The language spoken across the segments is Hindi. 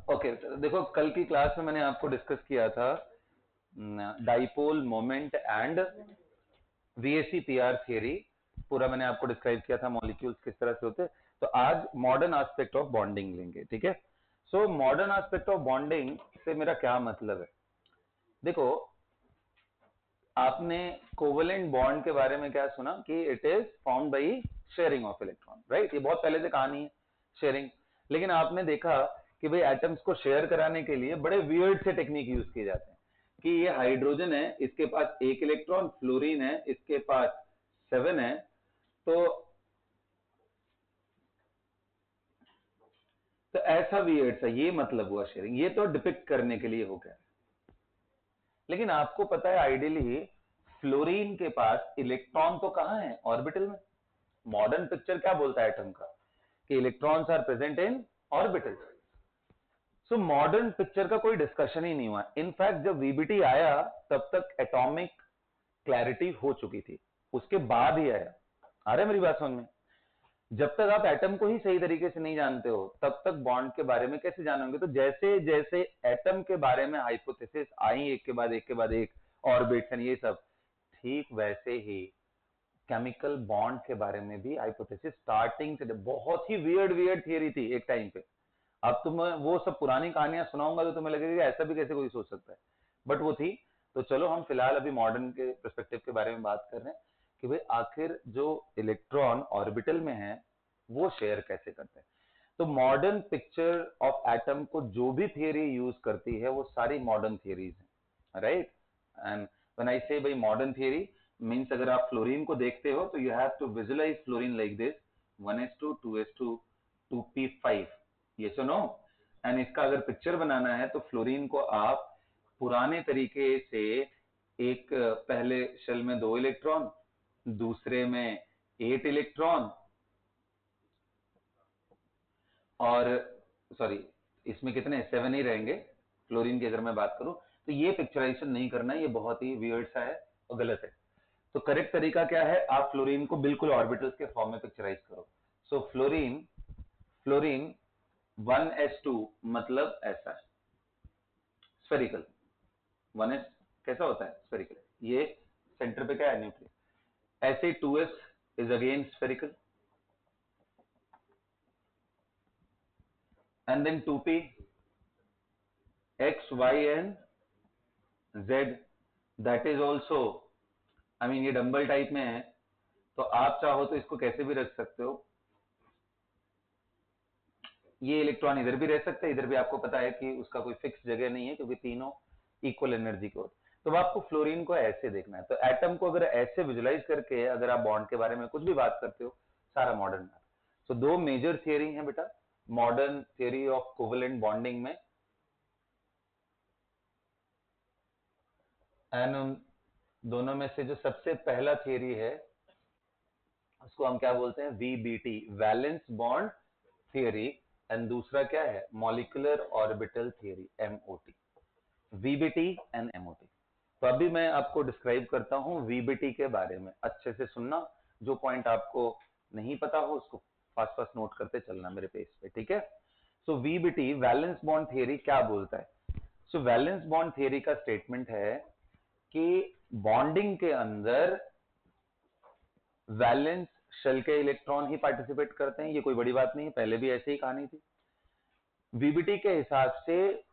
ओके देखो, कल की क्लास में मैंने आपको डिस्कस किया था dipole moment and VAC PR theory. पूरा मैंने आपको डिस्क्राइब किया था मॉलिक्यूल्स किस तरह से होते हैं। तो आज मॉडर्न एस्पेक्ट ऑफ बॉन्डिंग लेंगे, ठीक है। So modern aspect of bonding से मेरा क्या मतलब है? देखो, आपने कोवेलेंट बॉन्ड के बारे में क्या सुना कि it is formed by sharing of electron, right. ये बहुत पहले से कहानी है, शेयरिंग। लेकिन आपने देखा कि भाई एटम्स को शेयर कराने के लिए बड़े वियर्ड से टेक्निक यूज किए जाते हैं कि ये हाइड्रोजन है, इसके पास 1 इलेक्ट्रॉन, फ्लोरीन है, इसके पास 7 है। तो ऐसा वियर्ड सा ये मतलब हुआ शेयरिंग, ये तो डिपिक्ट करने के लिए हो गया। लेकिन आपको पता है आइडियली फ्लोरीन के पास इलेक्ट्रॉन तो कहां है? ऑर्बिटल में। मॉडर्न पिक्चर क्या बोलता है एटम का? कि electrons are present in orbital. So modern picture का कोई डिस्कशन ही नहीं हुआ। इनफैक्ट जब वीबीटी आया तब तक एटॉमिक क्लैरिटी हो चुकी थी, उसके बाद ही आया। आ रहा है मेरी बात समझ में? जब तक आप एटम को ही सही तरीके से नहीं जानते हो तब तक बॉन्ड के बारे में कैसे जानोगे? तो जैसे जैसे एटम के बारे में हाइपोथेसिस आई एक के बाद एक, ऑर्बिट्स एंड ये सब, ठीक वैसे ही केमिकल बॉन्ड के बारे में भी हाइपोथेसिस स्टार्टिंग से बहुत ही वियर्ड वियर्ड थियरी थी एक टाइम पे। अब तो मैं वो सब पुरानी कहानियां सुनाऊंगा तो तुम्हें लगेगा ऐसा भी कैसे कोई सोच सकता है, बट वो थी। तो चलो हम फिलहाल अभी मॉडर्न के पर्सपेक्टिव के बारे में बात कर रहे हैं कि भाई आखिर जो इलेक्ट्रॉन ऑर्बिटल में है वो शेयर कैसे करते हैं। तो मॉडर्न पिक्चर ऑफ एटम को जो भी थियरी यूज करती है वो सारी मॉडर्न थियरीज हैं, राइट। एंड व्हेन आई से भाई मॉडर्न थियरी मींस, अगर आप फ्लोरीन को देखते हो तो you have to visualise fluorine like this 1s2 2s2 2p5, ये सुनो। एंड इसका अगर पिक्चर बनाना है तो फ्लोरीन को आप पुराने तरीके से एक पहले शेल में 2 इलेक्ट्रॉन, दूसरे में 8 इलेक्ट्रॉन, और सॉरी इसमें कितने 7 ही रहेंगे फ्लोरीन की अगर मैं बात करूं। तो ये पिक्चराइजेशन नहीं करना, ये बहुत ही वियर्ड सा है और गलत है। तो करेक्ट तरीका क्या है? आप फ्लोरीन को बिल्कुल ऑर्बिटल्स के फॉर्म में पिक्चराइज करो। सो फ्लोरीन फ्लोरीन 1s2 मतलब ऐसा है, स्फेरिकल। 1s कैसा होता है? स्फेरिकल। ये सेंटर पे क्या है? न्यूक्लियस। ऐसे 2s is again spherical, and then 2p, x y and z, that is also, I mean ये डंबल टाइप में है। तो आप चाहो तो इसको कैसे भी रख सकते हो, ये इलेक्ट्रॉन इधर भी रह सकते हैं, इधर भी। आपको पता है कि उसका कोई फिक्स जगह नहीं है क्योंकि तीनों इक्वल एनर्जी के होते। तो आपको फ्लोरीन को ऐसे देखना है। तो एटम को अगर ऐसे विजुलाइज करके अगर आप बॉन्ड के बारे में कुछ भी बात करते हो, सारा मॉडर्न है। तो दो मेजर थियरी है बेटा modern theory of covalent bonding में, एंड उन दोनों में से जो सबसे पहला थियरी है उसको हम क्या बोलते हैं? VBT, valence bond theory. And दूसरा क्या है? Molecular orbital theory, MOT. VBT and MOT. तो अभी मैं आपको डिस्क्राइब करता हूं वीबीटी के बारे में, अच्छे से सुनना। जो पॉइंट आपको नहीं पता हो उसको फास्ट फास्ट नोट करते चलना मेरे पेज पे, ठीक है। सो वीबीटी, वैलेंस बॉन्ड थियरी, क्या बोलता है? सो वैलेंस बॉन्ड थियरी का स्टेटमेंट है कि बॉन्डिंग के अंदर वैलेंस शेल के इलेक्ट्रॉन ही पार्टिसिपेट करते हैं। ये कोई बड़ी बात नहीं है, पहले भी ऐसे ही कहानी थी। वीबीटी के हिसाब से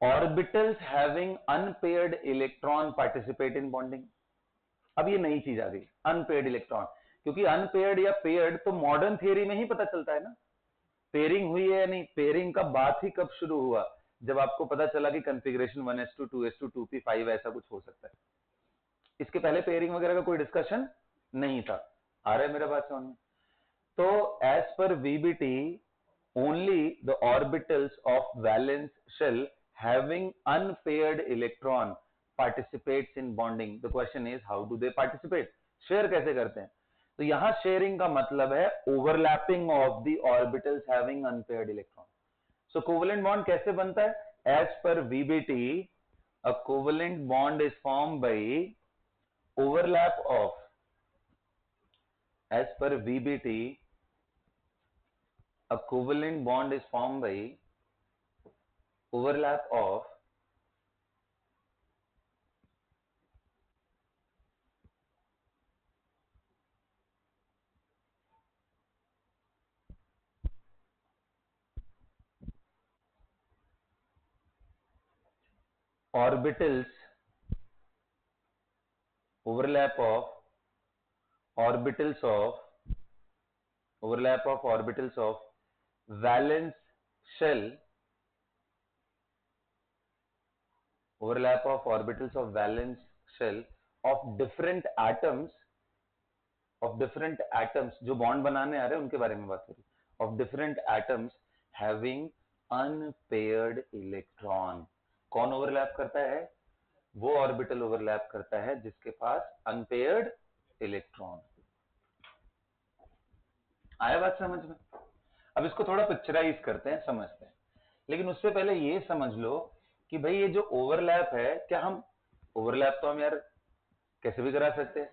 orbitals having unpaired electron participate in bonding. अब ये नई चीज आ गई, अनपेयर्ड इलेक्ट्रॉन। क्योंकि अनपेयर्ड या पेयर्ड तो मॉडर्न थियरी में ही पता चलता है ना, पेयरिंग हुई है या नहीं। पेयरिंग का बात ही कब शुरू हुआ? जब आपको पता चला कि कॉन्फ़िगरेशन 1s2 2s2 2p5 ऐसा कुछ हो सकता है। इसके पहले पेयरिंग वगैरह का कोई डिस्कशन नहीं था। आ रहा है मेरा बात समझ में? तो as per VBT, only the orbitals of valence shell having unpaired electron participates in bonding. The question is how do they participate? Share कैसे करते हैं? तो यहां शेयरिंग का मतलब है overlapping of the orbitals having unpaired electron. So covalent bond कैसे बनता है? As per VBT, a covalent bond is formed by overlap of, as per VBT, a covalent bond is formed by overlap of orbitals, overlap of orbitals of valence shell, overlap of orbitals of valence shell of different atoms जो बॉन्ड बनाने आ रहे हैं उनके बारे में बात हो रही है, of different atoms having unpaired electron। कौन ओवरलैप करता है? वो ऑर्बिटल ओवरलैप करता है जिसके पास अनपेयर्ड इलेक्ट्रॉन। आया बात समझ में? अब इसको थोड़ा पिक्चराइज करते हैं, समझते हैं, लेकिन उससे पहले ये समझ लो कि भाई ये जो ओवरलैप है, क्या हम ओवरलैप तो हम यार कैसे भी करा सकते हैं,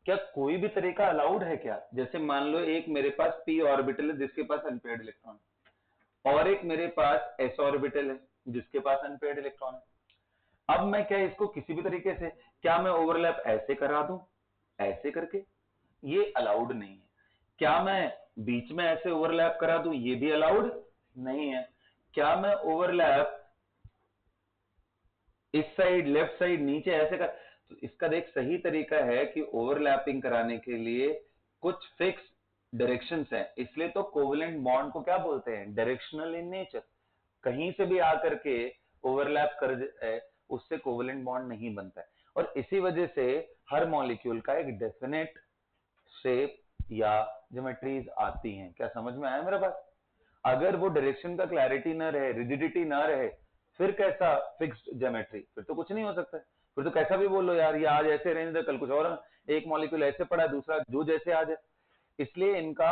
क्या कोई भी तरीका अलाउड है क्या? जैसे मान लो एक मेरे पास p ऑर्बिटल है जिसके पास अनपेयर्ड इलेक्ट्रॉन, और एक मेरे पास s ऑर्बिटल है जिसके पास अनपेयर्ड इलेक्ट्रॉन है। अब मैं क्या इसको किसी भी तरीके से, क्या मैं ओवरलैप ऐसे करा दूं, ऐसे करके? ये अलाउड नहीं है। क्या मैं बीच में ऐसे ओवरलैप करा दूं? ये भी अलाउड नहीं है। क्या मैं ओवरलैप इस साइड, लेफ्ट साइड, नीचे ऐसे कर? तो इसका देख सही तरीका है कि ओवरलैपिंग कराने के लिए कुछ फिक्स डायरेक्शंस हैं, इसलिए तो कोवेलेंट बॉन्ड को क्या बोलते हैं? Directional in nature. कहीं से भी आकर के ओवरलैप कर जाए उससे कोवेलेंट बॉन्ड नहीं बनता है, और इसी वजह से हर मॉलिक्यूल का एक डेफिनेट शेप या ज्योमेट्रीज आती हैं। क्या समझ में आया मेरा बात? अगर वो डायरेक्शन का क्लैरिटी ना रहे, रिजिडिटी ना रहे, फिर कैसा फिक्स्ड ज्योमेट्री? फिर तो कुछ नहीं हो सकता है। फिर तो कैसा भी बोलो यार, ये आज ऐसे रहने दे, कल कुछ और, एक मॉलिक्यूल ऐसे पड़ा, दूसरा जो जैसे आ जाए। इसलिए इनका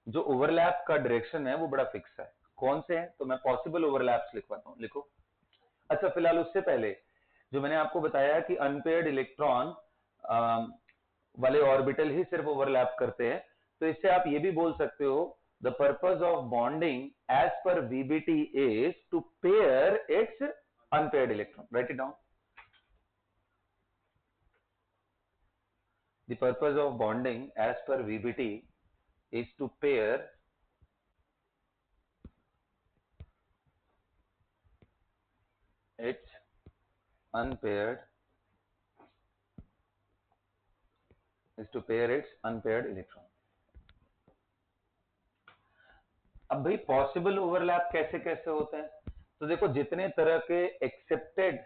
जो ओवरलैप का डायरेक्शन है वो बड़ा फिक्स है। कौन से हैं? तो मैं पॉसिबल ओवरलैप्स लिखवाता हूं, लिखो। अच्छा, फिलहाल उससे पहले जो मैंने आपको बताया कि अनपेयर्ड इलेक्ट्रॉन वाले ऑर्बिटल ही सिर्फ ओवरलैप करते हैं, तो इससे आप ये भी बोल सकते हो, the purpose of bonding as per VBT is to pair its unpaired electron. Right it down. The purpose of bonding as per VBT is to pair its unpaired electron। अब भाई पॉसिबल ओवरलैप कैसे कैसे होते हैं? तो देखो, जितने तरह के एक्सेप्टेड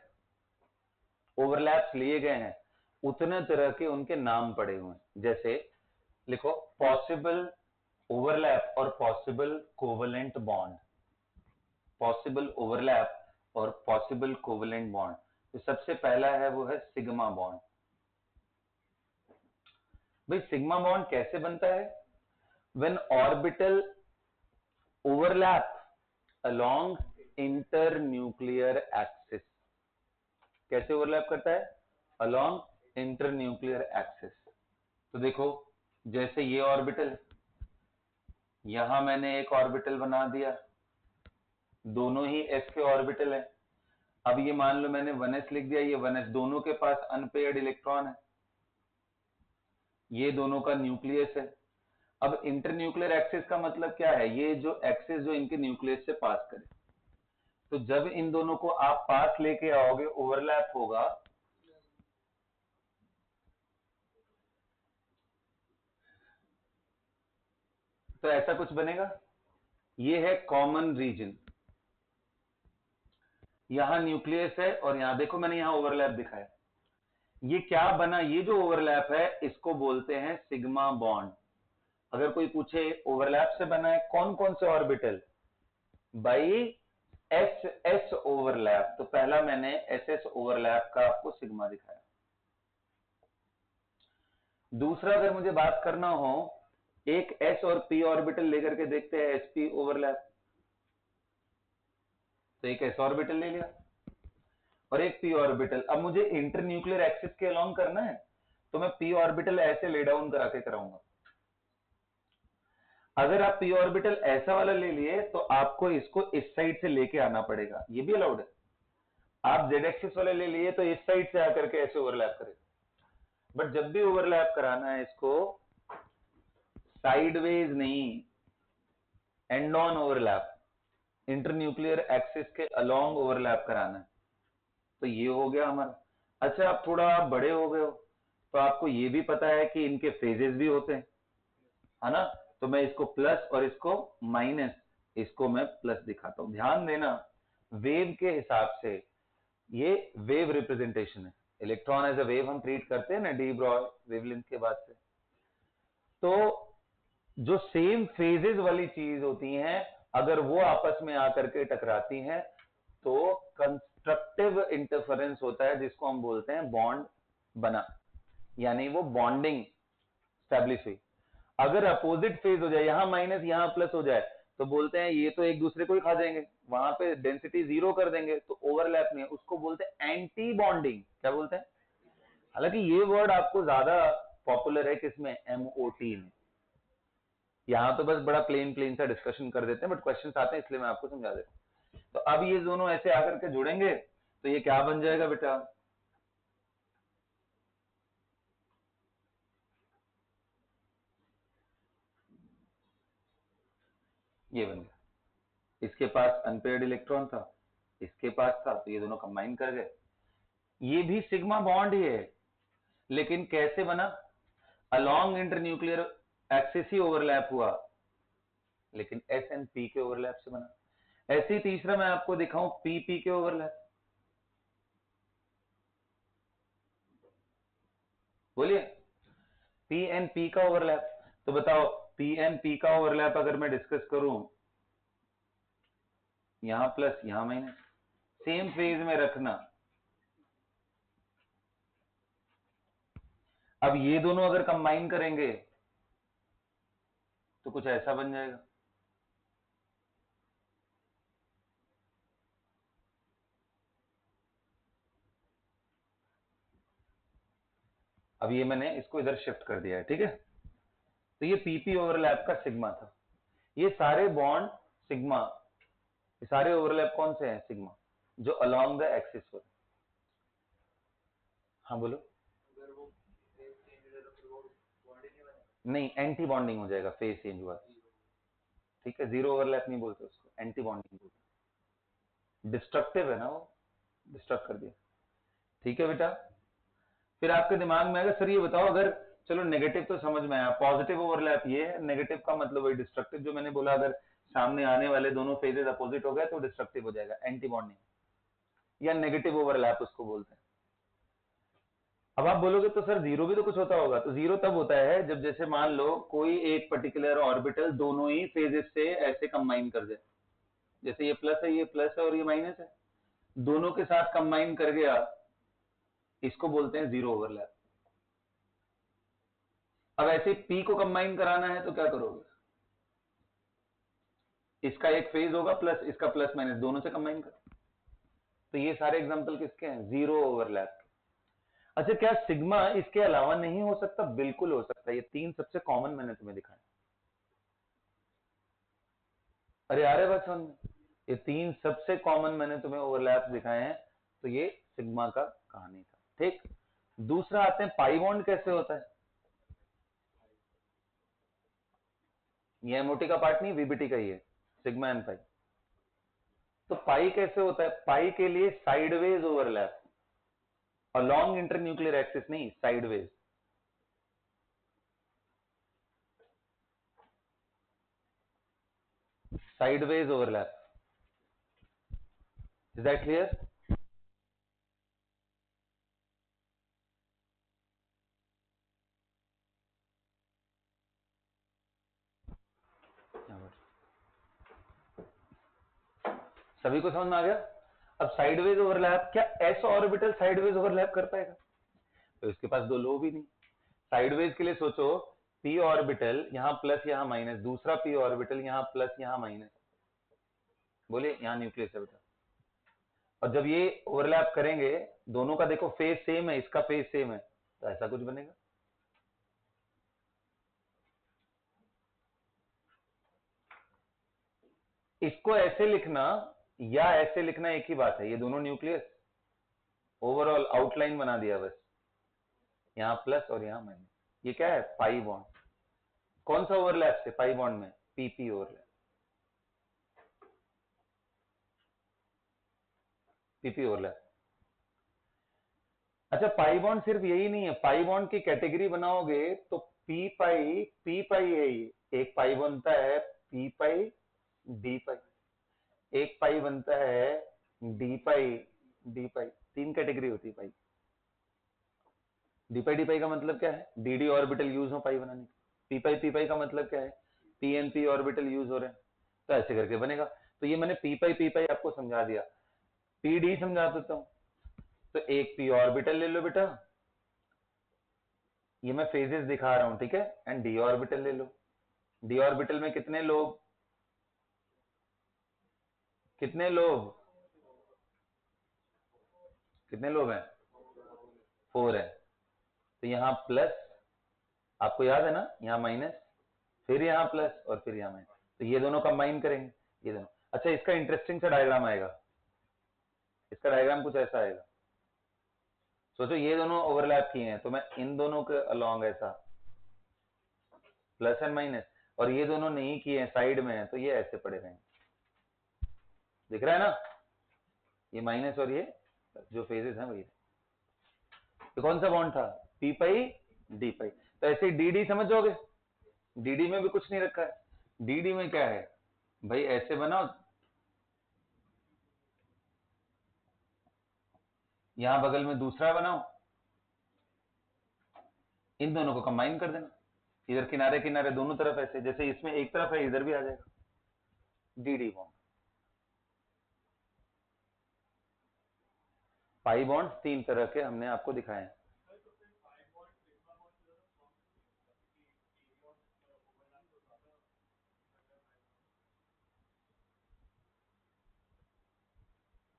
ओवरलैप्स लिए गए हैं उतने तरह के उनके नाम पड़े हुए हैं। जैसे लिखो, पॉसिबल ओवरलैप और possible covalent bond. Possible overlap और पॉसिबल कोवेलेंट बॉन्ड, तो सबसे पहला है वो है सिग्मा बॉन्ड। भाई सिग्मा बॉन्ड कैसे बनता है? When orbital overlap along internuclear axis. कैसे ओवरलैप करता है? Along internuclear axis. तो देखो, जैसे ये ऑर्बिटल, यहां मैंने एक ऑर्बिटल बना दिया, दोनों ही s के ऑर्बिटल है। अब ये मान लो मैंने 1s लिख दिया, ये 1s, दोनों के पास अनपेयर्ड इलेक्ट्रॉन है, ये दोनों का न्यूक्लियस है। अब इंटरन्यूक्लियर एक्सिस का मतलब क्या है? ये जो एक्सिस जो इनके न्यूक्लियस से पास करे, तो जब इन दोनों को आप पास लेके आओगे ओवरलैप होगा, तो ऐसा कुछ बनेगा। ये है कॉमन रीजन, यहां न्यूक्लियस है और यहां देखो मैंने यहां ओवरलैप दिखाया। ये क्या बना? ये जो ओवरलैप है इसको बोलते हैं सिग्मा बॉन्ड। अगर कोई पूछे ओवरलैप से बना है कौन कौन से orbital, by S S overlap, तो पहला मैंने एस एस ओवरलैप का आपको सिग्मा दिखाया। दूसरा, अगर मुझे बात करना हो, एक s और p ऑर्बिटल लेकर के देखते हैं sp ओवरलैप, तो एक s ऑर्बिटल ले लिया और एक p ऑर्बिटल। अब मुझे इंटरन्यूक्लियर एक्सिस के अलोंग करना है, तो मैं p ऑर्बिटल ऐसे ले डाउन करा के कराऊंगा। अगर आप पी ऑर्बिटल ऐसा वाला ले लिए तो आपको इसको इस साइड से लेके आना पड़ेगा, ये भी अलाउड है। आप जेड एक्सिस वाले ले लिए तो इस साइड से आकर के ऐसे ओवरलैप करेगा। बट जब भी ओवरलैप कराना है इसको साइडवेज नहीं, and on overlap, internuclear axis के अलोंग ओवरलैप कराना है। तो ये हो गया हमारा। अच्छा, आप थोड़ा बड़े हो गए हो तो आपको ये भी पता है कि इनके फेजेस भी होते हैं, है ना। तो मैं इसको प्लस और इसको माइनस, इसको मैं प्लस दिखाता हूं। ध्यान देना, वेव के हिसाब से ये वेव रिप्रेजेंटेशन है। इलेक्ट्रॉन एज अ वेव हम ट्रीट करते हैं ना डी ब्रॉय वेवलेंथ के बाद से। तो जो सेम फेजेस वाली चीज होती हैं, अगर वो आपस में आकर के टकराती हैं तो कंस्ट्रक्टिव इंटरफेरेंस होता है, जिसको हम बोलते हैं बॉन्ड बना, यानी वो बॉन्डिंग स्टैब्लिश हुई। अगर अपोजिट फेज हो जाए, यहां माइनस यहां प्लस हो जाए, तो बोलते हैं ये तो एक दूसरे को ही खा जाएंगे, वहां पे डेंसिटी जीरो कर देंगे, तो ओवरलैप नहीं है, उसको बोलते हैं एंटी बॉन्डिंग। क्या बोलते हैं? हालांकि ये वर्ड आपको ज्यादा पॉपुलर है किसमें, एमओटी में। यहां तो बस बड़ा प्लेन प्लेन सा डिस्कशन कर देते हैं, बट क्वेश्चंस आते हैं इसलिए मैं आपको समझा देता हूं। तो अब ये दोनों ऐसे आकर के जुड़ेंगे तो ये क्या बन जाएगा बेटा, ये बन गया। इसके पास अनपेयर्ड इलेक्ट्रॉन था, इसके पास था, तो ये दोनों कंबाइन कर गए। ये भी सिग्मा बॉन्ड ही है, लेकिन कैसे बना, अलोंग इंटरन्यूक्लियर एक्सिस ही ओवरलैप हुआ, लेकिन एस एंड पी के ओवरलैप से बना। ऐसे ही तीसरा मैं आपको दिखाऊं, पी पी के ओवरलैप, बोलिए, पी एंड पी का ओवरलैप। तो बताओ, पी एंड पी का ओवरलैप अगर मैं डिस्कस करूं, यहां प्लस यहां माइनस, सेम फेज में रखना। अब ये दोनों अगर कंबाइन करेंगे तो कुछ ऐसा बन जाएगा। अब ये मैंने इसको इधर शिफ्ट कर दिया है, ठीक है। तो ये पीपी ओवरलैप का सिग्मा था। ये सारे बॉन्ड सिग्मा, ये सारे ओवरलैप कौन से हैं, सिग्मा, जो अलोंग द एक्सिस हो। हाँ बोलो। नहीं, एंटी बॉन्डिंग हो जाएगा, फेज चेंज हुआ, ठीक है। जीरो ओवरलैप नहीं बोलते उसको, एंटी बॉन्डिंग बोलते। डिस्ट्रक्टिव है ना वो, डिस्ट्रक्ट कर दिया, ठीक है बेटा। फिर आपके दिमाग में आएगा, सर ये बताओ, अगर चलो नेगेटिव तो समझ में आया, पॉजिटिव ओवरलैप ये है, नेगेटिव का मतलब वही डिस्ट्रक्टिव जो मैंने बोला, अगर सामने आने वाले दोनों फेजेस अपोजिट हो गए तो डिस्ट्रक्टिव हो जाएगा, एंटी बॉन्डिंग या नेगेटिव ओवरलैप उसको बोलते हैं। अब आप बोलोगे तो सर जीरो भी तो कुछ होता होगा, तो जीरो तब होता है जब जैसे मान लो कोई एक पर्टिकुलर ऑर्बिटल दोनों ही फेजेस से ऐसे कंबाइन कर जाए, जैसे ये प्लस है, ये प्लस है और ये माइनस है, दोनों के साथ कंबाइन कर गया, इसको बोलते हैं जीरो ओवरलैप। अब ऐसे पी को कंबाइन कराना है तो क्या करोगे, इसका एक फेज होगा प्लस, इसका प्लस माइनस, दोनों से कंबाइन कर। तो ये सारे एग्जांपल किसके हैं, जीरो ओवरलैप। अच्छा, क्या सिग्मा इसके अलावा नहीं हो सकता, बिल्कुल हो सकता है। ये तीन सबसे कॉमन मैंने तुम्हें दिखाया। अरे आ रहे बात समझ में, ये तीन सबसे कॉमन मैंने तुम्हें ओवरलैप दिखाए हैं, तो ये सिग्मा का कहानी था, ठीक। दूसरा आते हैं, पाई बॉन्ड कैसे होता है। ये एमओटी का पार्ट नहीं, वीबीटी का ही है, सिग्मा एंड पाई। तो पाई कैसे होता है, पाई के लिए sideways overlap, along internuclear axis नहीं, sideways. Sideways overlap, is that clear. सभी को समझ में आ गया। अब साइडवेज ओवरलैप, क्या एस ऑर्बिटल साइडवेज ओवरलैप कर पाएगा, तो इसके पास दो लोब ही नहीं। साइडवेज के लिए सोचो, पी ऑर्बिटल यहां प्लस यहां माइनस, दूसरा पी ऑर्बिटल यहां प्लस यहां माइनस, बोलिए यहां न्यूक्लियस है बेटा। और जब ये ओवरलैप करेंगे, दोनों का देखो फेज सेम है, इसका फेज सेम है, तो ऐसा कुछ बनेगा। इसको ऐसे लिखना या ऐसे लिखना एक ही बात है, ये दोनों न्यूक्लियस, ओवरऑल आउटलाइन बना दिया बस, यहां प्लस और यहां माइनस। ये क्या है? Pi bond. कौन सा ओवरलैप से? पाई बॉन्ड में पीपी ओवरलैप, पीपी ओवरलैप। अच्छा, पाई बॉन्ड सिर्फ यही नहीं है, पाई बॉन्ड की कैटेगरी बनाओगे तो पी पाई है ये, एक पाई बनता है पी पाई डी पाई, एक पाई बनता है डी पाई डी पाई, तीन कैटेगरी होती है पाई। डी पाई का मतलब क्या है? डी डी ऑर्बिटल यूज हो पाई बनाने की। पी पाई का मतलब क्या है? P N P orbital use हो रहे हैं, तो ऐसे करके बनेगा। तो ये मैंने पी पाई आपको समझा दिया। पी डी समझा देता हूं, तो एक पी ऑर्बिटल ले लो बेटा, ये मैं फेजेस दिखा रहा हूं, ठीक है, एंड डी ऑर्बिटल ले लो। डी ऑर्बिटल में कितने लोब? कितने लोब? कितने लोब हैं? 4 है। तो यहां प्लस, आपको याद है ना, यहां माइनस, फिर यहां प्लस और फिर यहां माइनस, तो ये दोनों कंबाइन करेंगे, ये दोनों। अच्छा, इसका इंटरेस्टिंग सा डायग्राम आएगा, इसका डायग्राम कुछ ऐसा आएगा। सोचो ये दोनों ओवरलैप किए हैं, तो मैं इन दोनों के अलोंग ऐसा प्लस एंड माइनस, और ये दोनों नहीं किए हैं, साइड में है, तो ये ऐसे पड़े रहेंगे। दिख रहा है ना? ये माइनस और ये जो फेजेस हैं वही। तो कौन सा बॉन्ड था? पी पाई डी पाई। तो ऐसे डी डी समझ जाओगे, डी डी में भी कुछ नहीं रखा है। डी डी में क्या है भाई? ऐसे बनाओ, यहां बगल में दूसरा बनाओ, इन दोनों को कंबाइन कर देना, इधर किनारे किनारे दोनों तरफ ऐसे, जैसे इसमें एक तरफ है इधर भी आ जाएगा, D D bond. Pi bond 3 तरह के हमने आपको दिखाए हैं।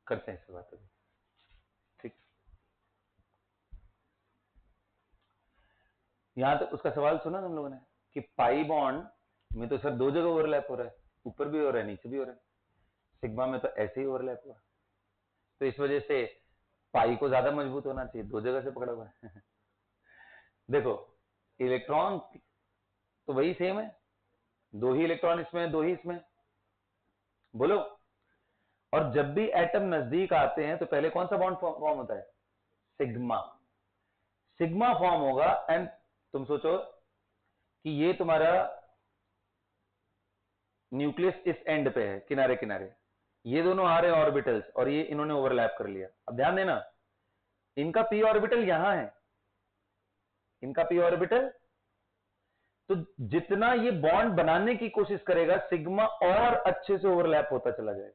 करते हैं इस बात अभी, ठीक। यहां तक उसका सवाल सुना हम लोगों ने कि पाई बॉन्ड में तो सर 2 जगह ओवरलैप हो रहा है, ऊपर भी हो रहा है नीचे भी हो रहा है, सिग्मा में तो ऐसे ही ओवरलैप हुआ, तो इस वजह से पाई को ज्यादा मजबूत होना चाहिए, 2 जगह से पकड़ा हुआ है। देखो, इलेक्ट्रॉन तो वही सेम है, 2 ही इलेक्ट्रॉन इसमें, 2 ही इसमें, बोलो। और जब भी एटम नजदीक आते हैं तो पहले कौन सा बॉन्ड फॉर्म होता है? सिग्मा। सिग्मा फॉर्म होगा, एंड तुम सोचो कि ये तुम्हारा न्यूक्लियस इस एंड पे है, किनारे किनारे, ये दोनों आ रहे हैं ऑर्बिटल्स, और ये इन्होंने ओवरलैप कर लिया। अब ध्यान देना, इनका पी ऑर्बिटल यहां है, इनका पी ऑर्बिटल, तो जितना ये बॉन्ड बनाने की कोशिश करेगा, सिग्मा और अच्छे से ओवरलैप होता चला जाएगा।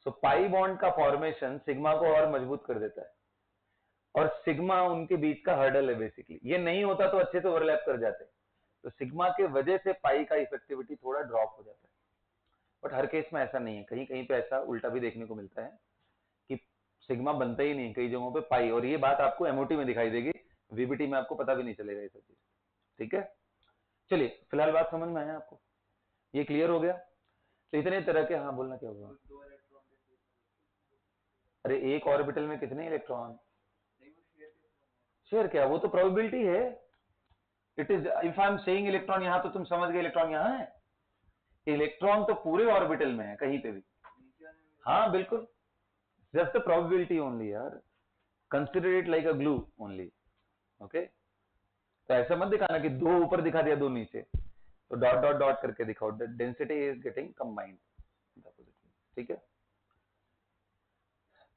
सो पाई बॉन्ड का फॉर्मेशन सिग्मा को और मजबूत कर देता है, और सिग्मा उनके बीच का हर्डल है बेसिकली। ये नहीं होता तो अच्छे से ओवरलैप कर जाते, तो सिग्मा के वजह से पाई का इफेक्टिविटी थोड़ा ड्रॉप हो जाता है। बट हर केस में ऐसा नहीं है, कहीं कहीं पे ऐसा उल्टा भी देखने को मिलता है कि सिग्मा बनता ही नहीं, कई जगहों पे पाई, और ये बात आपको एमओटी में दिखाई देगी, वीबीटी में आपको पता भी नहीं चलेगा ये सब चीज, ठीक है। चलिए, फिलहाल बात समझ में आया आपको? ये क्लियर हो गया? तो इतने तरह के, हाँ बोलना क्या होगा? अरे एक ऑर्बिटल में कितने इलेक्ट्रॉन शेयर? क्या वो तो प्रोबेबिलिटी है, it is, if I am saying electron यहां, तो तुम समझ गए इलेक्ट्रॉन यहां है। इलेक्ट्रॉन तो पूरे ऑर्बिटल में है, कहीं पे भी। हाँ बिल्कुल, जस्ट द प्रोबेबिलिटी ओनली यार, consider it like a glue only, okay. तो ऐसा मत दिखाना कि 2 ऊपर दिखा दिया 2 नीचे, तो डॉट डॉट डॉट करके दिखाओ, डेंसिटी इज गेटिंग कंबाइंड, ठीक है।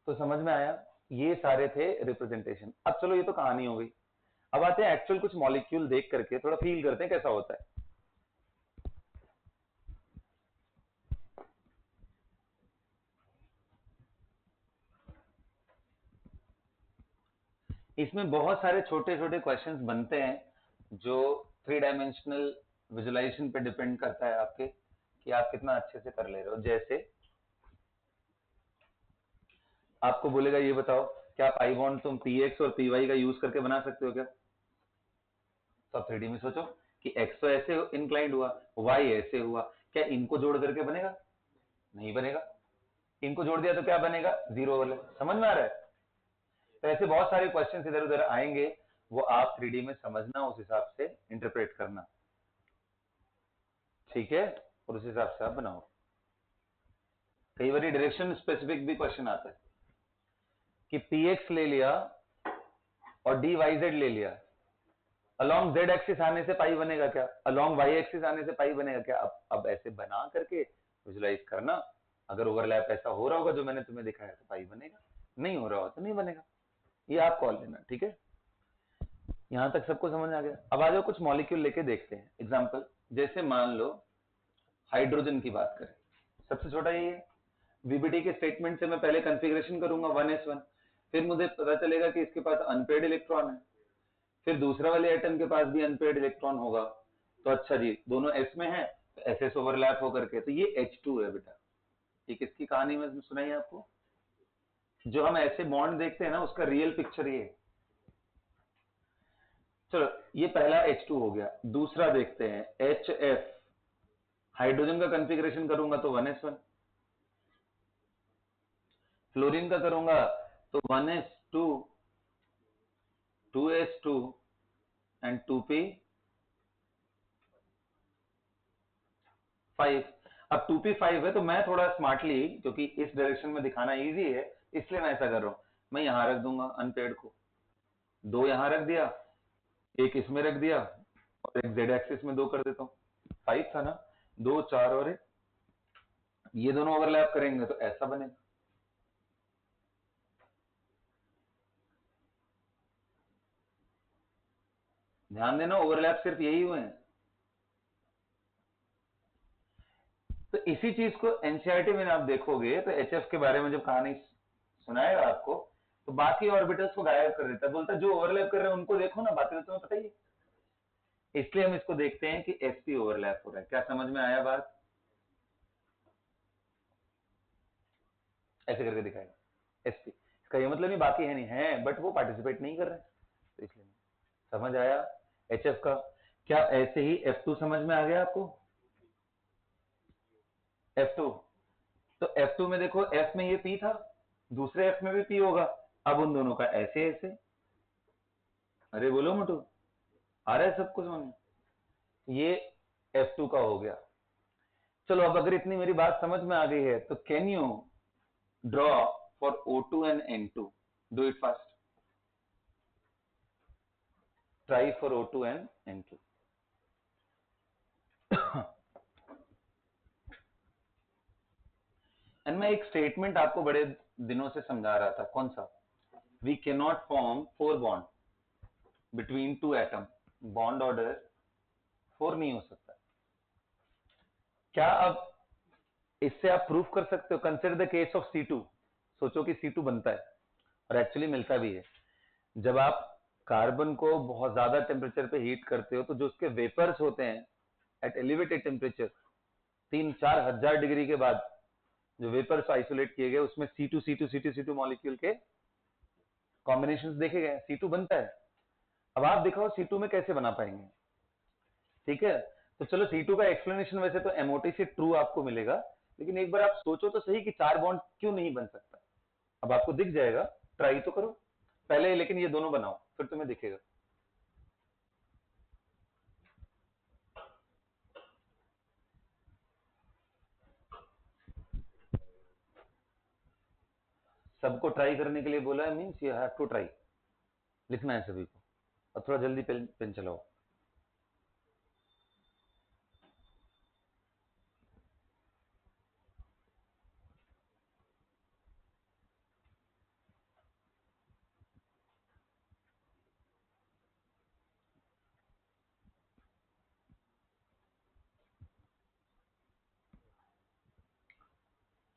तो समझ में आया, ये सारे थे रिप्रेजेंटेशन। अब चलो, ये तो कहानी हो गई, अब आते हैं एक्चुअल कुछ मॉलिक्यूल देख करके थोड़ा फील करते हैं कैसा होता है। इसमें बहुत सारे छोटे छोटे क्वेश्चंस बनते हैं जो 3 डायमेंशनल विजुअलाइजेशन पे डिपेंड करता है आपके, कि आप कितना अच्छे से कर ले रहे हो। जैसे आपको बोलेगा ये बताओ, क्या पाई बॉन्ड तुम पीएक्स और पीवाई का यूज करके बना सकते हो क्या? तो आप 3D में सोचो कि एक्स तो ऐसे इंक्लाइंड हुआ, वाई ऐसे हुआ, क्या इनको जोड़ करके बनेगा? नहीं बनेगा। इनको जोड़ दिया तो क्या बनेगा? 0 ओवरलैप। समझ में आ रहा है? तो ऐसे बहुत सारे क्वेश्चन इधर उधर आएंगे, वो आप 3D में समझना, उस हिसाब से इंटरप्रेट करना, ठीक है, और उस हिसाब से आप बनाओ। कई बार डायरेक्शन स्पेसिफिक भी क्वेश्चन आता है कि px ले लिया और dyz ले लिया, अलोंग z एक्सिस आने से पाई बनेगा क्या? अलोंग y एक्सिस आने से पाई बनेगा क्या? अब ऐसे बना करके विजुलाइज करना। अगर ओवरलैप ऐसा हो रहा होगा जो मैंने तुम्हें दिखाया तो पाई बनेगा, नहीं हो रहा हो तो नहीं बनेगा। ये आप कॉल लेना, ठीक है। यहां तक सबको समझ आ गया? अब आ जाओ कुछ मॉलिक्यूल लेके देखते हैं एग्जाम्पल। जैसे मान लो हाइड्रोजन की बात करें, सबसे छोटा ये है। वीबीटी के स्टेटमेंट से मैं पहले कॉन्फ़िगरेशन करूंगा 1s1, फिर मुझे पता चलेगा कि इसके पास अनपेड इलेक्ट्रॉन है, फिर दूसरा वाले एटम के पास भी अनपेड इलेक्ट्रॉन होगा, तो अच्छा जी दोनों एस में है तो एस ओवरलैप होकर के, तो ये H2 है बेटा। ये किसकी कहानी में सुनाई आपको? जो हम ऐसे बॉन्ड देखते हैं ना, उसका रियल पिक्चर ये है। चलो ये पहला H2 हो गया। दूसरा देखते हैं HF, हाइड्रोजन का कॉन्फ़िगरेशन करूंगा तो 1s1, फ्लोरीन का करूंगा तो 1s2, 2s2 एंड 2p5। अब 2p5 है तो मैं थोड़ा स्मार्टली, क्योंकि इस डायरेक्शन में दिखाना इजी है, इसलिए मैं ऐसा कर रहा हूं, मैं यहां रख दूंगा अनपेड को, 2 यहां रख दिया, एक इसमें रख दिया, और एक जेड एक्सिस में 2 कर देता हूं। 5 था ना, 2 4 और 1, ये दोनों ओवरलैप करेंगे तो ऐसा बनेगा। ध्यान देना, ओवरलैप सिर्फ यही हुए हैं। तो इसी चीज को एनसीईआरटी में आप देखोगे तो एचएफ के बारे में जब कहानी सुनाएगा आपको, तो बाकी ऑर्बिटल्स को गायब कर देता है, बोलता है जो ओवरलैप कर रहे हैं उनको देखो ना, बाकी तो तुम्हें पता ही है। इसलिए हम इसको देखते हैं कि एसपी ओवरलैप हो रहा है। क्या समझ में आया बात? ऐसे करके दिखाएगा एसपी, इसका ये मतलब नहीं बाकी है नहीं है, बट वो पार्टिसिपेट नहीं कर रहे हैं, तो इसलिए समझ आया एचएफ का। क्या ऐसे ही F2 समझ में आ गया आपको? F2, तो F2 में देखो, F में ये P था, दूसरे F में भी P होगा, अब उन दोनों का ऐसे ऐसे। अरे बोलो मोटू, आ रहा है सबको समझ में? ये F2 का हो गया। चलो अब अगर इतनी मेरी बात समझ में आ गई है तो can you draw for O2 and N2? Do it fast, try for O2 and N2। And मैं एक स्टेटमेंट आपको बड़े दिनों से समझा रहा था, कौन सा? We can not form 4 bond between 2 atom, bond order 4 नहीं हो सकता। क्या अब इससे आप प्रूफ कर सकते हो? Consider the case of C2, सोचो कि C2 बनता है, और एक्चुअली मिलता भी है। जब आप कार्बन को बहुत ज्यादा टेम्परेचर पे हीट करते हो तो जो उसके वेपर्स होते हैं एट एलिवेटेड टेम्परेचर, 3-4 हजार डिग्री के बाद जो वेपर्स आइसोलेट किए गए, उसमें C2 मॉलिक्यूल के कॉम्बिनेशंस देखे गए, C2 बनता है। अब आप दिखाओ C2 में कैसे बना पाएंगे? ठीक है, तो चलो C2 का एक्सप्लेनेशन वैसे तो MOT से ट्रू आपको मिलेगा, लेकिन एक बार आप सोचो तो सही कि 4 बॉन्ड क्यों नहीं बन सकता। अब आपको दिख जाएगा, ट्राई तो करो पहले, लेकिन ये दोनों बनाओ फिर तुम्हें दिखेगा। सबको ट्राई करने के लिए बोला है, means you have to try, लिखना है सभी को, और थोड़ा जल्दी पेन चलाओ।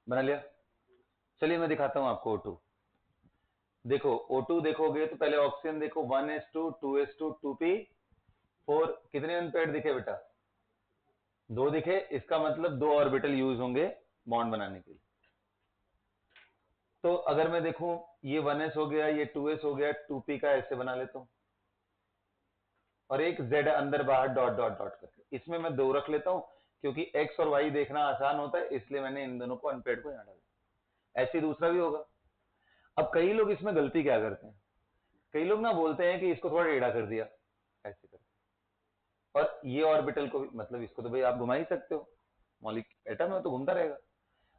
बना लिया? चलिए मैं दिखाता हूं आपको O2। देखो O2 देखोगे तो पहले ऑप्शन देखो, 1s2, 2s2, 2p4, कितने अनपेड दिखे बेटा? 2 दिखे, इसका मतलब 2 ऑर्बिटल यूज होंगे बॉन्ड बनाने के लिए। तो अगर मैं देखूं, ये 1s हो गया, ये 2s हो गया, 2p का ऐसे बना लेता हूं, और एक z अंदर बाहर डॉट डॉट डॉट करके, इसमें मैं 2 रख लेता हूं, क्योंकि एक्स और वाई देखना आसान होता है, इसलिए मैंने इन दोनों को अनपेयर्ड को यहाँ डाला। ऐसे दूसरा भी होगा। अब कई लोग इसमें गलती क्या करते हैं, कई लोग ना बोलते हैं कि इसको थोड़ा टेढ़ा कर दिया ऐसे कर, और ये ऑर्बिटल को भी, मतलब इसको तो भाई आप घुमा ही सकते हो, मौलिक एटम है तो घूमता रहेगा,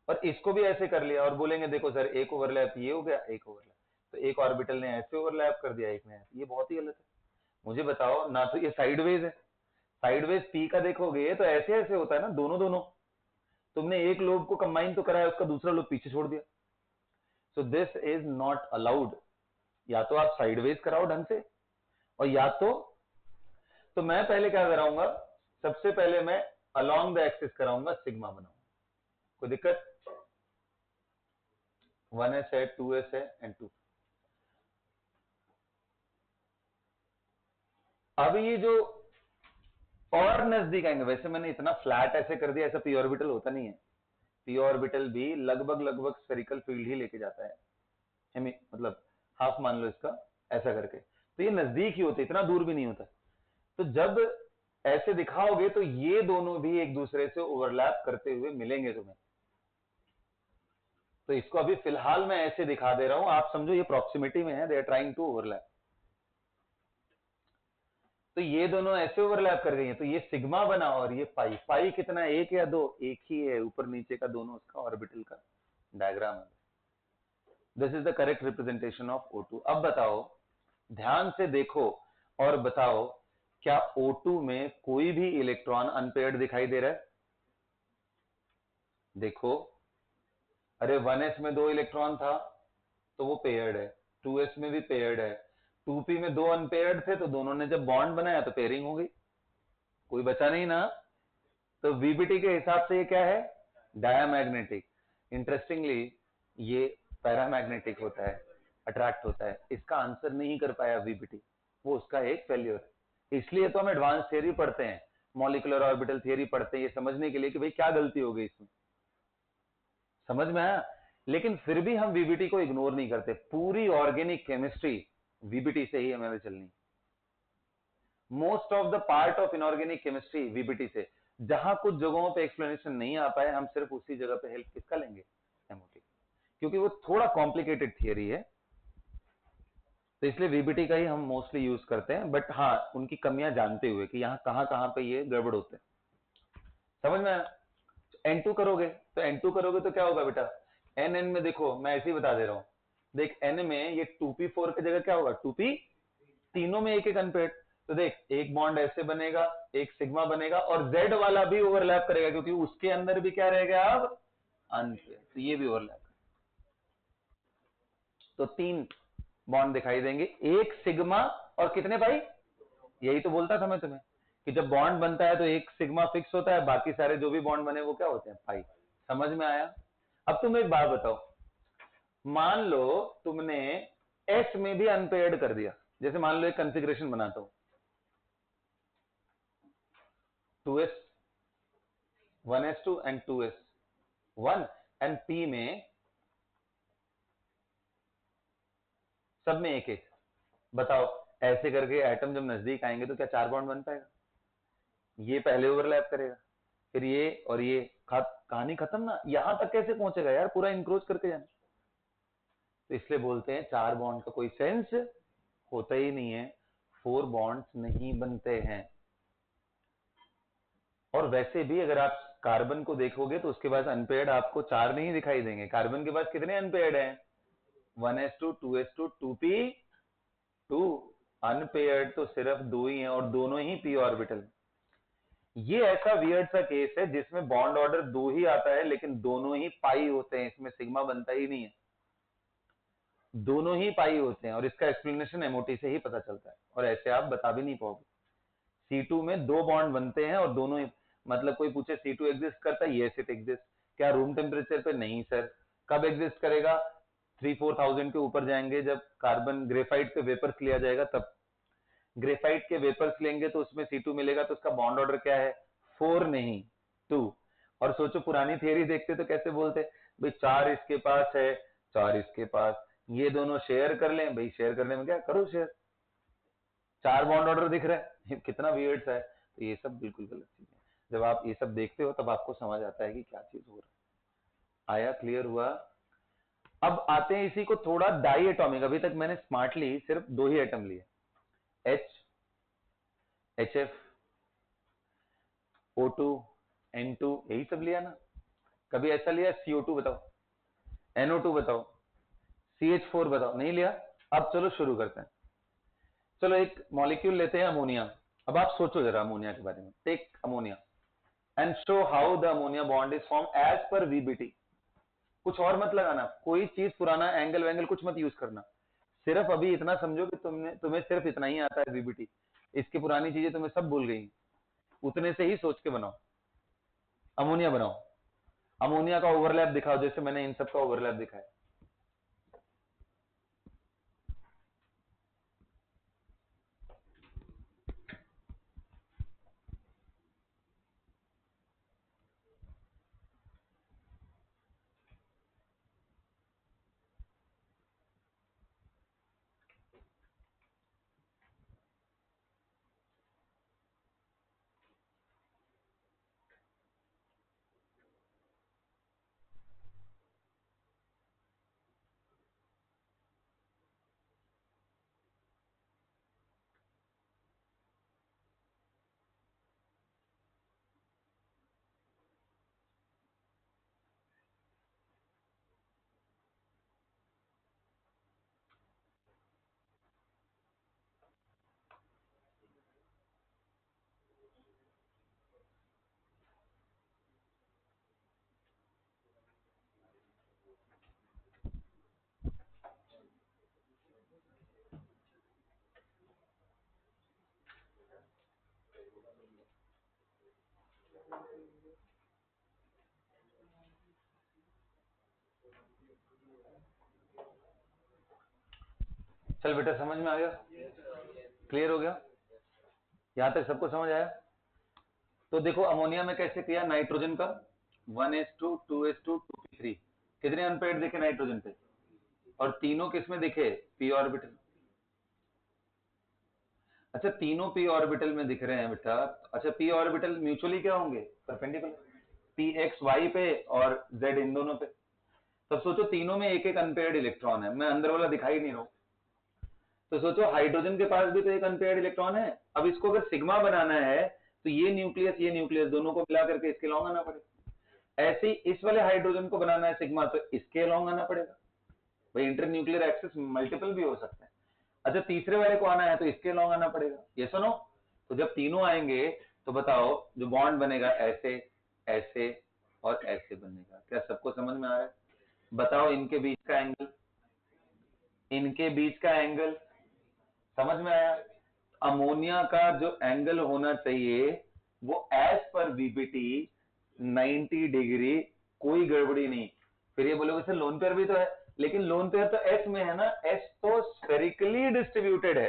और इसको भी ऐसे कर लिया और बोलेंगे देखो सर एक ओवरलैप ये हो गया, एक ओवरलैप, तो एक ऑर्बिटल ने ऐसे ओवरलैप कर दिया, एक ने ऐसे, ये बहुत ही गलत है। मुझे बताओ ना, तो ये साइडवेज है, साइडवेज पी का देखोगे तो ऐसे ऐसे होता है ना, दोनों दोनों, तुमने एक लोब को कंबाइन तो कराया, उसका दूसरा लोब पीछे छोड़ दिया, सो दिस इज नॉट अलाउड। या तो आप साइडवेज कराओ ढंग से, और या तो मैं पहले क्या कराऊंगा, सबसे पहले मैं अलोंग द एक्सिस कराऊंगा, सिग्मा बनाऊंगा, कोई दिक्कत, 1s है 2s है एंड 2। अब ये जो और नजदीक आएंगे, वैसे मैंने इतना फ्लैट ऐसे कर दिया, ऐसा पी ऑर्बिटल होता नहीं है, पी ऑर्बिटल भी लगभग लगभग स्फेरिकल फील्ड ही लेके जाता है, मतलब हाफ मान लो इसका, ऐसा करके, तो ये नजदीक ही होते, इतना दूर भी नहीं होता। तो जब ऐसे दिखाओगे तो ये दोनों भी एक दूसरे से ओवरलैप करते हुए मिलेंगे तुम्हें, तो इसको अभी फिलहाल मैं ऐसे दिखा दे रहा हूं, आप समझो ये प्रॉक्सिमिटी में है, they are trying to overlap, तो ये दोनों ऐसे ओवरलैप कर गई हैं, तो ये सिग्मा बना, और ये पाई, पाई कितना, एक या दो, एक ही है, ऊपर नीचे का दोनों उसका ऑर्बिटल का डायग्राम है। This is the correct representation of O2। अब बताओ, ध्यान से देखो और बताओ, क्या O2 में कोई भी इलेक्ट्रॉन अनपेयर्ड दिखाई दे रहा है? देखो, अरे 1s में 2 इलेक्ट्रॉन था तो वो पेयर्ड है, 2s में भी पेयर्ड है, 2p में 2 अनपेयर्ड थे, तो दोनों ने जब बॉन्ड बनाया तो पेयरिंग हो गई, कोई बचा नहीं ना। तो वीबीटी के हिसाब से ये क्या है, डायामैग्नेटिक। इंटरेस्टिंगली ये पैरामैग्नेटिक होता है, अट्रैक्ट होता है, इसका आंसर नहीं कर पाया वीबीटी, वो उसका एक फेल्योर है। इसलिए तो हम एडवांस थियरी पढ़ते हैं, मॉलिक्यूलर ऑर्बिटल थियरी पढ़ते हैं, ये समझने के लिए कि भाई क्या गलती हो गई इसमें, समझ में आया। लेकिन फिर भी हम वीबीटी को इग्नोर नहीं करते, पूरी ऑर्गेनिक केमिस्ट्री वीबीटी से ही हमें चलनी, most of the part of inorganic chemistry VBT से। जहां कुछ जगहों पे एक्सप्लेनेशन नहीं आ पाए, हम सिर्फ उसी जगह पे हेल्प किसका लेंगे, एमओटी, क्योंकि वो थोड़ा कॉम्प्लिकेटेड थियरी है, तो इसलिए वीबीटी का ही हम मोस्टली यूज करते हैं, बट हाँ उनकी कमियां जानते हुए कि यहाँ कहां पे ये गड़बड़ होते हैं, समझ में आया। N2 करोगे तो क्या होगा बेटा, एन में देखो मैं ऐसे ही बता दे रहा हूं, देख एन में ये 2p4 की जगह क्या होगा, 2p, तीनों में एक एक अनपेयर्ड, तो देख एक बॉन्ड ऐसे बनेगा, एक सिग्मा बनेगा, और Z वाला भी ओवरलैप करेगा, क्योंकि उसके अंदर भी क्या रहेगा अब, अनपेयर्ड, तो ये भी ओवरलैप, तो 3 बॉन्ड दिखाई देंगे, एक सिग्मा और कितने पाई, यही तो बोलता था मैं तुम्हें कि जब बॉन्ड बनता है तो एक सिग्मा फिक्स होता है, बाकी सारे जो भी बॉन्ड बने वो क्या होते हैं, पाई। समझ में आया। अब तुम एक बात बताओ, मान लो तुमने एस में भी अनपेयर्ड कर दिया, जैसे मान लो एक कॉन्फ़िगरेशन बनाता हूं, 2s 1s2 and 2s 1 and p में सब में एक एक, बताओ ऐसे करके एटम जब नजदीक आएंगे तो क्या 4 बॉन्ड बन पाएगा, ये पहले ओवरलैप करेगा, फिर ये और ये, कहानी खत्म ना, यहां तक कैसे पहुंचेगा यार, पूरा इंक्रोच करके जाना। तो इसलिए बोलते हैं 4 बॉन्ड का कोई सेंस होता ही नहीं है, 4 बॉन्ड्स नहीं बनते हैं। और वैसे भी अगर आप कार्बन को देखोगे तो उसके पास अनपेयर्ड आपको 4 नहीं दिखाई देंगे, कार्बन के पास कितने अनपेयर्ड हैं, 1s2 2s2 2p2, अनपेयर्ड तो सिर्फ 2 ही हैं, और दोनों ही p ऑर्बिटल। ये ऐसा वियर्ड सा केस है जिसमें बॉन्ड ऑर्डर 2 ही आता है, लेकिन दोनों ही पाई होते हैं, इसमें सिग्मा बनता ही नहीं है, दोनों ही पाई होते हैं, और इसका एक्सप्लेनेशन एमओटी से ही पता चलता है, और ऐसे आप बता भी नहीं पाओगे। C2 में 2 बॉन्ड बनते हैं और दोनों ही, मतलब कोई पूछे C2 एग्जिस्ट करता है, यस इट एग्जिस्ट, क्या रूम टेम्परेचर पे, नहीं सर, कब एग्जिस्ट करेगा, 3-4,000 के ऊपर जाएंगे, जब कार्बन ग्रेफाइट पे वेपर्स लिया जाएगा तब, ग्रेफाइट के वेपर्स लेंगे तो उसमें C2 मिलेगा, तो उसका बॉन्ड ऑर्डर क्या है, 4 नहीं 2। और सोचो पुरानी थियरी देखते तो कैसे बोलते, भाई 4 इसके पास है, 4 इसके पास, ये दोनों शेयर कर लें, भाई शेयर करने में क्या, करो शेयर, 4 बॉन्ड ऑर्डर दिख रहा है, कितना वियर्ड सा है। तो ये सब बिल्कुल गलत चीज है। जब आप ये सब देखते हो तब आपको समझ आता है कि क्या चीज हो रहा है। आया, क्लियर हुआ? अब आते हैं इसी को थोड़ा डाई एटॉमिक। अभी तक मैंने स्मार्टली सिर्फ 2 ही एटम लिए, H, HF, O2, N2, यही सब लिया ना। कभी ऐसा लिया CO2 बताओ, NO2 बताओ, CH4 बताओ, नहीं लिया। अब चलो शुरू करते हैं। चलो एक मॉलिक्यूल लेते हैं, अमोनिया। अब आप सोचो जरा अमोनिया के बारे में। Take ammonia and show how the ammonia bond is form as per VBT। कुछ और मत लगाना, कोई चीज पुराना एंगल वेंगल कुछ मत यूज करना। सिर्फ अभी इतना समझो कि तुम्हें सिर्फ इतना ही आता है VBT। इसकी पुरानी चीजें तुम्हें सब भूल गई। उतने से ही सोच के बनाओ, अमोनिया बनाओ। अमोनिया का ओवरलैप दिखाओ, जैसे मैंने इन सब का ओवरलैप दिखाया। चल बेटा, समझ में आ गया? क्लियर हो गया? यहां तक सबको समझ आया? तो देखो अमोनिया में कैसे किया, नाइट्रोजन का 1s2 2s2 2p3। कितने अनपेयर्ड दिखे नाइट्रोजन पे? और तीनों किसमें दिखे? p orbital. अच्छा, तीनों p ऑर्बिटल में दिख रहे हैं बेटा। अच्छा, p ऑर्बिटल म्यूचुअली क्या होंगे? परपेंडिकुलर। p x y पे और z इन दोनों पे। तब सोचो तीनों में एक एक अनपेयर्ड इलेक्ट्रॉन है। मैं अंदर वाला दिखाई नहीं रहा हूं। तो सोचो हाइड्रोजन के पास भी तो एक अनपेयर्ड इलेक्ट्रॉन है। अब इसको अगर सिग्मा बनाना है तो ये न्यूक्लियस दोनों को मिला करके इसके लॉन्ग आना पड़ेगा। ऐसे ही इस वाले हाइड्रोजन को बनाना है सिग्मा, तो इसके लॉन्ग आना पड़ेगा। भाई इंटर न्यूक्लियर एक्सिस मल्टीपल भी हो सकते हैं। अच्छा, तीसरे वाले को आना है तो इसके लॉन्ग आना पड़ेगा। ये सुनो, तो जब तीनों आएंगे तो बताओ जो बॉन्ड बनेगा ऐसे, ऐसे और ऐसे बनेगा। क्या सबको समझ में आ रहा है? बताओ इनके बीच का एंगल, इनके बीच का एंगल समझ में आया? अमोनिया का जो एंगल होना चाहिए वो एज पर VBT 90 डिग्री, कोई गड़बड़ी नहीं। फिर ये बोलोगे सर लोन पेयर भी तो है, लेकिन लोन पेयर तो एस में है ना। एस तो स्फेरिकली डिस्ट्रीब्यूटेड है,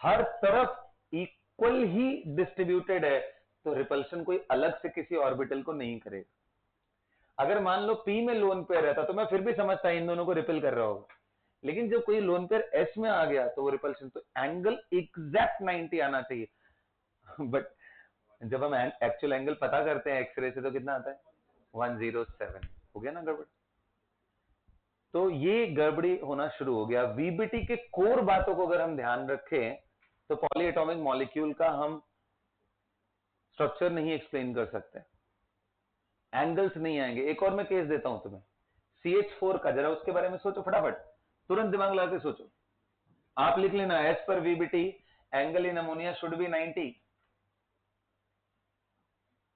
हर तरफ इक्वल ही डिस्ट्रीब्यूटेड है, तो रिपल्शन कोई अलग से किसी ऑर्बिटल को नहीं करेगा। अगर मान लो पी में लोन पेयर रहता तो मैं फिर भी समझता इन दोनों को रिपेल कर रहा होगा, लेकिन जब कोई लोन पेयर एस में आ गया तो वो रिपल्शन, तो एंगल एग्जैक्ट 90 आना चाहिए। बट जब हम एक्चुअल एंगल पता करते हैं एक्सरे से तो कितना आता है? 107। हो गया ना गड़बड़? तो ये गड़बड़ी होना शुरू हो गया। VBT के कोर बातों को अगर हम ध्यान रखें तो पॉलीएटॉमिक मॉलिक्यूल का हम स्ट्रक्चर नहीं एक्सप्लेन कर सकते, एंगल्स नहीं आएंगे। एक और मैं केस देता हूं तुम्हें, CH4 का, जरा उसके बारे में सोचो फटाफट, तुरंत दिमाग लगा के सोचो। आप लिख लेना as per VBT angle in ammonia should be 90,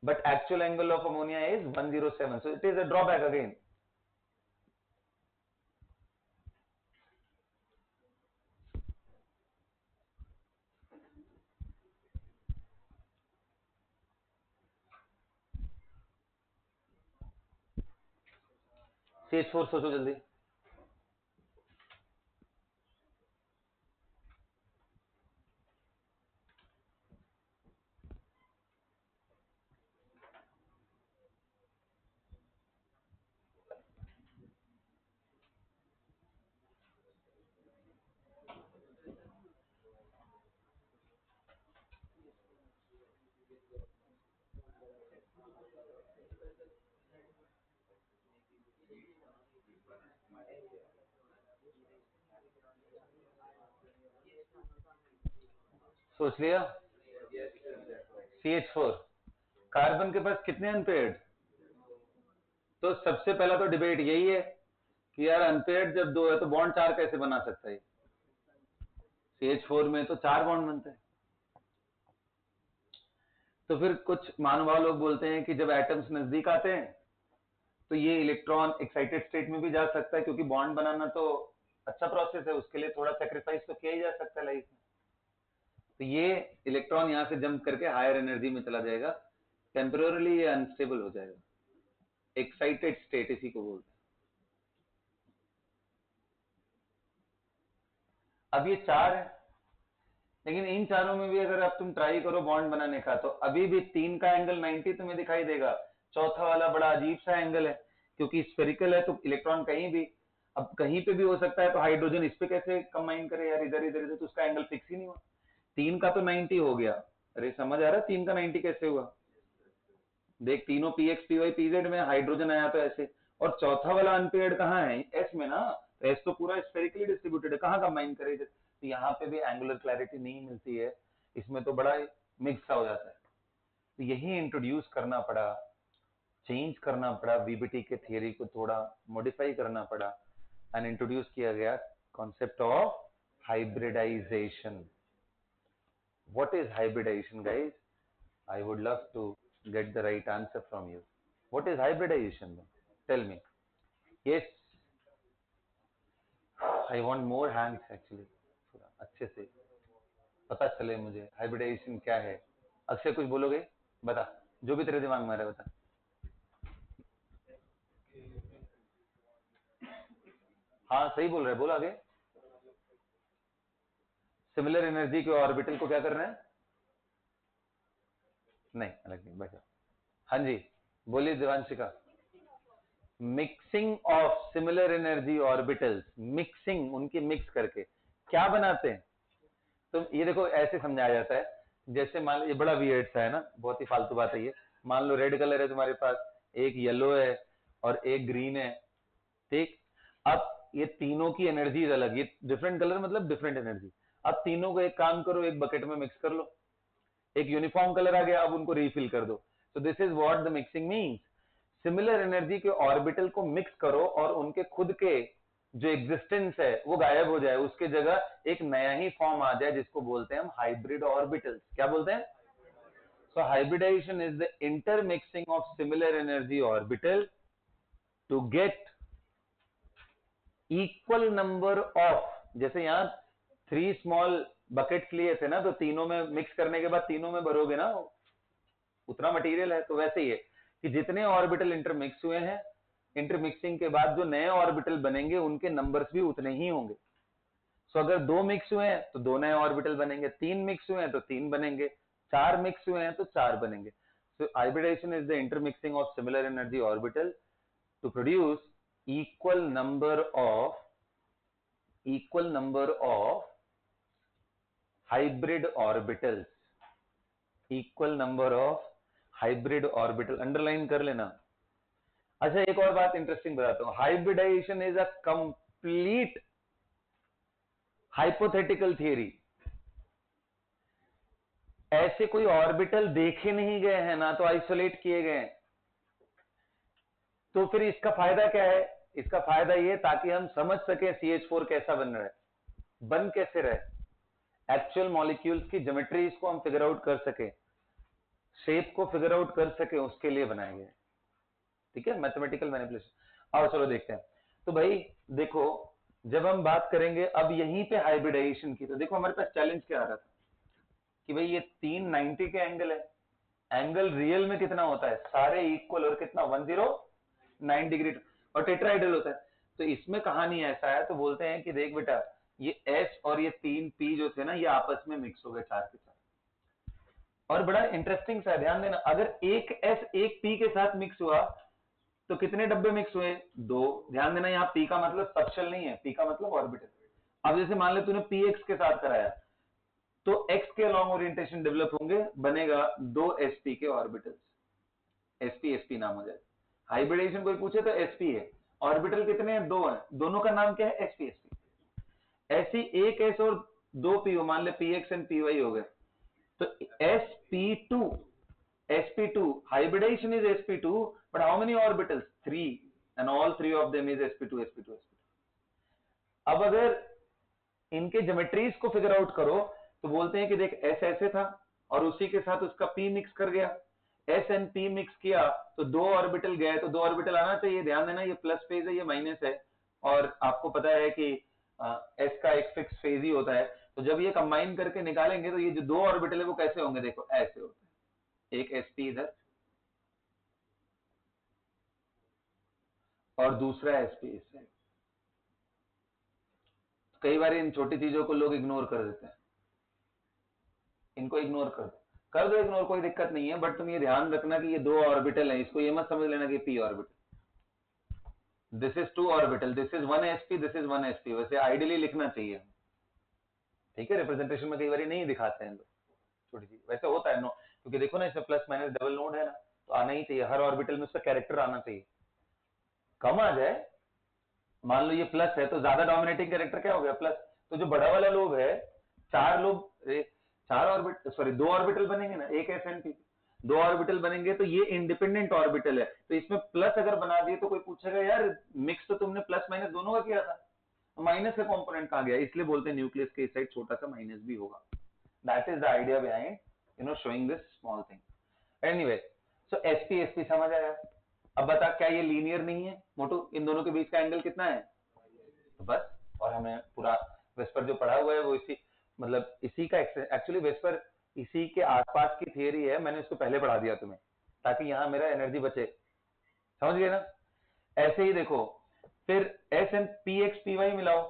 but actual angle of ammonia is 107, so it is a drawback again. CH4 सोचो जल्दी। सोच लिया? CH4। कार्बन के पास कितने अनपेयर्ड? तो सबसे पहला तो डिबेट यही है कि यार अनपेयर्ड जब दो है तो बॉन्ड 4 कैसे बना सकता है? CH4 में तो 4 बॉन्ड बनते हैं। तो फिर कुछ महानुभाव लोग बोलते हैं कि जब एटम्स नजदीक आते हैं तो ये इलेक्ट्रॉन एक्साइटेड स्टेट में भी जा सकता है, क्योंकि बॉन्ड बनाना तो अच्छा प्रोसेस है, उसके लिए थोड़ा सेक्रीफाइस तो किया ही जा सकता है लाइफ में। तो ये इलेक्ट्रॉन यहां से जंप करके हायर एनर्जी में चला जाएगा, टेम्पररी ये अनस्टेबल हो जाएगा, एक्साइटेड स्टेट इसी को बोलते हैं। अब ये 4 है, लेकिन इन चारों में भी अगर अब तुम ट्राई करो बॉन्ड बनाने का तो अभी भी 3 का एंगल 90 तुम्हें दिखाई देगा, चौथा वाला बड़ा अजीब सा एंगल है, क्योंकि स्फेरिकल है तो इलेक्ट्रॉन कहीं भी, अब कहीं पे भी हो सकता है, तो हाइड्रोजन इस पे कैसे कंबाइन करे यार, इधर इधर इधर, तो उसका एंगल फिक्स ही नहीं हुआ। 3 का तो 90 हो गया, अरे समझ आ रहा है 3 का 90 कैसे हुआ? देख तीनों पीएक्स पीवाई पीजेड में, हाइड्रोजन आया तो ऐसे, और चौथा वाला अनपेयर्ड कहाँ है? एस में ना, तो एस तो पूरा स्फेरिकली डिस्ट्रीब्यूटेड है, कहाँ कंबाइन करे? तो यहाँ पे भी एंगुलर क्लैरिटी नहीं मिलती है, इसमें तो बड़ा मिक्स हो जाता है। तो यही इंट्रोड्यूस करना पड़ा, चेंज करना पड़ा, वीबीटी के थियरी को थोड़ा मॉडिफाई करना पड़ा, एंड इंट्रोड्यूस किया गया concept of hybridisation. What is hybridisation guys? I would love to get the right answer from you. What is hybridization? Tell me. Yes, I want more hands actually. थोड़ा अच्छे से पता चले मुझे हाइब्रिडाइजेशन क्या है। अक्षय कुछ बोलोगे? बता, जो भी तेरे दिमाग में आ रहा है बता। हाँ सही बोल रहे, बोल आगे। सिमिलर एनर्जी के ऑर्बिटल को क्या करना है? नहीं अलग नहीं, बैठो। हाँ जी बोलिए Devanshika. Mixing of similar energy orbitals, mixing उनकी मिक्स करके क्या बनाते हैं? तो ये देखो ऐसे समझाया जाता है, जैसे मान लो, ये बड़ा वियर्ड सा है ना, बहुत ही फालतू बात है ये। मान लो रेड कलर है तुम्हारे पास, एक येलो है और एक ग्रीन है, ठीक। अब ये तीनों की एनर्जी अलग, ये डिफरेंट कलर मतलब डिफरेंट एनर्जी। अब तीनों को एक काम करो, एक बकेट में मिक्स कर लो, एक यूनिफॉर्म कलर आ गया, अब उनको रिफिल कर दो। तो this is what the mixing means. Similar energy के ऑर्बिटल को मिक्स करो और उनके खुद के जो एग्जिस्टेंस है वो गायब हो जाए, उसके जगह एक नया ही फॉर्म आ जाए, जिसको बोलते हैं हम हाइब्रिड ऑर्बिटल्स। क्या बोलते हैं? So hybridisation is the intermixing of similar energy orbital to get equal number of, जैसे यहां 3 स्मॉल बकेट्स लिए थे ना, तो तीनों में मिक्स करने के बाद तीनों में भरोगे ना, उतना मटेरियल है, तो वैसे ही है कि जितने ऑर्बिटल इंटरमिक्स हुए हैं, इंटरमिक्सिंग के बाद जो नए ऑर्बिटल बनेंगे उनके नंबर्स भी उतने ही होंगे। सो अगर 2 मिक्स हुए हैं तो 2 नए ऑर्बिटल बनेंगे, 3 मिक्स हुए हैं तो 3 बनेंगे, 4 मिक्स हुए हैं तो 4 बनेंगे। So hybridisation is the intermixing of similar energy orbital to produce equal number of hybrid orbitals, equal number of hybrid orbital, underline कर लेना। अच्छा एक और बात इंटरेस्टिंग बताता हूं, hybridization is a complete hypothetical theory. ऐसे कोई ऑर्बिटल देखे नहीं गए हैं ना, तो आइसोलेट किए गए हैं। तो फिर इसका फायदा क्या है? इसका फायदा ये ताकि हम समझ सके CH4 कैसा बन रहा है, बन कैसे रहे, एक्चुअल मॉलिक्यूल्स की ज्योमेट्री को हम फिगर आउट कर सके, शेप को फिगर आउट कर सके, उसके लिए बनाए गए। ठीक है, मैथमेटिकल मैनिपुलेशन। आओ चलो देखते हैं। तो भाई देखो, जब हम बात करेंगे अब यहीं पे हाइब्रिडाइजेशन की, तो देखो हमारे पास चैलेंज क्या आ रहा था कि भाई ये 3 90 के एंगल है, एंगल रियल में कितना होता है? सारे इक्वल, और कितना 109 डिग्री, और टेट्राहेड्रल होता है। तो इसमें कहानी ऐसा है, तो बोलते हैं कि देख बेटा, ये एस और ये 3 पी जो थे ना, ये आपस में मिक्स हो गए 4 के साथ। और बड़ा इंटरेस्टिंग सा ध्यान देना, अगर एक एस एक पी के साथ मिक्स हुआ तो कितने डब्बे मिक्स हुए? 2। ध्यान देना, यहाँ पी का मतलब सबशेल नहीं है, पी का मतलब ऑर्बिटल। अब जैसे मान ले तूने पी एक्स के साथ कराया, तो एक्स के लॉन्ग ओरिएंटेशन डेवलप होंगे, बनेगा 2 sp के ऑर्बिटल्स, sp sp नाम हो जाए। हाइब्रिडेशन कोई पूछे तो sp है, ऑर्बिटल कितने हैं? 2 हैं, दोनों का नाम क्या है? sp sp। ऐसी एक s और 2 p, मान ले px एंड py हो गए, तो sp2 hybridization is sp2, but how many orbitals? 3, and all 3 of them is sp2 sp2 sp2. अब अगर इनके ज्योमेट्रीज को फिगर आउट करो तो बोलते हैं कि देख s ऐसे था और उसी के साथ उसका p मिक्स कर गया, s एंड p मिक्स किया तो 2 ऑर्बिटल गए, तो 2 ऑर्बिटल आना चाहिए। ध्यान देना ये प्लस फेज है, ये माइनस है, और आपको पता है कि s का एक फिक्स फेज ही होता है। तो जब ये कंबाइन करके निकालेंगे तो ये जो 2 ऑर्बिटल है वो कैसे होंगे? देखो ऐसे होते हैं, एक sp इधर और दूसरा sp इस साइड। कई बार इन छोटी चीजों को लोग इग्नोर कर देते हैं, इनको इग्नोर कर दो इग्नोर, कोई दिक्कत नहीं है, बट तुम ये ध्यान रखना कि ये 2 ऑर्बिटल है, इसको ये मत समझ लेना कि p orbital. This is 2 orbital, this is 1 sp, this is 1 sp, वैसे आइडियली लिखना चाहिए, ठीक है। रिप्रेजेंटेशन में कई बार नहीं दिखाते हैं लोग छोटी चीज, वैसे होता है नो, क्योंकि देखो ना इसमें प्लस माइनस डबल नोड है ना, तो आना ही चाहिए, हर ऑर्बिटल में उसका कैरेक्टर आना चाहिए। कम आ जाए, मान लो ये प्लस है तो ज्यादा डोमिनेटिंग कैरेक्टर क्या हो गया? प्लस। तो जो बड़ा वाला लोब है, 2 ऑर्बिटल बनेंगे ना, एक एस एन पी, 2 ऑर्बिटल बनेंगे, तो ये इंडिपेंडेंट ऑर्बिटल है, तो इसमें प्लस अगर बना दिए तो कोई पूछेगा यार मिक्स तो तुमने प्लस माइनस दोनों का किया था, माइनस का कंपोनेंट कहां गया? इसलिए बोलते हैं न्यूक्लियस के इस साइड छोटा सा माइनस भी होगा। That is the idea behind showing this small thing. Anyway, so SP SP समझ आया। अब बता, क्या ये लीनियर नहीं है मोटू? इन दोनों के बीच का एंगल कितना है? तो बस, और हमें पूरा वेस्पर जो पढ़ा हुआ है वो इसी का एक्चुअली वेस्पर इसी के आसपास की थियरी है, मैंने इसको पहले पढ़ा दिया तुम्हें ताकि यहां मेरा एनर्जी बचे, समझ गए ना? ऐसे ही देखो, फिर S and P X P Y मिलाओ,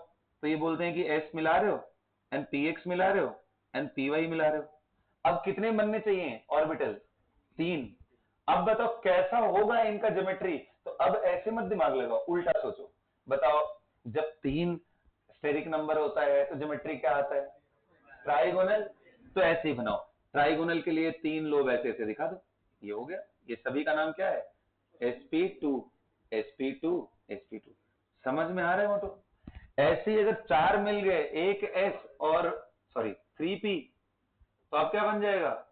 तो ये बोलते हैं कि एस मिला रहे हो एंड पी एक्स मिला रहे हो एंड पी वाई मिला रहे हो। अब कितने बनने चाहिए ऑर्बिटल? 3। अब बताओ कैसा होगा इनका ज्योमेट्री? तो अब ऐसे मत दिमाग लगाओ, उल्टा सोचो, बताओ जब 3 स्टेरिक नंबर होता है तो ज्योमेट्री क्या आता है? ट्राइगोनल। तो ऐसे ही बनाओ, ट्राइगोनल के लिए 3 लोब ऐसे ऐसे दिखा दो, ये हो गया। ये सभी का नाम क्या है? sp2 sp2 sp2। समझ में आ रहा है मोटो? ऐसे ही अगर 4 मिल गए, एक s और 3p, तो अब क्या बन जाएगा?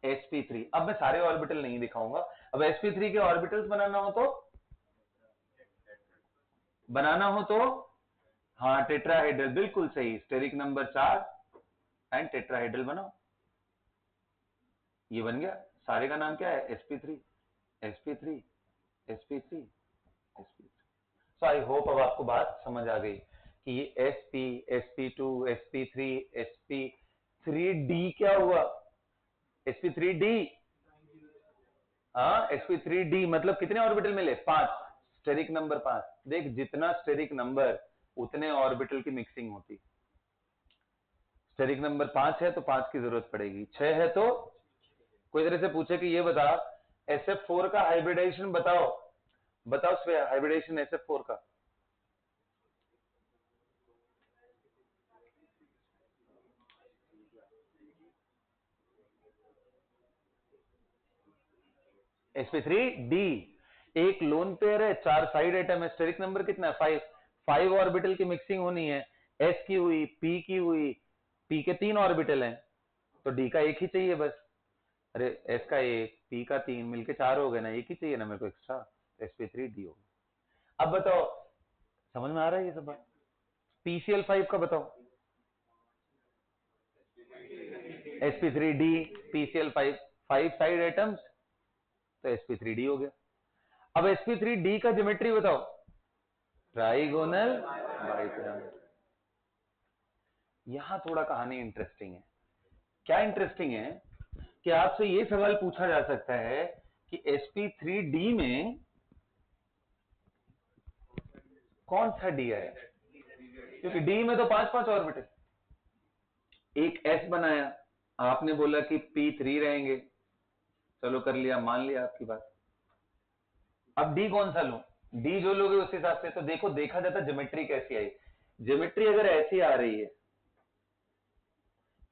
sp3। अब मैं सारे ऑर्बिटल नहीं दिखाऊंगा, अब sp3 के ऑर्बिटल्स बनाना हो तो हाँ टेट्राहेड्रल, बिल्कुल सही, स्टेरिक नंबर 4 एंड टेट्राहेड्रल बनाओ, ये बन गया। सारे का नाम क्या है? sp3 sp3 sp3 sp3। So I hope अब आपको बात समझ आ गई कि ये sp sp2 sp3 sp3d क्या हुआ? sp3d, हाँ sp3d मतलब कितने ऑर्बिटल मिले? 5, स्टेरिक नंबर 5। देख जितना स्टेरिक नंबर उतने ऑर्बिटल की मिक्सिंग होती। स्टेरिक नंबर 5 है तो 5 की जरूरत पड़ेगी, 6 है तो कोई तरह से पूछे कि ये बता SF4 का हाइब्रिडाइजेशन बताओ, बताओ श्रेया हाइब्रिडाइजेशन SF4 का। sp3d एक लोन पेयर है, 4 साइड एटम है, स्टेरिक नंबर कितना है? 5 ऑर्बिटल की मिक्सिंग होनी है, s की हुई, p की हुई, p के 3 ऑर्बिटल हैं तो d का एक ही चाहिए बस। अरे s का 1, p का 3 मिलके 4 हो गए ना, एक ही चाहिए ना मेरे को एक्स्ट्रा, sp3d हो गया। अब बताओ समझ में आ रहा है ये सब बात? pCl5 का बताओ, sp3d pCl5, 5 साइड एटम्स तो sp3d हो गया। अब sp3d का ज्योमेट्री बताओ, ट्राइगोनल बाइपिरामिड। यहां थोड़ा कहानी इंटरेस्टिंग है। क्या इंटरेस्टिंग है कि आपसे ये सवाल पूछा जा सकता है कि sp3d में कौन सा d है? क्योंकि d में तो 5-5 ऑर्बिटल, एक s बनाया, आपने बोला कि p3 रहेंगे, चलो कर लिया, मान लिया आपकी बात। अब डी कौन सा लूं? डी जो लोगे उस हिसाब से, तो देखो देखा जाता ज्योमेट्री कैसी आई। ज्योमेट्री अगर ऐसी आ रही है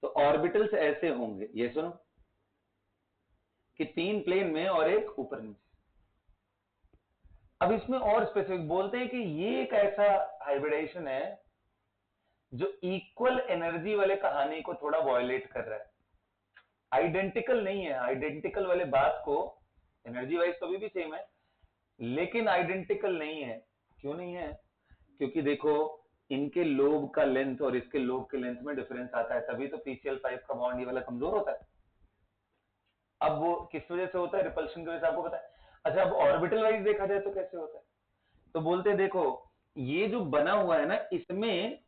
तो ऑर्बिटल्स ऐसे होंगे, ये सुनो कि 3 प्लेन में और एक ऊपर नीचे। अब इसमें और स्पेसिफिक बोलते हैं कि ये एक ऐसा हाइब्रिडाइजेशन है जो इक्वल एनर्जी वाले कहानी को थोड़ा वॉयलेट कर रहा है। आइडेंटिकल नहीं है, आइडेंटिकल वाले बात को एनर्जी वाइज तो भी सेम है, लेकिन आइडेंटिकल नहीं है। क्यों नहीं है? क्योंकि देखो इनके लोब का लेंथ और इसके लोब के लेंथ में डिफरेंस आता है, तभी तो PCl5 का बॉन्ड ये वाला कमजोर होता है। अब वो किस वजह से होता है? रिपल्शन की वजह से, आपको पता है। अच्छा, अब ऑर्बिटल वाइज देखा जाए तो कैसे होता है? तो बोलते हैं देखो ये जो बना हुआ है ना, इसमें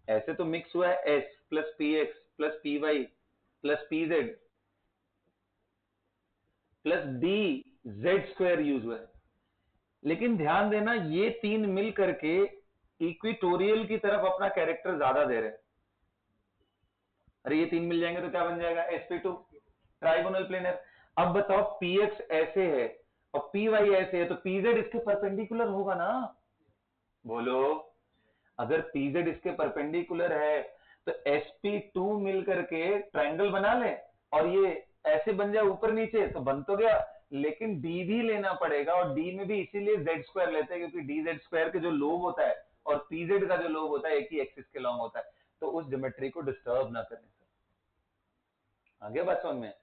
ऐसे तो मिक्स हुआ है S plus PX plus PY plus PZ plus DZ² use हुआ है, लेकिन ध्यान देना ये तीन मिल करके इक्विटोरियल की तरफ अपना कैरेक्टर ज्यादा दे रहे हैं। अरे ये तीन मिल जाएंगे तो क्या बन जाएगा? sp2 trigonal planar. अब बताओ px ऐसे है और py ऐसे है, तो pz इसके परपेंडिकुलर होगा ना? बोलो, अगर pz इसके परपेंडिकुलर है तो sp2 मिल करके ट्राइंगल बना ले और ये ऐसे बन जाए ऊपर नीचे, तो बन तो गया, लेकिन d भी लेना पड़ेगा, और d में भी इसीलिए z² लेते हैं क्योंकि dz² के जो लोब होता है और pz का जो लोब होता है एक ही एक्सिस के लॉन्ग होता है, तो उस ज्योमेट्री को डिस्टर्ब ना करें। आगे बात समझ में?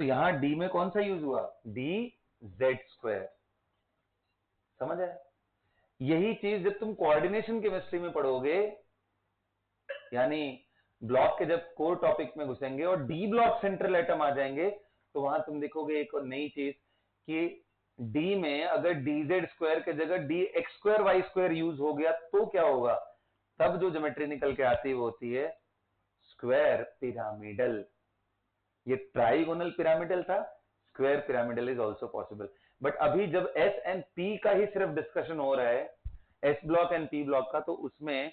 तो यहां d में कौन सा यूज हुआ? dz²। समझ आया? यही चीज जब तुम कोऑर्डिनेशन केमिस्ट्री में पढ़ोगे, यानी ब्लॉक के जब कोर टॉपिक में घुसेंगे और डी ब्लॉक सेंट्रल एटम आ जाएंगे, तो वहां तुम देखोगे एक और नई चीज कि डी में अगर dz² के जगह dx²y² यूज हो गया तो क्या होगा? तब जो ज्योमेट्री निकल के आती है वो होती है स्क्वायर पिरामिडल। ये ट्राइगोनल पिरामिडल था, square pyramidal is also possible. But अभी जब एस एंड पी का ही सिर्फ डिस्कशन हो रहा है, S block and P block का, तो उसमें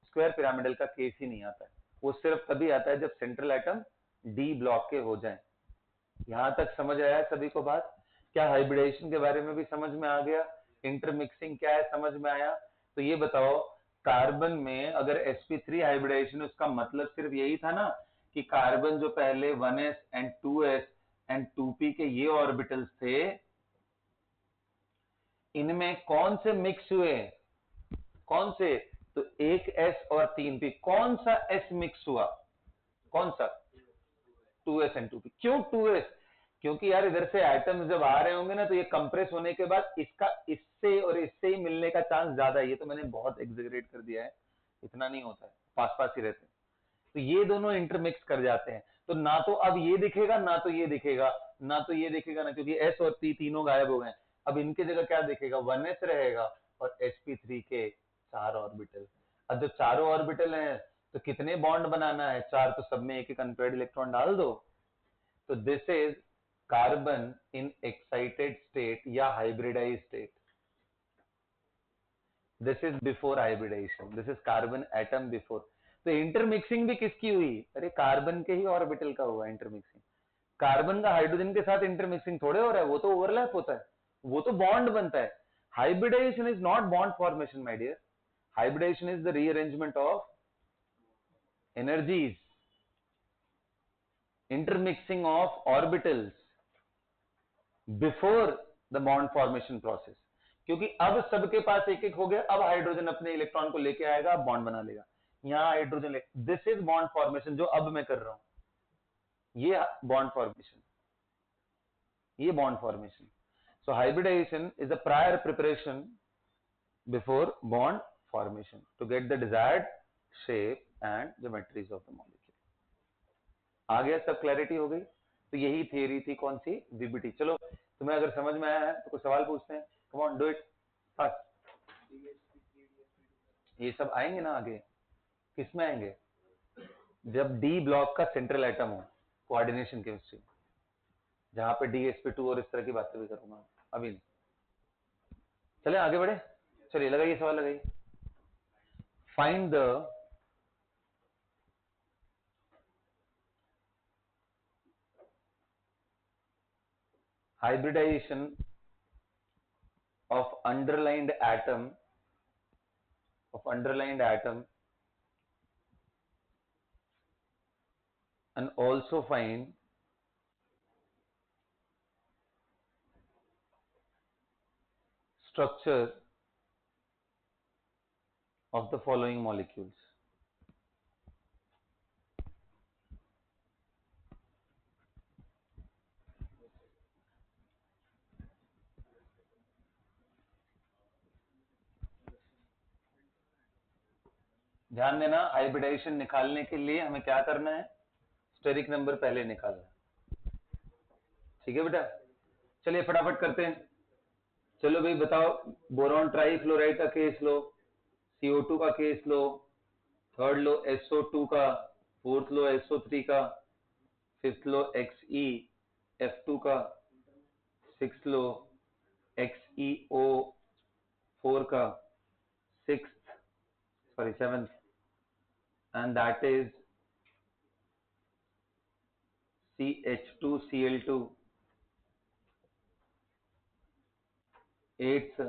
स्क्वायर पिरामिडल का केस ही नहीं आता है। वो सिर्फ तभी आता है जब सेंट्रल एटम डी ब्लॉक के हो जाए। यहां तक समझ आया सभी को बात? क्या हाइब्रिडाइजेशन के बारे में भी समझ में आ गया? इंटरमिक्सिंग क्या है समझ में आया? तो ये बताओ, कार्बन में अगर sp3 हाइब्रिडाइजेशन, उसका मतलब सिर्फ यही था ना कि कार्बन जो पहले 1s and 2s and 2p के ये ऑर्बिटल्स थे, इनमें कौन से मिक्स हुए? कौन से? तो एक s और 3p। कौन सा s मिक्स हुआ? कौन सा? 2s and 2p। क्यों 2s? क्योंकि यार इधर से एटम्स जब आ रहे होंगे ना, तो ये कंप्रेस होने के बाद इसका इससे और इससे ही मिलने का चांस ज्यादा है। ये तो मैंने बहुत एग्जेगरेट कर दिया है, इतना नहीं होता है, पास पास ही रहते हैं। तो ये दोनों इंटरमिक्स कर जाते हैं, तो ना तो अब ये दिखेगा ना तो ये दिखेगा, ना तो ये दिखेगा ना, क्योंकि एस और पी तीनों गायब हो गए। अब इनके जगह क्या दिखेगा? 1s रहेगा और sp3 के 4 ऑर्बिटल। अब जब चारों ऑर्बिटल हैं तो कितने बॉन्ड बनाना है? 4, तो सब में एक एक अनपेयर्ड इलेक्ट्रॉन डाल दो। तो this is carbon in excited state या hybridise state. This is before hybridisation, this is carbon atom before. तो इंटरमिक्सिंग भी किसकी हुई? अरे कार्बन के ही ऑर्बिटल का हुआ इंटरमिक्सिंग। कार्बन का हाइड्रोजन के साथ इंटरमिक्सिंग थोड़े हो रहा है, वो तो ओवरलैप होता है, वो तो बॉन्ड बनता है। Hybridisation is not bond formation my dear, hybridisation is the rearrangement of energies, intermixing of orbitals before the bond formation process। क्योंकि अब सबके पास एक एक हो गया, अब हाइड्रोजन अपने इलेक्ट्रॉन को लेके आएगा, अब बॉन्ड बना लेगा। यहां हाइड्रोजन ले, दिस इज बॉन्ड फॉर्मेशन जो अब मैं कर रहा हूं, ये बॉन्ड फॉर्मेशन, ये bond formation. So hybridisation is a prior preparation before bond formation to get the desired shape and geometries of the molecule. आ गया? सब क्लैरिटी हो गई? तो यही थियरी थी कौन सी? वीबीटी। चलो तुम्हें अगर समझ में आया है तो कुछ सवाल पूछते हैं। Come on, do it fast. ये सब आएंगे ना आगे? किस में आएंगे? जब डी ब्लॉक का सेंट्रल एटम हो, कोऑर्डिनेशन केमिस्ट्री, जहां पे DsP2 और इस तरह की बातें भी करूंगा, अभी नहीं। चले आगे बढ़े? चलिए लगाइए सवाल, लगाइए। Find the hybridization of underlined atom and also find structure of the following molecules. ध्यान देना, हाइब्रिडाइजेशन निकालने के लिए हमें क्या करना है, स्टेरिक नंबर पहले निकालना है। ठीक है बेटा, चलिए फटाफट करते हैं। चलो भाई बताओ, बोरॉन ट्राईफ्लोराइड का केस लो, CO2 का केस लो, थर्ड लो SO2 का, फोर्थ लो SO3 का, फिफ्थ लो XeF2 का, सिक्स लो XeO4 का, seventh, and that is CH2Cl2, eighth,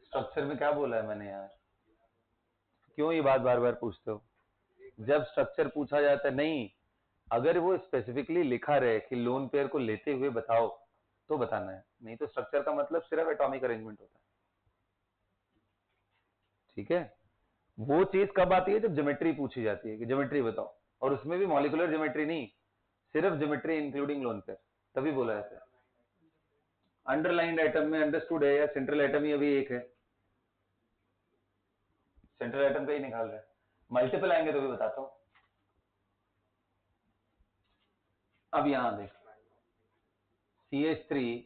structure में क्या बोला है मैंने यार, क्यों ये बात बार बार पूछते हो? जब स्ट्रक्चर पूछा जाता है, नहीं, अगर वो स्पेसिफिकली लिखा रहे कि लोन पेयर को लेते हुए बताओ तो बताना है, नहीं तो स्ट्रक्चर का मतलब सिर्फ एटॉमिक अरेंजमेंट होता है। ठीक है, वो चीज कब आती है, जब ज्योमेट्री पूछी जाती है कि ज्योमेट्री बताओ, और उसमें भी मॉलिक्यूलर ज्योमेट्री नहीं, सिर्फ ज्योमेट्री इंक्लूडिंग लोन पेयर, तभी बोला जाता है। अंडरलाइंड एटम में अंडरस्टूड है या सेंट्रल एटम ही अभी एक है, सेंट्रल एटम का ही निकाल रहा है, मल्टीपल आएंगे तो भी बताता हूं। अब यहां देख, CH3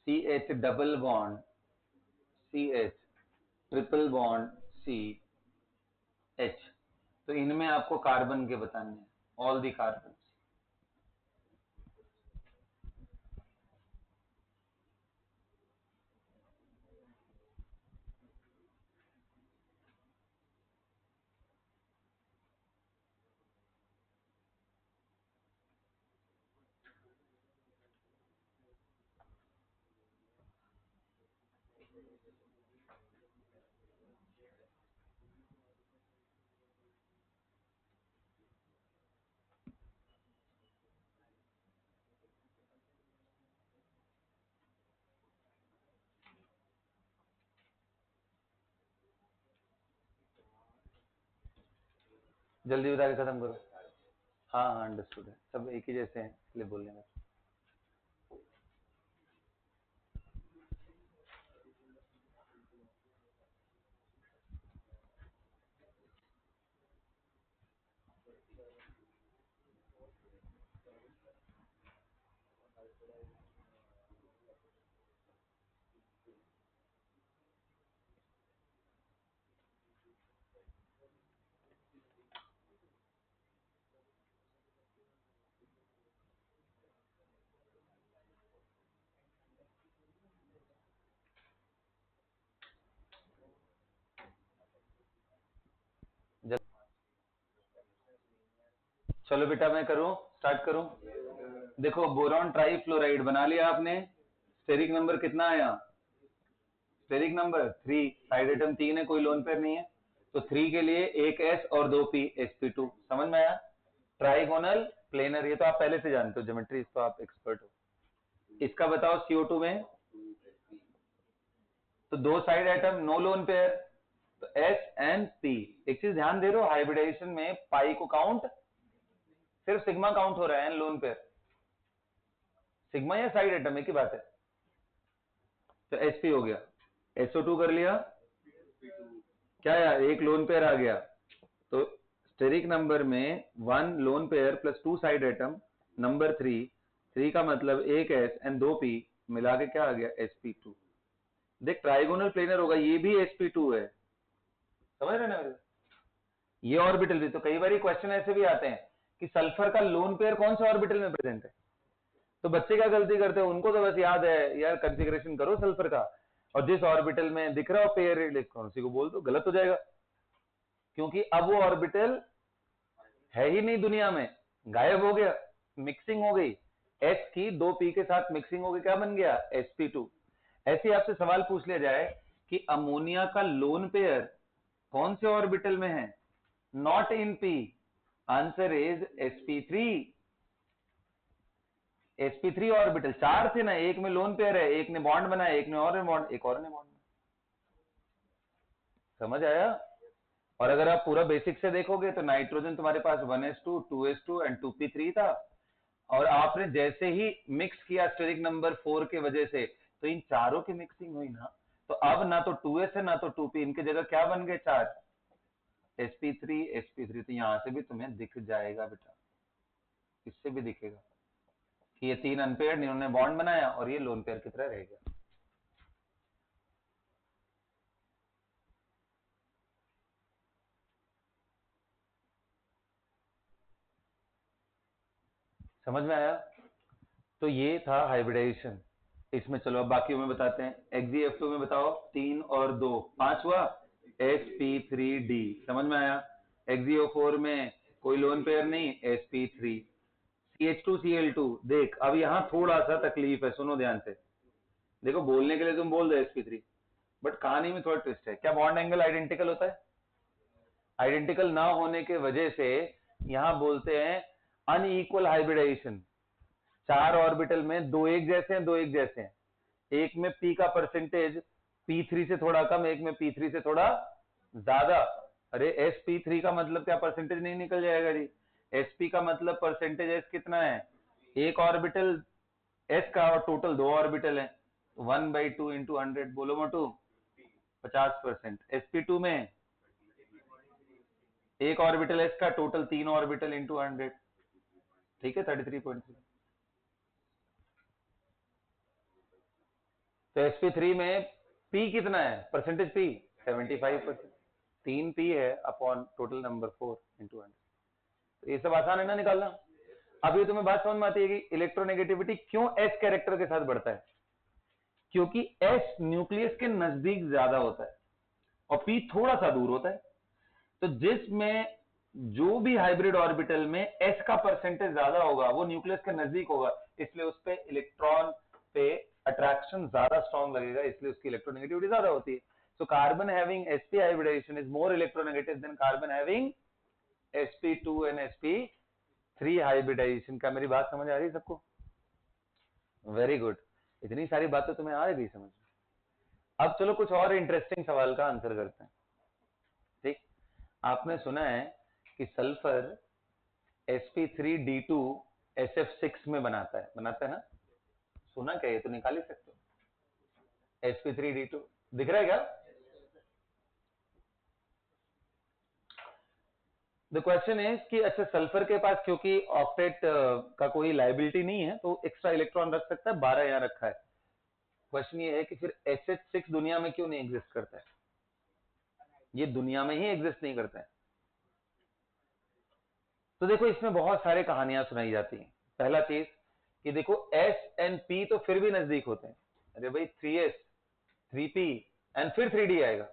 CH double bond CH triple bond CH, तो इनमें आपको कार्बन के बताने हैं, ऑल दी कार्बन। जल्दी बता के खत्म करो। हाँ हाँ अंडरस्टूड है, सब एक ही जैसे हैं इसलिए बोलने में। चलो बेटा मैं करूं, स्टार्ट करूं। देखो बोरॉन ट्राईफ्लोराइड बना लिया आपने, स्टेरिक नंबर कितना आया, स्टेरिक नंबर 3, साइड एटम 3 है, कोई लोन पेयर नहीं है, तो 3 के लिए एक S और 2 P, sp2, समझ में आया। ट्राइगोनल प्लेनर, ये तो आप पहले से जानते हो, ज्योमेट्री तो आप एक्सपर्ट हो। इसका बताओ CO2 में, तो दो side atom, no lone pair, तो S and P। एक चीज ध्यान दे रहे हो, हाइब्रिडाइजेशन में पाई को काउंट, सिर्फ सिग्मा काउंट हो रहा है, लोन पेयर, सिग्मा या साइड एटम एक ही बात है। तो sp हो गया, SO2 कर लिया, क्या यार एक लोन पेयर आ गया, तो स्टेरिक नंबर में 1 lone pair plus 2 side atom, number 3 का मतलब एक S एंड 2 P, मिला के क्या आ गया, sp2। देख ट्राइगोनल प्लेनर होगा, ये भी sp2 है, समझ रहे ना मेरे, ये ऑर्बिटल भी। तो कई बार क्वेश्चन ऐसे भी आते हैं कि सल्फर का लोन पेयर कौन से ऑर्बिटल में प्रेजेंट है, तो बच्चे क्या गलती करते हैं, उनको तो बस याद है यार कॉन्फ़िगरेशन करो सल्फर का, और जिस ऑर्बिटल में दिख रहा हो पेयर इलेक्ट्रॉन उसी को बोल दो, गलत हो जाएगा, क्योंकि अब वो ऑर्बिटल है ही नहीं दुनिया में, गायब हो गया, मिक्सिंग हो गई, S की 2P के साथ मिक्सिंग हो गई, क्या बन गया, sp2। ऐसे आपसे सवाल पूछ लिया जाए कि अमोनिया का लोन पेयर कौन से ऑर्बिटल में है, not in P, answer is sp3। sp3 orbital 4 थे ना, एक में लोन पेयर है, एक ने बॉन्ड बनाया, एक ने और बॉन्ड, एक और ने बॉन्ड, समझ आया। और अगर आप पूरा बेसिक से देखोगे तो नाइट्रोजन तुम्हारे पास 1s2 2s2 एंड 2p3 था, और आपने जैसे ही मिक्स किया स्टेरिक नंबर 4 के वजह से, तो इन चारों की मिक्सिंग हुई ना, तो अब ना तो 2s है ना तो 2p, इनके जगह क्या बन गए 4, sp3 तो यहां से भी तुम्हें दिख जाएगा बेटा, इससे भी दिखेगा कि ये 3 अनपेयर इन्होंने बॉन्ड बनाया और ये लोन पेयर की तरह रह गया। समझ में आया? तो ये था हाइब्रिडाइजेशन। इसमें चलो अब बाकी में बताते हैं। XeF2 में बताओ 3 और 2 5 हुआ, sp3d। समझ में आया? XeO4 में कोई लोन पेयर नहीं, sp3। CH2Cl2 देख, अब यहां थोड़ा सा तकलीफ है, सुनो ध्यान से। देखो बोलने के लिए तुम बोल दो sp3, बट कहानी में थोड़ा ट्विस्ट है। क्या बॉन्ड एंगल आइडेंटिकल होता है? आइडेंटिकल ना होने के वजह से यहां बोलते हैं अनइक्वल हाइब्रिडाइजेशन। 4 ऑर्बिटल में 2 एक जैसे हैं, 2 एक जैसे हैं। एक में p का परसेंटेज p3 से थोड़ा कम, एक में p3 से थोड़ा ज्यादा। अरे sp3 का मतलब क्या परसेंटेज नहीं निकल जाएगा जी? sp का मतलब परसेंटेज s कितना है, एक ऑर्बिटल s का, और टोटल 2 ऑर्बिटल है, 1/2 इंटू 100, बोलो मोटू 50%। sp2 में एक ऑर्बिटल s का, टोटल 3 ऑर्बिटल इंटू 100, ठीक है 33.3। तो sp3 में p कितना है, परसेंटेज p 75%, 3p है अपॉन टोटल नंबर 4 इंटू 100। तो ये सब आसान है ना निकालना। अब ये तुम्हें बात समझ में आती है कि इलेक्ट्रोनेगेटिविटी क्यों s कैरेक्टर के साथ बढ़ता है? क्योंकि s न्यूक्लियस के नजदीक ज्यादा होता है और p थोड़ा सा दूर होता है। तो जिसमें जो भी हाइब्रिड ऑर्बिटल में s का परसेंटेज ज्यादा होगा वो न्यूक्लियस के नजदीक होगा, इसलिए उस पे इलेक्ट्रॉन पे अट्रैक्शन ज्यादा स्ट्रॉन्ग लगेगा, इसलिए उसकी इलेक्ट्रोनेगेटिविटी ज्यादा होती है। So carbon having sp hybridization is more electronegative than carbon having sp2 and sp3 hybridization। क्या मेरी बात समझ आ रही है सबको? वेरी गुड, इतनी सारी बातें तुम्हें आ रही समझ में। अब चलो कुछ और इंटरेस्टिंग सवाल का आंसर करते हैं। ठीक, आपने सुना है कि सल्फर sp3d2 sf6 में बनाता है ना? सुना क्या? ये तो निकाल ही सकते हो। sp3d2 दिख रहा है क्या? द क्वेश्चन इज कि अच्छा सल्फर के पास क्योंकि ऑक्टेट का कोई लाइबिलिटी नहीं है तो एक्स्ट्रा इलेक्ट्रॉन रख सकता है, 12 यहां रखा है। क्वेश्चन ये है कि फिर SH6 दुनिया में क्यों नहीं एग्जिस्ट करता है? ये दुनिया में ही एग्जिस्ट नहीं करता है। तो देखो इसमें बहुत सारे कहानियां सुनाई जाती हैं। पहला चीज कि देखो S एंड P तो फिर भी नजदीक होते हैं। अरे भाई 3S 3P एंड फिर 3D आएगा,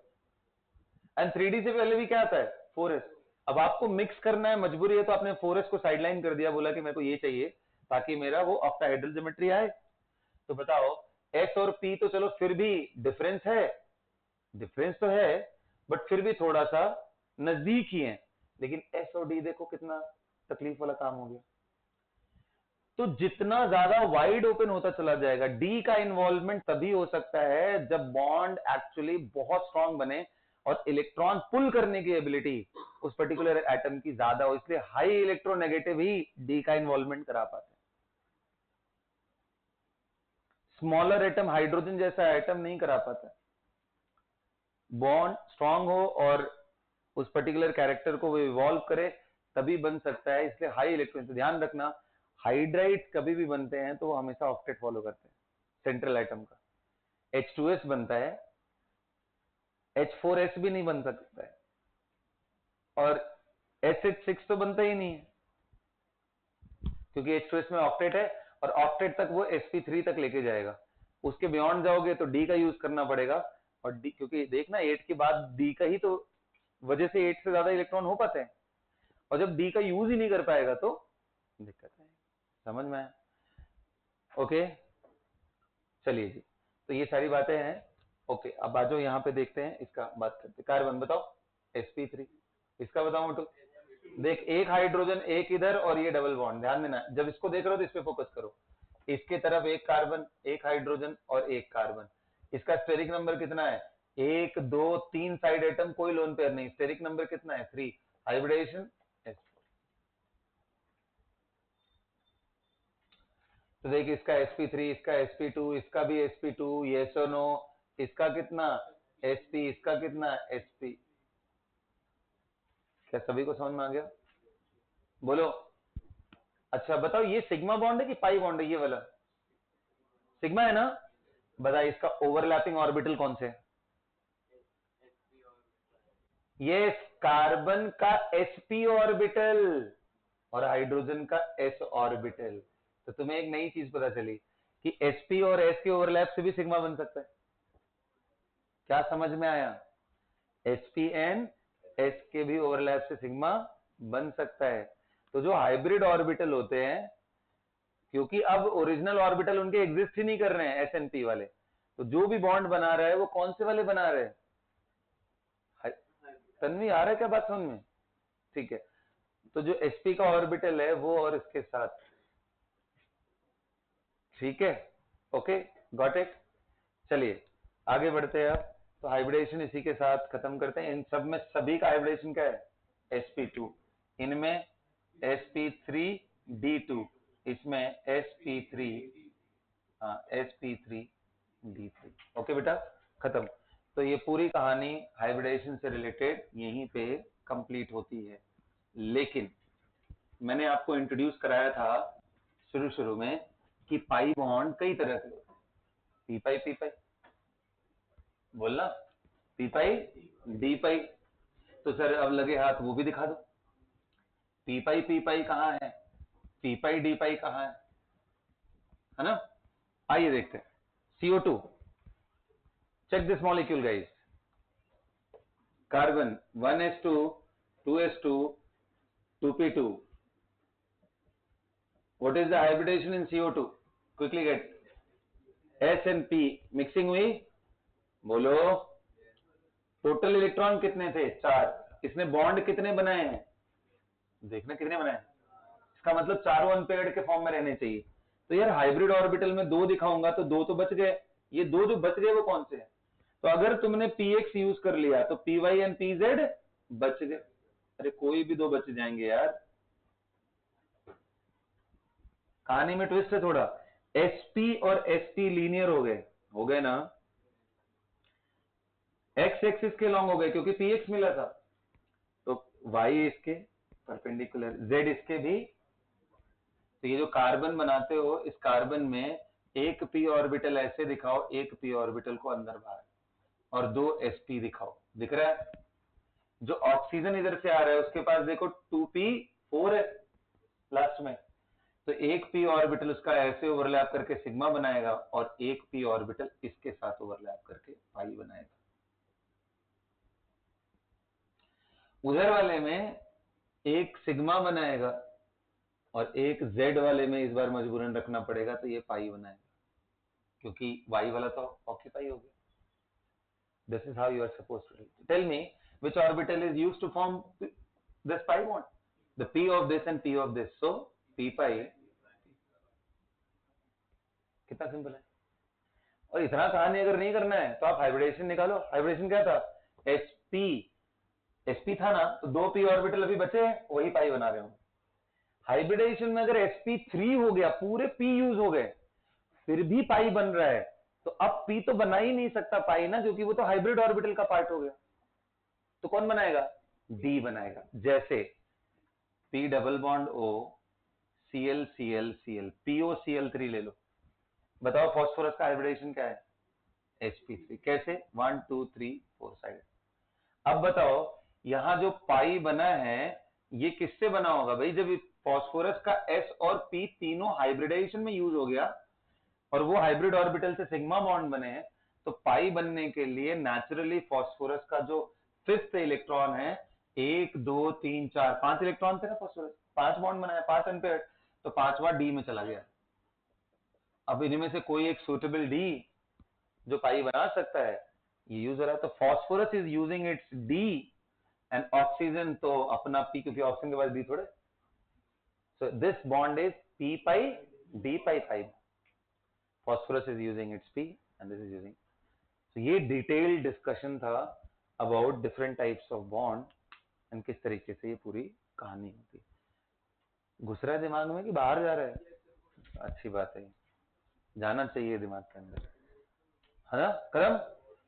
एंड 3D से पहले भी क्या आता है 4S। अब आपको मिक्स करना है, मजबूरी है, तो आपने 4S को साइडलाइन कर दिया, बोला कि मेरे को ये चाहिए ताकि मेरा वो ऑक्टाहेड्रल ज्योमेट्री आए। तो बताओ S और P तो चलो फिर भी डिफरेंस है, डिफरेंस तो है, बट फिर भी थोड़ा सा नजदीक ही है। लेकिन S और D देखो कितना तकलीफ वाला काम हो गया। तो जितना ज्यादा वाइड ओपन होता चला जाएगा, डी का इन्वॉल्वमेंट तभी हो सकता है जब बॉन्ड एक्चुअली बहुत स्ट्रांग बने और इलेक्ट्रॉन पुल करने की एबिलिटी उस पर्टिकुलर एटम की ज्यादा हो, इसलिए हाई इलेक्ट्रोनेगेटिव ही डी का इन्वॉल्वमेंट करा पाते हैं। स्मॉलर एटम हाइड्रोजन जैसा एटम नहीं करा पाता। बॉन्ड स्ट्रांग हो और उस पर्टिकुलर कैरेक्टर को वो इवॉल्व करे तभी बन सकता है, इसलिए हाई इलेक्ट्रॉन। तो ध्यान रखना हाइड्राइड कभी भी बनते हैं तो वो हमेशा ऑक्टेट फॉलो करते हैं। सेंट्रल एटम का H2S बनता है, H4S भी नहीं बन सकता है, और SH6 तो बनता ही नहीं है क्योंकि H2S में ऑक्टेट है और ऑक्टेट तक वो sp3 तक लेके जाएगा। उसके बियॉन्ड जाओगे तो D का यूज करना पड़ेगा, और D क्योंकि देखना 8 के बाद D का ही तो वजह से 8 से ज्यादा इलेक्ट्रॉन हो पाते हैं, और जब D का यूज ही नहीं कर पाएगा तो दिक्कत है। समझ में आया? ओके चलिए जी, तो ये सारी बातें हैं। ओके अब आ जाओ यहाँ पे देखते हैं, इसका बात करते हैं। कार्बन बताओ sp3, इसका बताओ मोटू। देख एक हाइड्रोजन एक इधर और ये डबल बॉन्ड, ध्यान देना जब इसको देख रहे हो तो इस पे फोकस करो। इसके तरफ एक कार्बन एक हाइड्रोजन और एक कार्बन। इसका स्टेरिक नंबर कितना है, 1 2 3 साइड एटम, कोई लोन पेयर नहीं, स्टेरिक नंबर कितना है 3, हाइब्रिडेशन S4। तो देख इसका sp3 इसका sp2 इसका भी sp2, yes or no, इसका कितना sp, इसका कितना sp। क्या सभी को समझ में आ गया? बोलो। अच्छा बताओ, ये सिग्मा बॉन्ड है कि पाई बॉन्ड है? ये वाला सिग्मा है ना? बताइए इसका ओवरलैपिंग ऑर्बिटल कौन से? ये कार्बन का sp ऑर्बिटल और हाइड्रोजन का s ऑर्बिटल। तो तुम्हें एक नई चीज पता चली कि sp और s के ओवरलैप से भी सिग्मा बन सकता है। क्या समझ में आया? sp s के भी ओवरलैप से सिग्मा बन सकता है। तो जो हाइब्रिड ऑर्बिटल होते हैं, क्योंकि अब ओरिजिनल ऑर्बिटल उनके एग्जिस्ट ही नहीं कर रहे हैं SnP वाले, तो जो भी बॉन्ड बना रहा है वो कौन से वाले बना रहे हैं? तन्वी आ रहा है क्या बात समझ में? ठीक है, तो जो sp का ऑर्बिटल है वो और इसके साथ, ठीक है, ओके, गॉट इट। चलिए आगे बढ़ते हैं। अब तो हाइब्रिडेशन इसी के साथ खत्म करते हैं। इन सब में सभी का हाइब्रिडेशन क्या है? sp2, इनमें sp3d2, इसमें sp3, sp3d3। ओके बेटा, खत्म। तो ये पूरी कहानी हाइब्रिडेशन से रिलेटेड यहीं पे कंप्लीट होती है। लेकिन मैंने आपको इंट्रोड्यूस कराया था शुरू शुरू में कि पाई बॉन्ड कई तरह के होते हैं। पी पाई, पी पाई बोलना, पी पाई, डी पाई। तो सर अब लगे हाथ वो भी दिखा दो। पी पाई कहाँ है? पी पाई डी पाई कहाँ है ना? आइए देखते हैं। CO2, check this molecule guys. Carbon 1s2, 2s2, 2p2. What is the hybridation in CO2? Quickly get. S and P mixing हुई, बोलो। टोटल इलेक्ट्रॉन कितने थे? 4। इसने बॉन्ड कितने बनाए हैं? देखना कितने बनाए। इसका मतलब चारों अनपेयर्ड के फॉर्म में रहने चाहिए। तो यार हाइब्रिड ऑर्बिटल में 2 दिखाऊंगा तो 2 तो बच गए। ये 2 जो बच गए वो कौन से हैं? तो अगर तुमने px यूज कर लिया तो py एंड pz बच गए। अरे कोई भी 2 बच जाएंगे यार। कहानी में ट्विस्ट है थोड़ा। sp और sp लीनियर हो गए ना? x एक्सिस के लॉन्ग हो गए क्योंकि px मिला था, तो y इसके परपेंडिकुलर, z इसके भी। तो ये जो कार्बन बनाते हो, इस कार्बन में एक p ऑर्बिटल ऐसे दिखाओ, एक p ऑर्बिटल को अंदर बाहर, और 2 sp दिखाओ। दिख रहा है? जो ऑक्सीजन इधर से आ रहा है उसके पास देखो 2p4 है लास्ट में, तो एक p ऑर्बिटल उसका ऐसे ओवरलैप करके सिग्मा बनाएगा और एक p ऑर्बिटल इसके साथ ओवरलैप करके पाई बनाएगा। उधर वाले में एक सिग्मा बनाएगा और एक Z वाले में इस बार मजबूरन रखना पड़ेगा, तो ये पाई बनाएगा क्योंकि Y वाला तो ऑक्यूपाई हो गया। This is how you are supposed to do. Tell me which orbital is used to form this pi bond? The p of this and p of this. So p pi। कितना सिंपल है। और इतना कहानी अगर नहीं करना है तो आप हाइब्रिडेशन निकालो। हाइब्रिडेशन क्या था? sp था ना, तो 2 p ऑर्बिटल अभी बचे हैं, वही पाई बना रहे हो। हाइब्रिडेशन में अगर sp3 हो गया, पूरे p यूज हो गए, फिर भी पाई बन रहा है, तो अब p तो बना ही नहीं सकता पाई ना, क्योंकि वो तो हाइब्रिड ऑर्बिटल का पार्ट हो गया। तो कौन बनाएगा? D बनाएगा। जैसे p double bond O, Cl Cl Cl, POCl3 ले लो। बताओ फास्फोरस का हाइब्रिडेशन क्या है? sp3। कैसे? 1 2 3 4 साइड। अब बताओ यहां जो पाई बना है ये किससे बना होगा भाई? जब फास्फोरस का S और P तीनों हाइब्रिडाइजेशन में यूज हो गया और वो हाइब्रिड ऑर्बिटल से सिग्मा बॉन्ड बने हैं, तो पाई बनने के लिए नेचुरली फास्फोरस का जो 5th इलेक्ट्रॉन है, 1 2 3 4 5 इलेक्ट्रॉन थे ना फास्फोरस, 5 बॉन्ड बनाया, 5 अनपेयर्ड, तो 5वां डी में चला गया। अब इनमें से कोई एक सुटेबल डी जो पाई बना सकता है, ये यूज हो रहा है। तो phosphorus is using its D and oxygen तो अपना पी, क्योंकि ऑक्सीजन के पास डी थोड़े। So this bond is P pi D pi 5। phosphorus is using its P and this is using। तो ये डिटेल्ड डिस्कशन था about different types of bond and किस तरीके से ये पूरी कहानी होती है। घुस रहा है दिमाग में कि बाहर जा रहा है? अच्छी बात है, जाना चाहिए दिमाग के अंदर, है ना करम?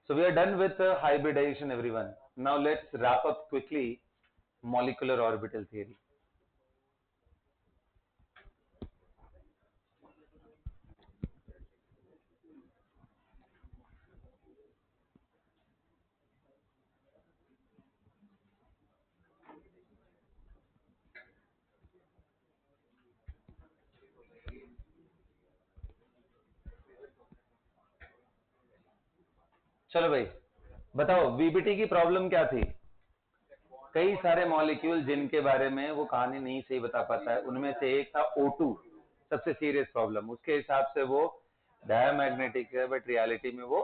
So we are done with hybridization, everyone. Now let's wrap up quickly molecular orbital theory. चलो भाई बताओ, वीबीटी की प्रॉब्लम क्या थी? कई सारे मॉलिक्यूल जिनके बारे में वो कहानी नहीं सही बता पाता है, उनमें से एक था O2, सबसे सीरियस प्रॉब्लम। उसके हिसाब से वो डायमैग्नेटिक है, बट रियलिटी में वो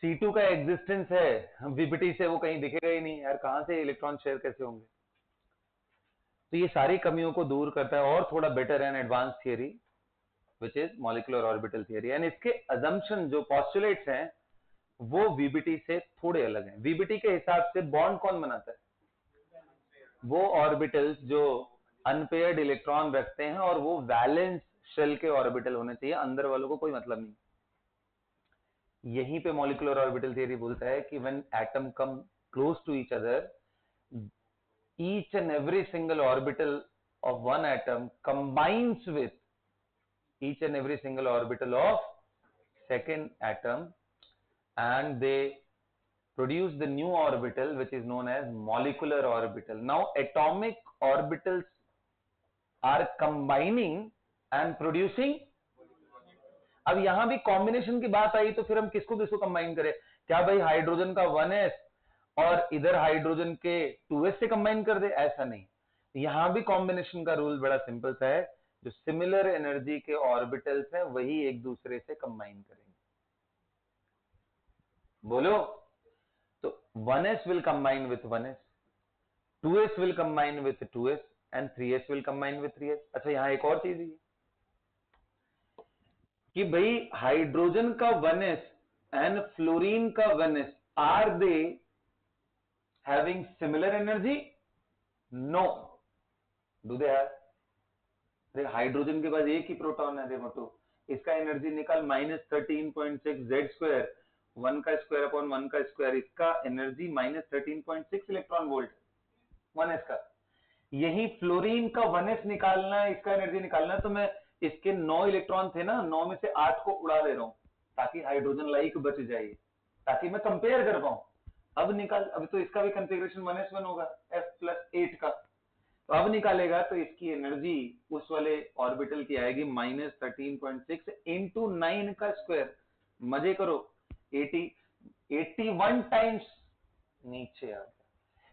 C2 का एग्जिस्टेंस है, वीबीटी से वो कहीं दिखेगा ही नहीं यार, कहां से इलेक्ट्रॉन शेयर कैसे होंगे? तो ये सारी कमियों को दूर करता है और थोड़ा better and advance theory which is molecular orbital theory. And इसके अजम्पशन जो पॉस्टुलेट्स हैं वो वीबीटी से थोड़े अलग हैं। वीबीटी के हिसाब से बॉन्ड कौन बनाता है? वो ऑर्बिटल्स जो अनपेयर्ड इलेक्ट्रॉन रखते हैं और वो वैलेंस शेल के ऑर्बिटल होने चाहिए, अंदर वालों को कोई मतलब नहीं। यहीं पे मॉलिक्यूलर ऑर्बिटल थियरी बोलता है कि when atom come close to each other, each and every single orbital of one atom combines with each and every single orbital of second atom, and they produce the new orbital which is known as molecular orbital. Now atomic orbitals are combining and producing। अब यहां भी कॉम्बिनेशन की बात आई तो फिर हम किसको किसको कंबाइन करें? क्या भाई हाइड्रोजन का 1s और इधर हाइड्रोजन के 2s से कंबाइन कर दे? ऐसा नहीं, यहां भी कॉम्बिनेशन का रूल बड़ा सिंपल सा है, जो सिमिलर एनर्जी के ऑर्बिटल्स हैं वही एक दूसरे से कंबाइन करेंगे। बोलो, तो 1s will combine with 1s, 2s will combine with 2s and 3s will combine with 3s। अच्छा यहां एक और चीज है कि भाई हाइड्रोजन का 1s एंड फ्लोरीन का 1s, are they having similar energy? No. Do they have? अरे हाइड्रोजन के पास एक ही प्रोटॉन है, देखो, इसका एनर्जी निकाल -13.6 जेड स्क्वायर, 1 का स्क्वायर अपॉन 1 का स्क्वायर, इसका एनर्जी -13.6 इलेक्ट्रॉन वोल्ट 1s का। यही फ्लोरीन का 1s निकालना है, इसका एनर्जी निकालना है, तो मैं इसके 9 इलेक्ट्रॉन थे ना, 9 में से 8 को उड़ा दे रहा हूं ताकि हाइड्रोजन लाइक बच जाए, ताकि मैं कंपेयर कर पाऊं। अब निकाल, अभी तो इसका भी कंफिग्रेशन 1s1 होगा F+8 का, तो अब निकालेगा तो इसकी एनर्जी उस वाले ऑर्बिटल की आएगी -13.6 इंटू 9 का स्क्वायर। मजे करो, 81 टाइम्स नीचे आ गया।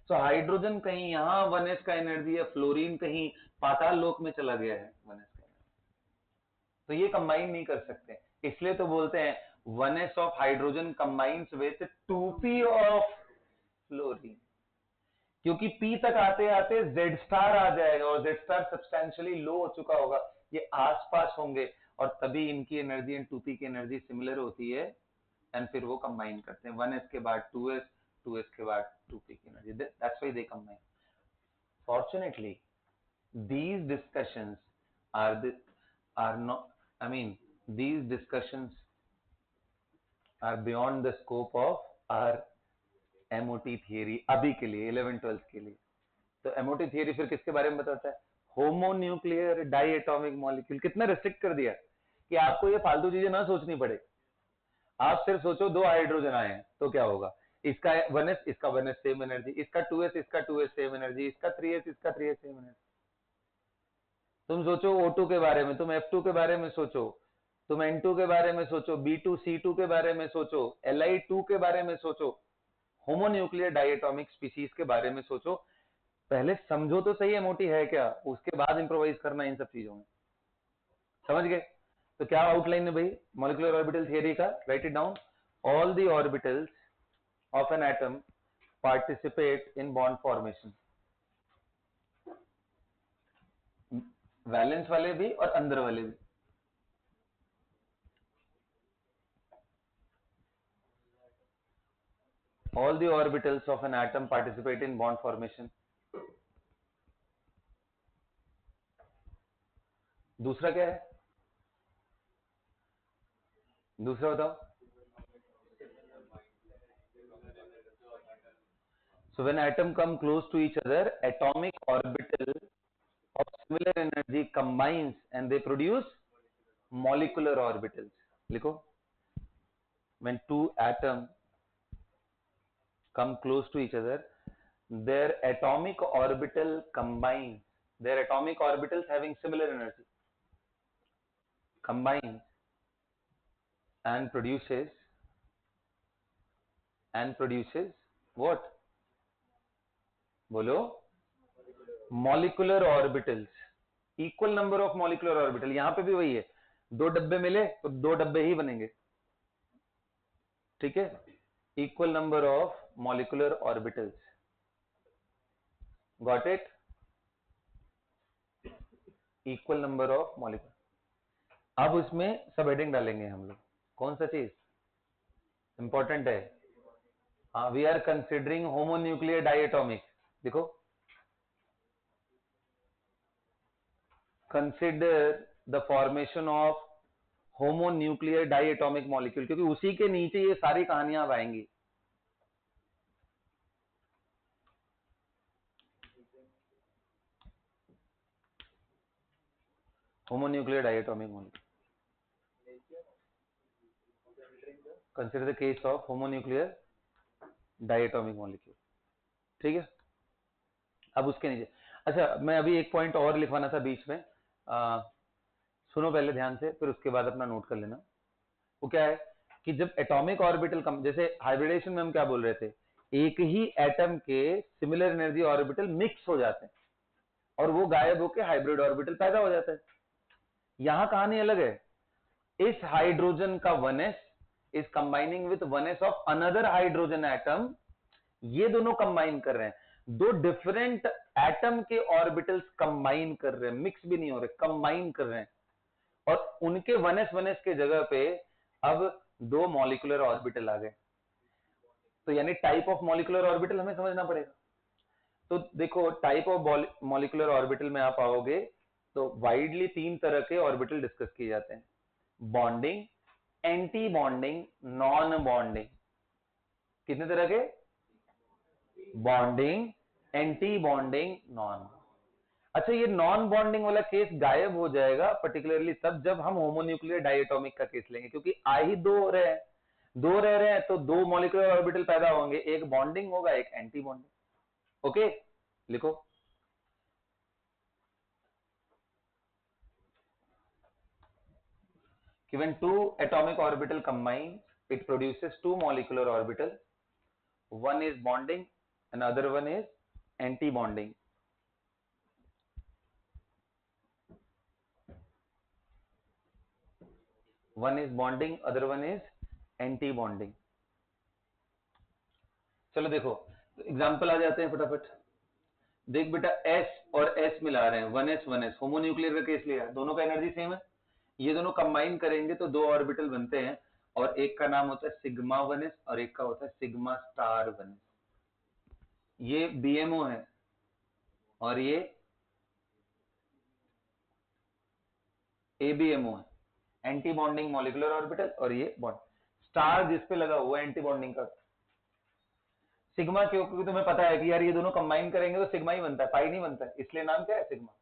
तो हाइड्रोजन कहीं यहां 1s का एनर्जी है, फ्लोरीन कहीं पाताल लोक में चला गया है 1s का एनर्जी, तो ये कंबाइन नहीं कर सकते। इसलिए तो बोलते हैं 1s of hydrogen combines with 2p of fluorine, क्योंकि P तक आते आते Z स्टार आ जाएगा और Z स्टार सब्सटैंशियली लो हो चुका होगा, ये आसपास होंगे और तभी इनकी एनर्जी एंड 2p की एनर्जी सिमिलर होती है, एंड फिर वो कंबाइन करते हैं 1s के बाद 2s, 2s के बाद 2p की energy, that's why they combine. Fortunately, these discussions are not, I mean, these discussions are beyond the scope of our MOT theory अभी के लिए, 11th-12th के लिए। तो MOT थियरी फिर किसके बारे में बताता है? Homonuclear diatomic molecule. कितना रिस्ट्रिक्ट कर दिया कि आपको ये फालतू चीजें ना सोचनी पड़े, आप सिर्फ सोचो 2 हाइड्रोजन आए हैं तो क्या होगा, इसका 1s इसका 1s सेम एनर्जी, इसका 2s इसका 2s सेम एनर्जी, इसका 3s इसका 3s सेम एनर्जी। तुम सोचो O2 के बारे में, तुम F2 के बारे में सोचो, तुम N2 के बारे में सोचो, B2 C2 के बारे में सोचो, Li2 के बारे में सोचो, होमोन्यूक्लियर डाइएटॉमिक स्पीसीज के बारे में सोचो। पहले समझो तो सही MOT है क्या, उसके बाद इंप्रोवाइज करना इन सब चीजों में। समझ गए? तो क्या आउटलाइन है भाई मॉलिक्यूलर ऑर्बिटल थियरी का? Right it down. All the orbitals of an atom participate in bond formation, valence वाले भी और अंदर वाले भी। All the orbitals of an atom participate in bond formation। दूसरा क्या है? दूसरा बताओ। So when atom come close to each other, atomic orbital of similar energy combines and they produce molecular orbitals. लिखो, when two atoms come close to each other, their atomic orbital combines, their atomic orbitals having similar energy combine and produces what? बोलो, molecular orbitals, equal number of molecular orbital. यहां पे भी वही है, दो डब्बे मिले तो दो डब्बे ही बनेंगे, ठीक है? Equal number of molecular orbitals, got it? Equal number of molecular. अब उसमें सब हेडिंग डालेंगे हम लोग, कौन सा चीज इंपॉर्टेंट है? हाँ, we are considering homonuclear diatomic. देखो, consider the formation of homonuclear diatomic molecule, क्योंकि उसी के नीचे ये सारी कहानियां अब आएंगी। Homonuclear diatomic molecule, consider the case of homonuclear diatomic molecule, ठीक है? अब उसके नीचे, अच्छा, मैं अभी एक पॉइंट और लिखवाना था बीच में, सुनो पहले ध्यान से, फिर उसके बाद अपना नोट कर लेना। वो क्या है कि जब एटॉमिक ऑर्बिटल जैसे हाइब्रिडेशन में हम क्या बोल रहे थे, एक ही एटम के सिमिलर एनर्जी ऑर्बिटल मिक्स हो जाते हैं और वो गायब होकर हाइब्रिड ऑर्बिटल पैदा हो जाता है। यहां कहानी अलग है, इस हाइड्रोजन का 1s is combining with 1s of another hydrogen atom, ये दोनों कंबाइन कर रहे हैं, दो डिफरेंट एटम के ऑर्बिटल्स कंबाइन कर रहे हैं, मिक्स भी नहीं हो रहे, कंबाइन कर रहे हैं, और उनके 1s के जगह पे अब दो मॉलिक्यूलर ऑर्बिटल आ गए। तो यानी टाइप ऑफ मॉलिक्यूलर ऑर्बिटल हमें समझना पड़ेगा। तो देखो, टाइप ऑफ मॉलिक्यूलर ऑर्बिटल में आप आओगे तो वाइडली 3 तरह के ऑर्बिटल डिस्कस किए जाते हैं, bonding, anti bonding, non bonding. कितने तरह के? Bonding, anti bonding, non. अच्छा, ये नॉन बॉन्डिंग वाला केस गायब हो जाएगा पर्टिकुलरली तब जब हम होमोन्यूक्लियर डायटोमिक का केस लेंगे, क्योंकि आ ही दो रहे हैं, दो रह रहे हैं तो दो मॉलिक्यूलर ऑर्बिटल पैदा होंगे, एक बॉन्डिंग होगा, एक एंटी बॉन्डिंग। ओके, लिखो, कि when two atomic orbital combine, it produces two molecular orbital, one is bonding and other one is anti bonding. One is bonding, other one is anti bonding. चलो देखो, एग्जाम्पल आ जाते हैं फटाफट। देख बेटा, S और S मिला रहे हैं, 1s 1s, होमोन्यूक्लियर का केस लिया, दोनों का एनर्जी सेम है, ये दोनों कंबाइन करेंगे तो दो ऑर्बिटल बनते हैं, और एक का नाम होता है सिग्मा 1s और एक का होता है सिग्मा स्टार 1s। ये BMO है और ये ABMO है, एंटी बॉन्डिंग मॉलिक्यूलर ऑर्बिटल, और ये बॉन्ड स्टार जिस पे लगा हुआ है एंटी बॉन्डिंग का। सिग्मा क्यों? क्योंकि तुम्हें पता है कि यार ये दोनों कंबाइन करेंगे तो सिग्मा ही बनता है, पाई नहीं बनता है, इसलिए नाम क्या है? सिग्मा।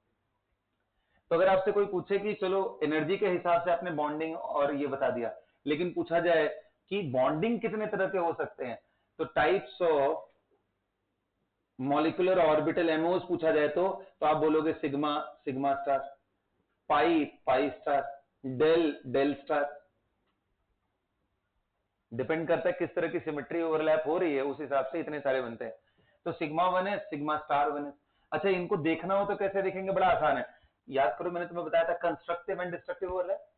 तो अगर आपसे कोई पूछे कि चलो एनर्जी के हिसाब से आपने बॉन्डिंग और ये बता दिया, लेकिन पूछा जाए कि बॉन्डिंग कितने तरह के हो सकते हैं, तो types of molecular orbital MOs पूछा जाए तो आप बोलोगे sigma, sigma star, pi, pi star, del, del star. Depend करता है किस तरह की सिमेट्री ओवरलैप हो रही है, उस हिसाब से इतने सारे बनते हैं। तो sigma 1s, sigma star 1s। अच्छा, इनको देखना हो तो कैसे देखेंगे? बड़ा आसान है, याद करो मैंने तुम्हें बताया था कंस्ट्रक्टिव एंड डिस्ट्रक्टिव ओवरलैप।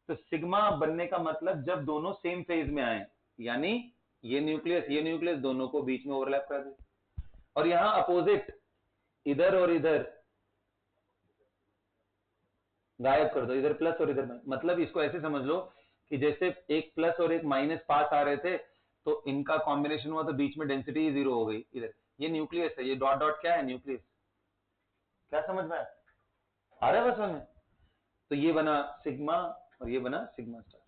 तो सिग्मा बनने का मतलब जब दोनों सेम फेज में आए, यानी ये न्यूक्लियस दोनों को बीच में ओवरलैप कर दे, और यहां अपोजिट इधर और इधर गायब कर दो, इधर प्लस और इधर। मतलब इसको ऐसे समझ लो कि जैसे एक प्लस और एक माइनस पास आ रहे थे तो इनका कॉम्बिनेशन हुआ तो बीच में डेंसिटी जीरो हो गई। इधर ये न्यूक्लियस है, ये डॉट डॉट क्या है? न्यूक्लियस। क्या समझ में आया? आ रहा है बस में? तो ये बना सिग्मा और ये बना सिग्मा स्टार।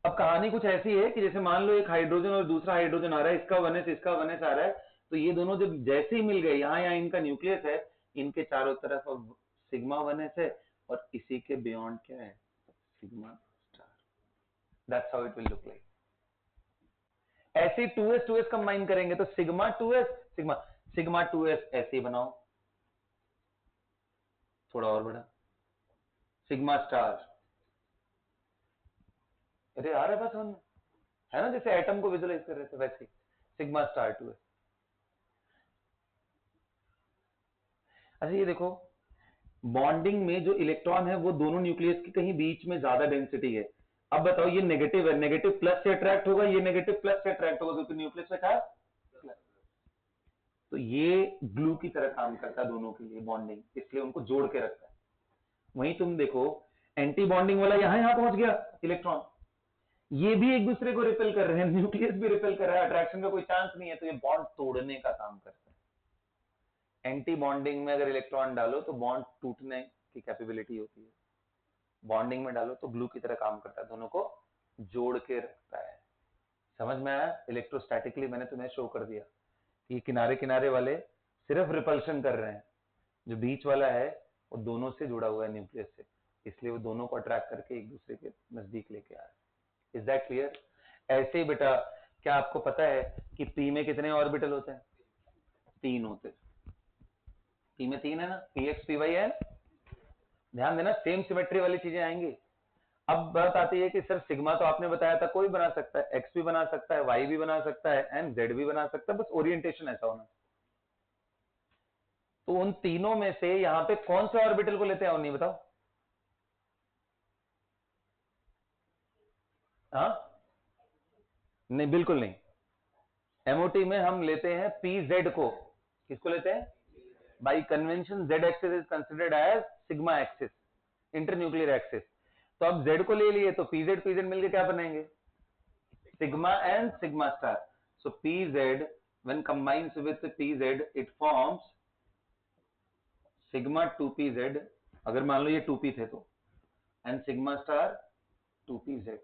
अब कहानी कुछ ऐसी है कि जैसे मान लो एक हाइड्रोजन और दूसरा हाइड्रोजन आ रहा है, इसका 1s इसका 1s आ रहा है, तो ये दोनों जब जैसे ही मिल गए, यहाँ इनका न्यूक्लियस है, इनके चारों तरफ अब सिग्मा 1s है और इसी के बियॉन्ड क्या है, sigma star. That's how it will look like. ऐसे 2s कंबाइन करेंगे तो सिग्मा 2s, सिग्मा 2s ऐसे ही बनाओ, थोड़ा और बड़ा, सिग्मा स्टार। अरे आ रहा है बस हम, है ना, जैसे एटम को विजुलाइज कर रहे थे वैसे सिग्मा स्टार 2s। अच्छा ये देखो, बॉन्डिंग में जो इलेक्ट्रॉन है वो दोनों न्यूक्लियस के कहीं बीच में ज्यादा डेंसिटी है। अब बताओ, ये नेगेटिव है, नेगेटिव प्लस से अट्रैक्ट होगा, ये नेगेटिव प्लस से अट्रैक्ट होगा, क्योंकि न्यूक्लियस में था प्लस। तो ये ग्लू की तरह काम करता है दोनों के लिए, बॉन्डिंग, इसलिए उनको जोड़ के रखता है। वहीं तुम देखो, एंटी बॉन्डिंग वाला यहां यहां पहुंच गया इलेक्ट्रॉन, ये भी एक दूसरे को रिपेल कर रहे हैं, न्यूक्लियस भी रिपेल कर रहा है, अट्रैक्शन का कोई चांस नहीं है, तो ये बॉन्ड तोड़ने का काम करता है। एंटी बॉन्डिंग में अगर इलेक्ट्रॉन डालो तो बॉन्ड टूटने की कैपेबिलिटी होती है, बॉन्डिंग में डालो तो ग्लू की तरह काम करता है, दोनों को जोड़ के रखता है। समझ में आया? इलेक्ट्रोस्टैटिकली मैंने तुम्हें शो कर दिया कि किनारे किनारे वाले सिर्फ रिपल्शन कर रहे हैं, जो बीच वाला है वो दोनों से जुड़ा हुआ है न्यूक्लियस से, इसलिए वो दोनों को अट्रैक्ट करके एक दूसरे के नजदीक लेके आ रहे हैं। Is that clear? ऐसे ही बेटा, क्या आपको पता है कि पी में कितने ऑर्बिटल होते हैं? 3 होते हैं। पी में 3 है ना, पी एक्स पी वाई है। ध्यान देना, सेम सिमेट्री वाली चीजें आएंगी। अब बात आती है कि सर सिग्मा तो आपने बताया था कोई बना सकता है, एक्स भी बना सकता है, वाई भी बना सकता है, एंड जेड भी बना सकता है, बस ओरिएंटेशन ऐसा होना। तो उन तीनों में से यहां पे कौन से ऑर्बिटल को लेते हैं, और नहीं बताओ? हाँ, नहीं बिल्कुल नहीं। एमओटी में हम लेते हैं पी जेड को। किसको लेते हैं? By convention Z axis is considered as sigma axis, internuclear axis. तो अब जेड को ले लिए तो पीजेड मिलकर क्या बनाएंगे? Sigma and sigma star. So PZ when combines with pz it forms sigma 2pz, अगर मान लो ये 2p थे तो, एंड सिग्मा स्टार 2pz।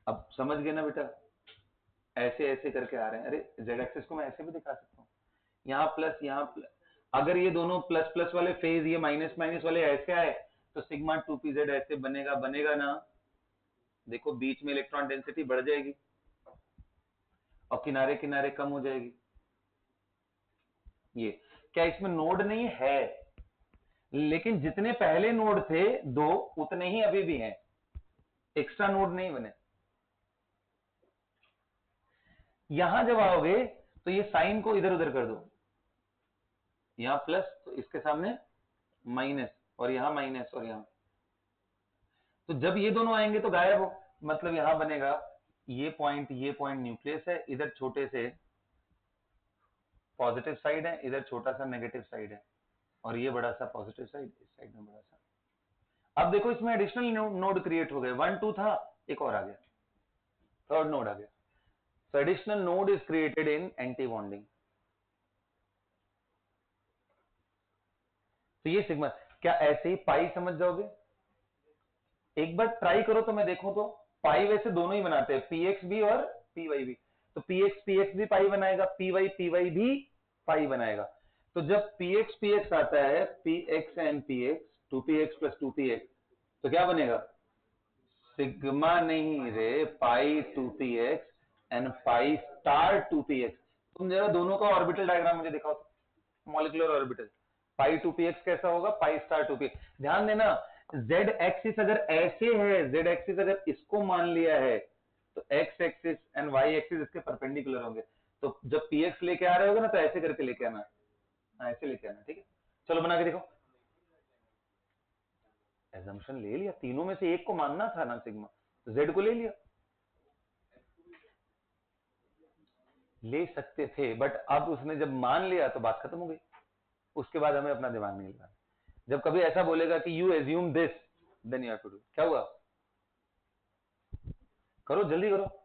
अब समझ गए ना बेटा? ऐसे ऐसे करके आ रहे हैं। अरे जेड एक्सिस को मैं ऐसे भी दिखा सकता हूँ, यहाँ प्लस यहाँ प्लस। अगर ये दोनों प्लस प्लस वाले फेज, ये माइनस माइनस वाले ऐसे आए तो सिग्मा 2pz ऐसे बनेगा, बनेगा ना? देखो बीच में इलेक्ट्रॉन डेंसिटी बढ़ जाएगी और किनारे किनारे कम हो जाएगी। ये क्या इसमें नोड नहीं है? लेकिन जितने पहले नोड थे 2, उतने ही अभी भी हैं, एक्स्ट्रा नोड नहीं बने। यहां जब आओगे तो ये साइन को इधर उधर कर दो, यहां प्लस तो इसके सामने माइनस, और यहां माइनस, और यहां, तो जब ये दोनों आएंगे तो गायब हो, मतलब यहां बनेगा ये पॉइंट न्यूक्लियस है, इधर छोटे से पॉजिटिव साइड है, इधर छोटा सा नेगेटिव साइड है, और ये बड़ा सा पॉजिटिव साइड, इस साइड में बड़ा सा। अब देखो इसमें एडिशनल नोड क्रिएट हो गए, 1 2 था, एक और आ गया, थर्ड नोड आ गया। So additional node is created in anti-bonding. तो ये सिग्मा, क्या ऐसे ही पाई समझ जाओगे? एक बार ट्राई करो तो मैं देखूं तो। पाई वैसे दोनों ही बनाते हैं, पीएक्स भी और पीवाई भी। तो पीएक्स भी पाई बनाएगा, पीवाई भी पाई बनाएगा। तो जब पीएक्स आता है, px and px, 2px plus 2px, तो क्या बनेगा? सिग्मा नहीं रे, पाई 2px and pi star 2px। तुम जरा दोनों का ऑर्बिटल डायग्राम मुझे दिखाओ, मॉलिक्यूलर ऑर्बिटल। पाई 2px कैसा होगा, पाई स्टार 2px। ध्यान देना, जेड एक्सिस अगर ऐसे है, जेड एक्सिस अगर इसको मान लिया है, तो X axis and Y axis इसके परपेंडिकुलर होंगे। तो जब px लेके आ रहे होगे ना, तो ऐसे करके लेके आना, ऐसे लेके आना, ठीक है? चलो बना के देखो। एजम्पशन ले लिया, तीनों में से एक को मानना था ना सिग्मा, तो जेड को ले लिया। ले सकते थे, बट अब उसने जब मान लिया तो बात खत्म हो गई, उसके बाद हमें अपना दिमाग नहीं लगाना। जब कभी ऐसा बोलेगा कि you assume this, then you have to do. क्या हुआ? करो जल्दी करो।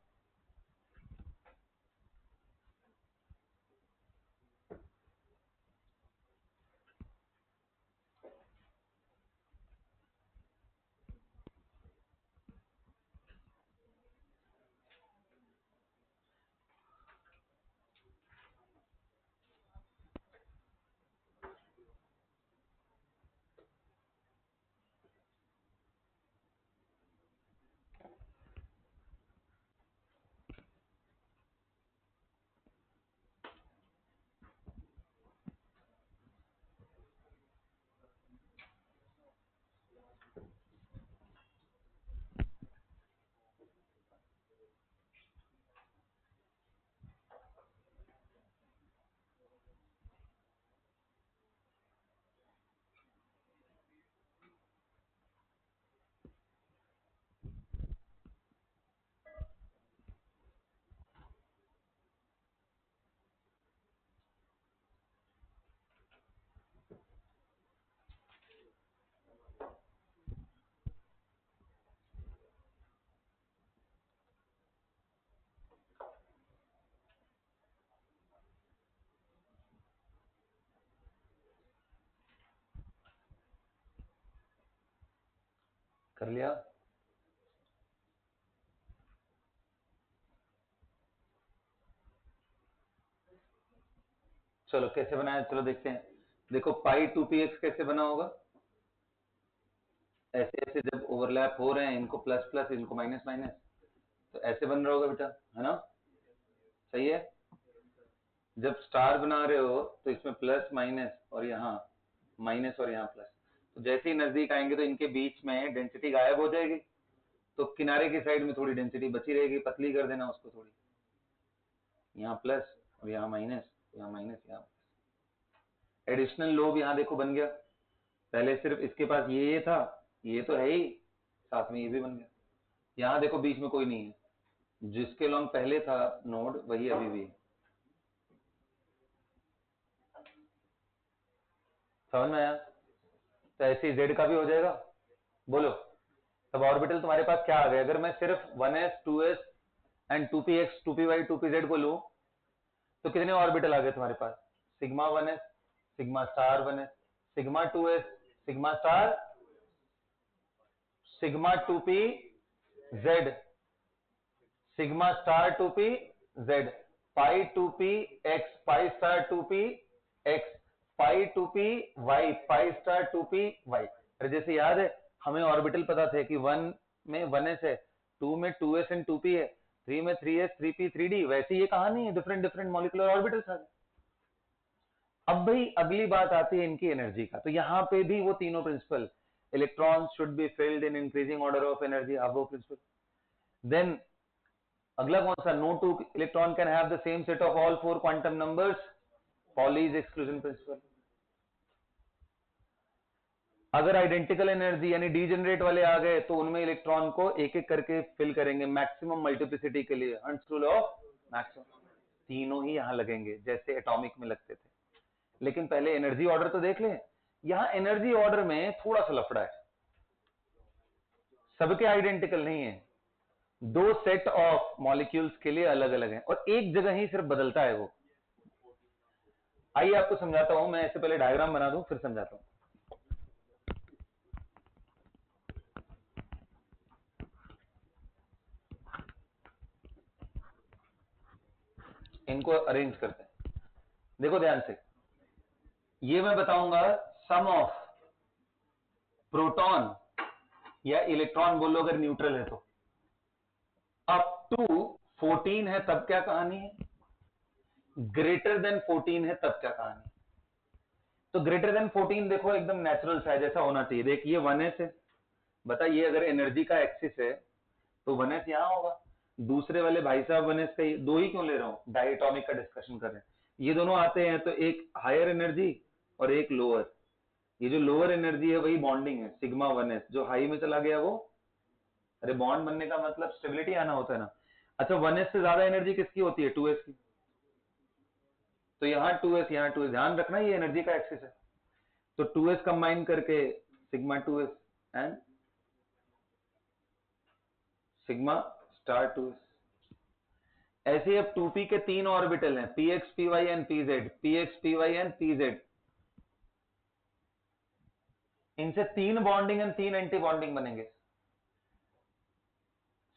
कर लिया? चलो कैसे बनाया, चलो देखते हैं। देखो पाई 2px कैसे बना होगा, ऐसे ऐसे जब ओवरलैप हो रहे हैं, इनको प्लस प्लस इनको माइनस माइनस, तो ऐसे बन रहा होगा बेटा, है ना? सही है। जब स्टार बना रहे हो तो इसमें प्लस माइनस और यहाँ माइनस और यहाँ प्लस, तो जैसे ही नजदीक आएंगे तो इनके बीच में डेंसिटी गायब हो जाएगी, तो किनारे की साइड में थोड़ी डेंसिटी बची रहेगी, पतली कर देना उसको थोड़ी, यहाँ प्लस और यहाँ माइनस, यहाँ माइनस, यहाँ एडिशनल लोब यहाँ देखो बन गया। पहले सिर्फ इसके पास ये था, ये तो है ही, साथ में ये भी बन गया। यहाँ देखो बीच में कोई नहीं है, जिसके लॉन्ग पहले था नोड वही अभी भी है। समझ में आया? तो ऐसे जेड का भी हो जाएगा, बोलो। तब ऑर्बिटल तुम्हारे पास क्या आ गए, अगर मैं सिर्फ 1s 2s and 2px 2py 2pz को लूं तो कितने ऑर्बिटल आ गए तुम्हारे पास? Sigma 1s, sigma star 1s, sigma 2s, sigma star, sigma 2p z, sigma star 2p z, pi 2p x, pi star 2p x, pi 2p y, pi star 2p y। अरे जैसे याद है हमें ऑर्बिटल पता थे कि 1 में 1s है, 2 में 2s एंड 2p है, 3 में 3s 3p 3d, वैसे ये कहानी है, डिफरेंट डिफरेंट मॉलिक्यूलर ऑर्बिटल्स आ गए। अब भाई अगली बात आती है इनकी एनर्जी का, तो यहाँ पे भी वो तीनों principle, electron should be filled in increasing order of energy, अब वो प्रिंसिपल। देन अगला कौन सा, no two electron can have the same set of all 4 quantum numbers, Pauli's exclusion principle. अगर आइडेंटिकल एनर्जी यानी डीजेनरेट वाले आ गए तो उनमें इलेक्ट्रॉन को एक एक करके फिल करेंगे मैक्सिमम मल्टीप्लिसिटी के लिए, हंट्स रूल ऑफ मैक्सिमम। तीनों ही यहां लगेंगे जैसे एटॉमिक में लगते थे। लेकिन पहले एनर्जी ऑर्डर तो देख लें। यहां एनर्जी ऑर्डर में थोड़ा सा लफड़ा है, सबके आइडेंटिकल नहीं है, दो सेट ऑफ मॉलिक्यूल्स के लिए अलग अलग है और एक जगह ही सिर्फ बदलता है वो। आइए आपको समझाता हूं, मैं इससे पहले डायग्राम बना दूं फिर समझाता हूं। इनको अरेंज करते हैं, देखो ध्यान से। ये मैं बताऊंगा सम ऑफ प्रोटॉन या इलेक्ट्रॉन, बोलो अगर न्यूट्रल है तो, अप टू 14 है तब क्या कहानी है, ग्रेटर देन 14 है तब क्या कहानी। तो ग्रेटर देन 14 देखो एकदम नेचुरल सा है, जैसा होना चाहिए। देख ये 1s है, बता ये अगर एनर्जी का एक्सिस है तो 1s यहां होगा। दूसरे वाले भाई साहब 1s का दो ही क्यों ले रहा हूं, डायटॉमिक का डिस्कशन कर रहे हैं। ये दोनों आते हैं तो एक हायर एनर्जी और एक लोअर, ये जो लोअर एनर्जी है वही बॉन्डिंग है, सिग्मा 1s। जो हाई में चला गया वो, अरे बॉन्ड बनने का मतलब स्टेबिलिटी आना होता है ना। अच्छा 1s से ज्यादा एनर्जी किसकी होती है, 2s की, तो यहाँ 2s यहाँ 2s, ध्यान रखना ये एनर्जी का एक्सिस है। तो 2s कंबाइन करके sigma 2s and sigma star 2s। ऐसे अब 2p के तीन ऑर्बिटल हैं, px py and pz, px py and pz। इनसे तीन बॉन्डिंग एंड तीन एंटी बॉन्डिंग बनेंगे।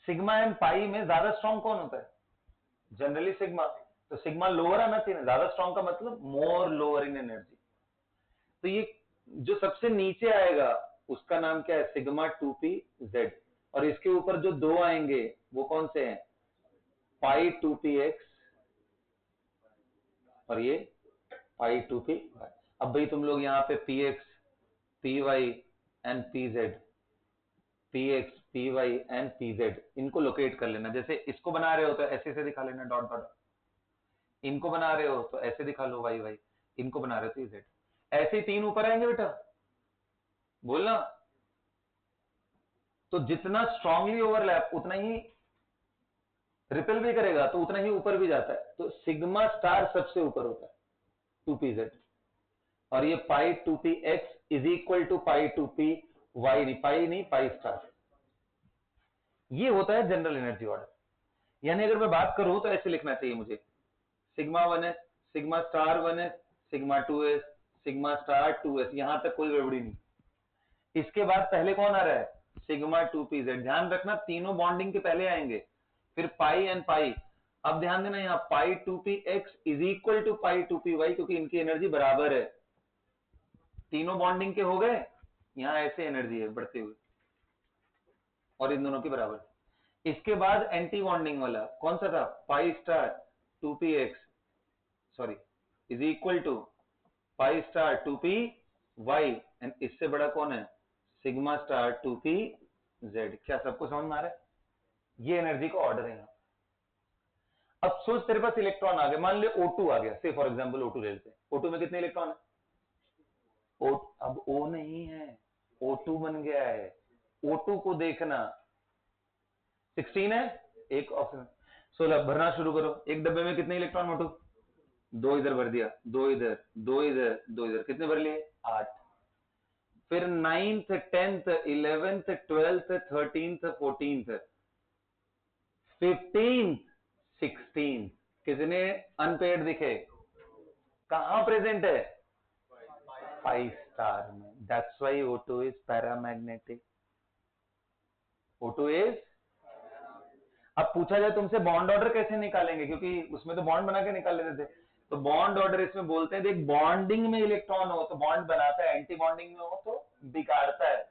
सिग्मा एंड पाई में ज्यादा स्ट्रॉन्ग कौन होता है, जनरली सिग्मा, तो सिग्मा लोअर आना चाहिए, ज्यादा स्ट्रॉन्ग का मतलब मोर लोअर इन एनर्जी। तो ये जो सबसे नीचे आएगा उसका नाम क्या है, सिग्मा 2pz, और इसके ऊपर जो दो आएंगे वो कौन से हैं, पाई 2px और ये पाई 2py। अब भाई तुम लोग यहाँ पे px py and pz, px py and pz इनको लोकेट कर लेना। जैसे इसको बना रहे हो तो ऐसे से दिखा लेना डॉट डॉट, इनको बना रहे हो तो ऐसे दिखा लो वाई वाई, इनको बना रहे हो तो z। ऐसे तीन ऊपर आएंगे बेटा, बोलना। तो जितना स्ट्रांगली ओवरलैप उतना ही रिपेल भी करेगा, तो उतना ही ऊपर भी जाता है। तो सिग्मा स्टार सबसे ऊपर होता है 2pz, और ये pi 2px is equal to pi 2py, नहीं पाई नहीं पाई स्टार। ये होता है जनरल एनर्जी ऑर्डर। यानी अगर मैं बात करूं तो ऐसे लिखना चाहिए मुझे, sigma 1s, sigma star 1s, sigma 2s, sigma star 2s, यहां तक कोई गड़बड़ी नहीं। इसके बाद पहले कौन आ रहा है, सिग्मा 2pz। ध्यान रखना तीनों बॉन्डिंग के पहले आएंगे, फिर पाई एंड पाई। अब ध्यान देना यहाँ pi 2px is equal to pi 2py, क्योंकि इनकी एनर्जी बराबर है। तीनों बॉन्डिंग के हो गए, यहाँ ऐसे एनर्जी है बढ़ते हुए और इन दोनों के बराबर। इसके बाद एंटी बॉन्डिंग वाला कौन सा था, pi star 2px sorry is equal to pi star 2py, and इससे बड़ा कौन है, सिग्मा स्टार 2pz। क्या सबको समझ में आ रहा है? ये एनर्जी का ऑर्डर है यहाँ। अब सोच तेरे पास इलेक्ट्रॉन आ गए, मान ले O2 आ गया, से फॉर एग्जांपल O2 ले लेते हैं। O2 में कितने इलेक्ट्रॉन है? अब O नहीं है, O2 बन गया है। O2 को देखना 16 है, एक ऑप्शन 16। भरना शुरू करो। एक डब्बे में कितने इलेक्ट्रॉन मोटू? 2 इधर भर दिया, 2 इधर, 2 इधर, 2 इधर, कितने भर लिए? 8। फिर 9th 10th 11th 12th 13th 14th 15th 16th कितने अनपेयर्ड दिखे? कहां प्रेजेंट है? 5 स्टार में। That's why O2 is paramagnetic. O2 is. अब पूछा जाए तुमसे बॉन्ड ऑर्डर कैसे निकालेंगे, क्योंकि उसमें तो बॉन्ड बना के निकाल लेते थे, तो बॉन्ड ऑर्डर इसमें बोलते हैं देख, बॉन्डिंग में इलेक्ट्रॉन हो तो बॉन्ड बनाता है, एंटी बॉन्डिंग में हो तो बिगाड़ता है।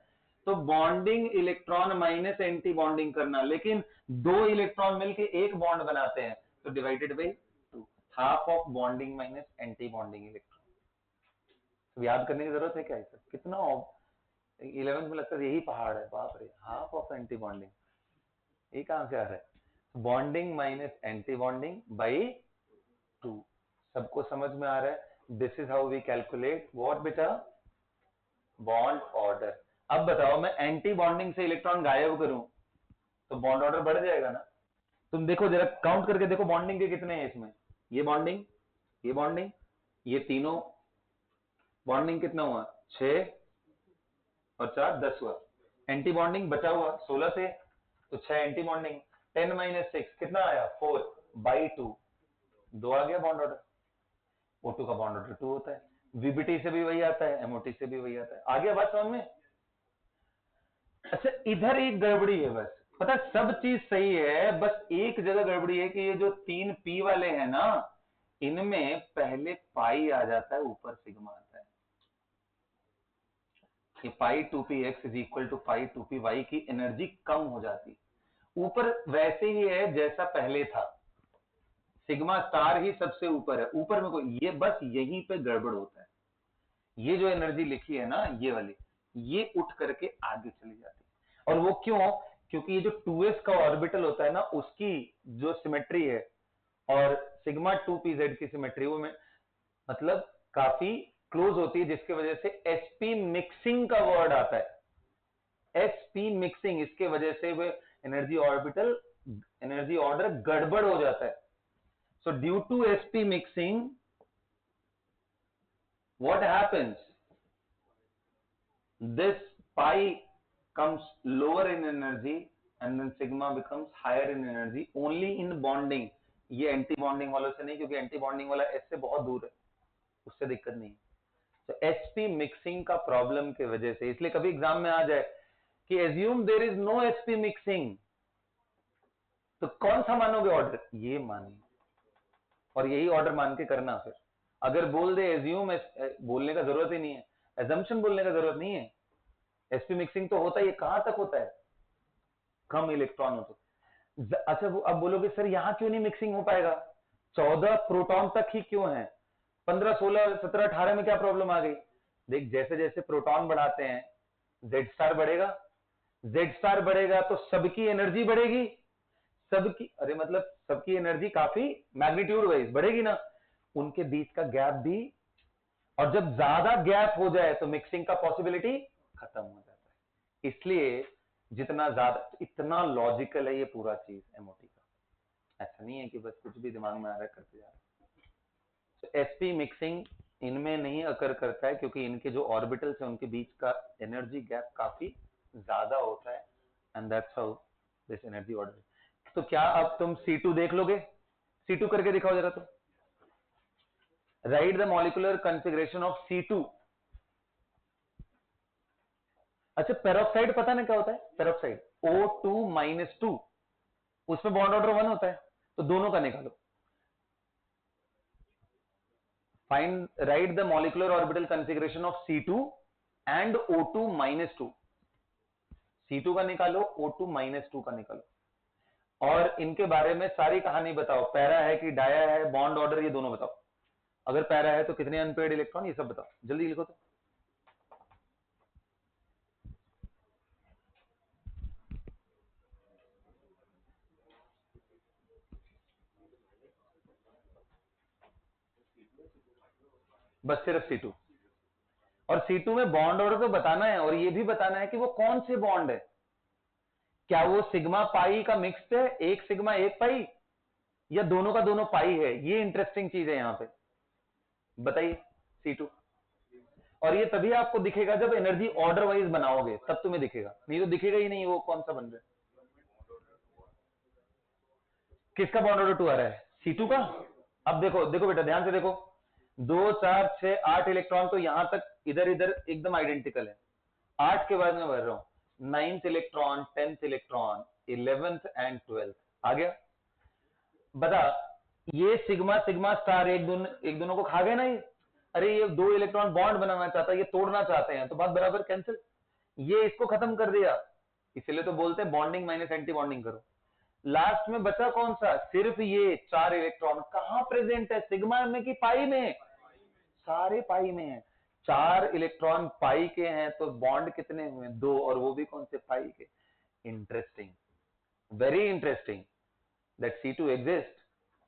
तो bonding electron minus anti bonding करना, लेकिन 2 इलेक्ट्रॉन मिलके एक बॉन्ड बनाते हैं, तो divided by 2, half of bonding minus anti bonding electron. तो याद करने की जरूरत है क्या? कितना 11th में लगता है यही पहाड़ है, बाप रे, हाफ ऑफ एंटी बॉन्डिंग, ये कहां से आ रहा है? Bonding minus anti bonding by 2। सबको समझ में आ रहा है? This is how we calculate what बेटा, बॉन्ड ऑर्डर। अब बताओ मैं एंटी बॉन्डिंग से इलेक्ट्रॉन गायब करूं तो बॉन्ड ऑर्डर बढ़ जाएगा ना? तुम देखो जरा, काउंट करके देखो बॉन्डिंग के कितने हैं इसमें। ये बॉन्डिंग, ये बॉन्डिंग, ये तीनों बॉन्डिंग कितना हुआ? 6 और 4 10 हुआ। एंटी बॉन्डिंग बचा हुआ 16 से, तो 6 एंटी बॉन्डिंग, 10 माइनस 6 कितना आया? 4 बाई 2, 2 आ गया बॉन्ड ऑर्डर। O2 का बॉन्ड ऑर्डर 2 होता है। VBT से भी वही आता है, MOT से भी वही आता है। आ गया बात समझ में? अच्छा, इधर एक गड़बड़ी है बस, पता है सब चीज सही है, बस एक जगह गड़बड़ी है कि ये जो 3 P वाले हैं ना, इनमें पहले पाई आ जाता है, ऊपर सिग्मा आता है। कि pi 2px is equal to pi 2py की एनर्जी कम हो जाती, ऊपर वैसे ही है जैसा पहले था, सिग्मा स्टार ही सबसे ऊपर है, ऊपर में कोई, ये बस यहीं पे गड़बड़ होता है। ये जो एनर्जी लिखी है ना, ये वाली, ये उठ करके आगे चली जाती है। और वो क्यों? क्योंकि ये जो 2s का ऑर्बिटल होता है ना, उसकी जो सिमेट्री है और सिग्मा 2pz की सिमेट्री वो में मतलब काफी क्लोज होती है, जिसके वजह से sp मिक्सिंग का वर्ड आता है। sp मिक्सिंग, इसके वजह से वो एनर्जी ऑर्बिटल, एनर्जी ऑर्डर गड़बड़ हो जाता है। So due to sp mixing, what happens? This pi comes lower in energy and then sigma becomes higher in energy only in bonding. ये एंटी बॉन्डिंग वालों से नहीं, क्योंकि एंटी बॉन्डिंग वाला एस से बहुत दूर है, उससे दिक्कत नहीं। तो sp मिक्सिंग का प्रॉब्लम के वजह से, इसलिए कभी एग्जाम में आ जाए कि assume there is no sp mixing, तो कौन सा मानोगे ऑर्डर? ये मानिए, और यही ऑर्डर मान के करना। फिर अगर बोल दे एज्यूम, बोलने का जरूरत ही नहीं है, एजम्पशन बोलने का जरूरत नहीं है। sp मिक्सिंग तो होता है, ये कहां तक होता है? कम इलेक्ट्रॉन हो तो। अच्छा, वो अब बोलोगे सर यहां क्यों नहीं मिक्सिंग हो पाएगा? 14 प्रोटॉन तक ही क्यों है, 15 16 17 18 में क्या प्रॉब्लम आ गई? देख, जैसे जैसे प्रोटॉन बढ़ाते हैं जेड स्टार बढ़ेगा, जेड स्टार बढ़ेगा तो सबकी एनर्जी बढ़ेगी, सबकी, अरे मतलब सबकी एनर्जी काफी मैग्नीट्यूड वाइज बढ़ेगी ना, उनके बीच का गैप भी, और जब ज्यादा गैप हो जाए तो मिक्सिंग का पॉसिबिलिटी खत्म हो जाता है। इसलिए जितना ज्यादा, इतना लॉजिकल है ये पूरा चीज एमओटी का, ऐसा नहीं है कि बस कुछ भी दिमाग में आ रहा है करते जा रहा है। sp मिक्सिंग इनमें नहीं अकर करता है, क्योंकि इनके जो ऑर्बिटल्स हैं उनके बीच का एनर्जी गैप काफी ज्यादा होता है, and that's how this energy order. तो क्या अब तुम C2 देख लोगे? C2 करके दिखाओ जरा। तो right the molecular configuration of C2। अच्छा पेरोक्साइड पता ना क्या होता है? पेरोक्साइड O2-2, उसमें बॉन्ड ऑर्डर 1 होता है, तो दोनों का निकालो। Find right the molecular orbital configuration of C2 and O2-2। C2 का निकालो, O2-2 का निकालो, और इनके बारे में सारी कहानी बताओ। पैरा है कि डाया है, बॉन्ड ऑर्डर, ये दोनों बताओ। अगर पैरा है तो कितने अनपेयर्ड इलेक्ट्रॉन, ये सब बताओ, जल्दी लिखो तो। बस सिर्फ C2, और C2 में बॉन्ड ऑर्डर तो बताना है, और ये भी बताना है कि वो कौन से बॉन्ड है। क्या वो सिग्मा पाई का मिक्स है, एक सिग्मा एक पाई, या दोनों का दोनों पाई है? ये इंटरेस्टिंग चीज है यहां पे, बताइए। C2, और ये तभी आपको दिखेगा जब एनर्जी ऑर्डर वाइज बनाओगे, तब तुम्हें दिखेगा, नहीं तो दिखेगा ही नहीं वो कौन सा बन रहा है। किसका बॉन्ड ऑर्डर 2 आ रहा है? C2 का। अब देखो देखो बेटा, ध्यान से देखो, 2 4 6 8 इलेक्ट्रॉन तो यहां तक इधर इधर एकदम आइडेंटिकल है। 8 के बाद में भर रहा हूं, 9th electron, 10th electron, 11th and 12th आ गया। बता, ये सिग्मा सिग्मा स्टार एक दोनों को खा गए ना ये। अरे ये 2 इलेक्ट्रॉन बॉन्ड बनाना चाहता है, ये तोड़ना चाहते हैं, तो बात बराबर कैंसिल। ये इसको खत्म कर दिया, इसलिए तो बोलते हैं बॉन्डिंग माइनस एंटी बॉन्डिंग करो। लास्ट में बचा कौन सा? सिर्फ ये 4 इलेक्ट्रॉन। कहां प्रेजेंट है? सिग्मा में कि पाई में? सारे पाई में है। 4 इलेक्ट्रॉन पाई के हैं, तो बॉन्ड कितने हुए? 2, और वो भी कौन से? पाई के। Interesting, very interesting that C2 exists,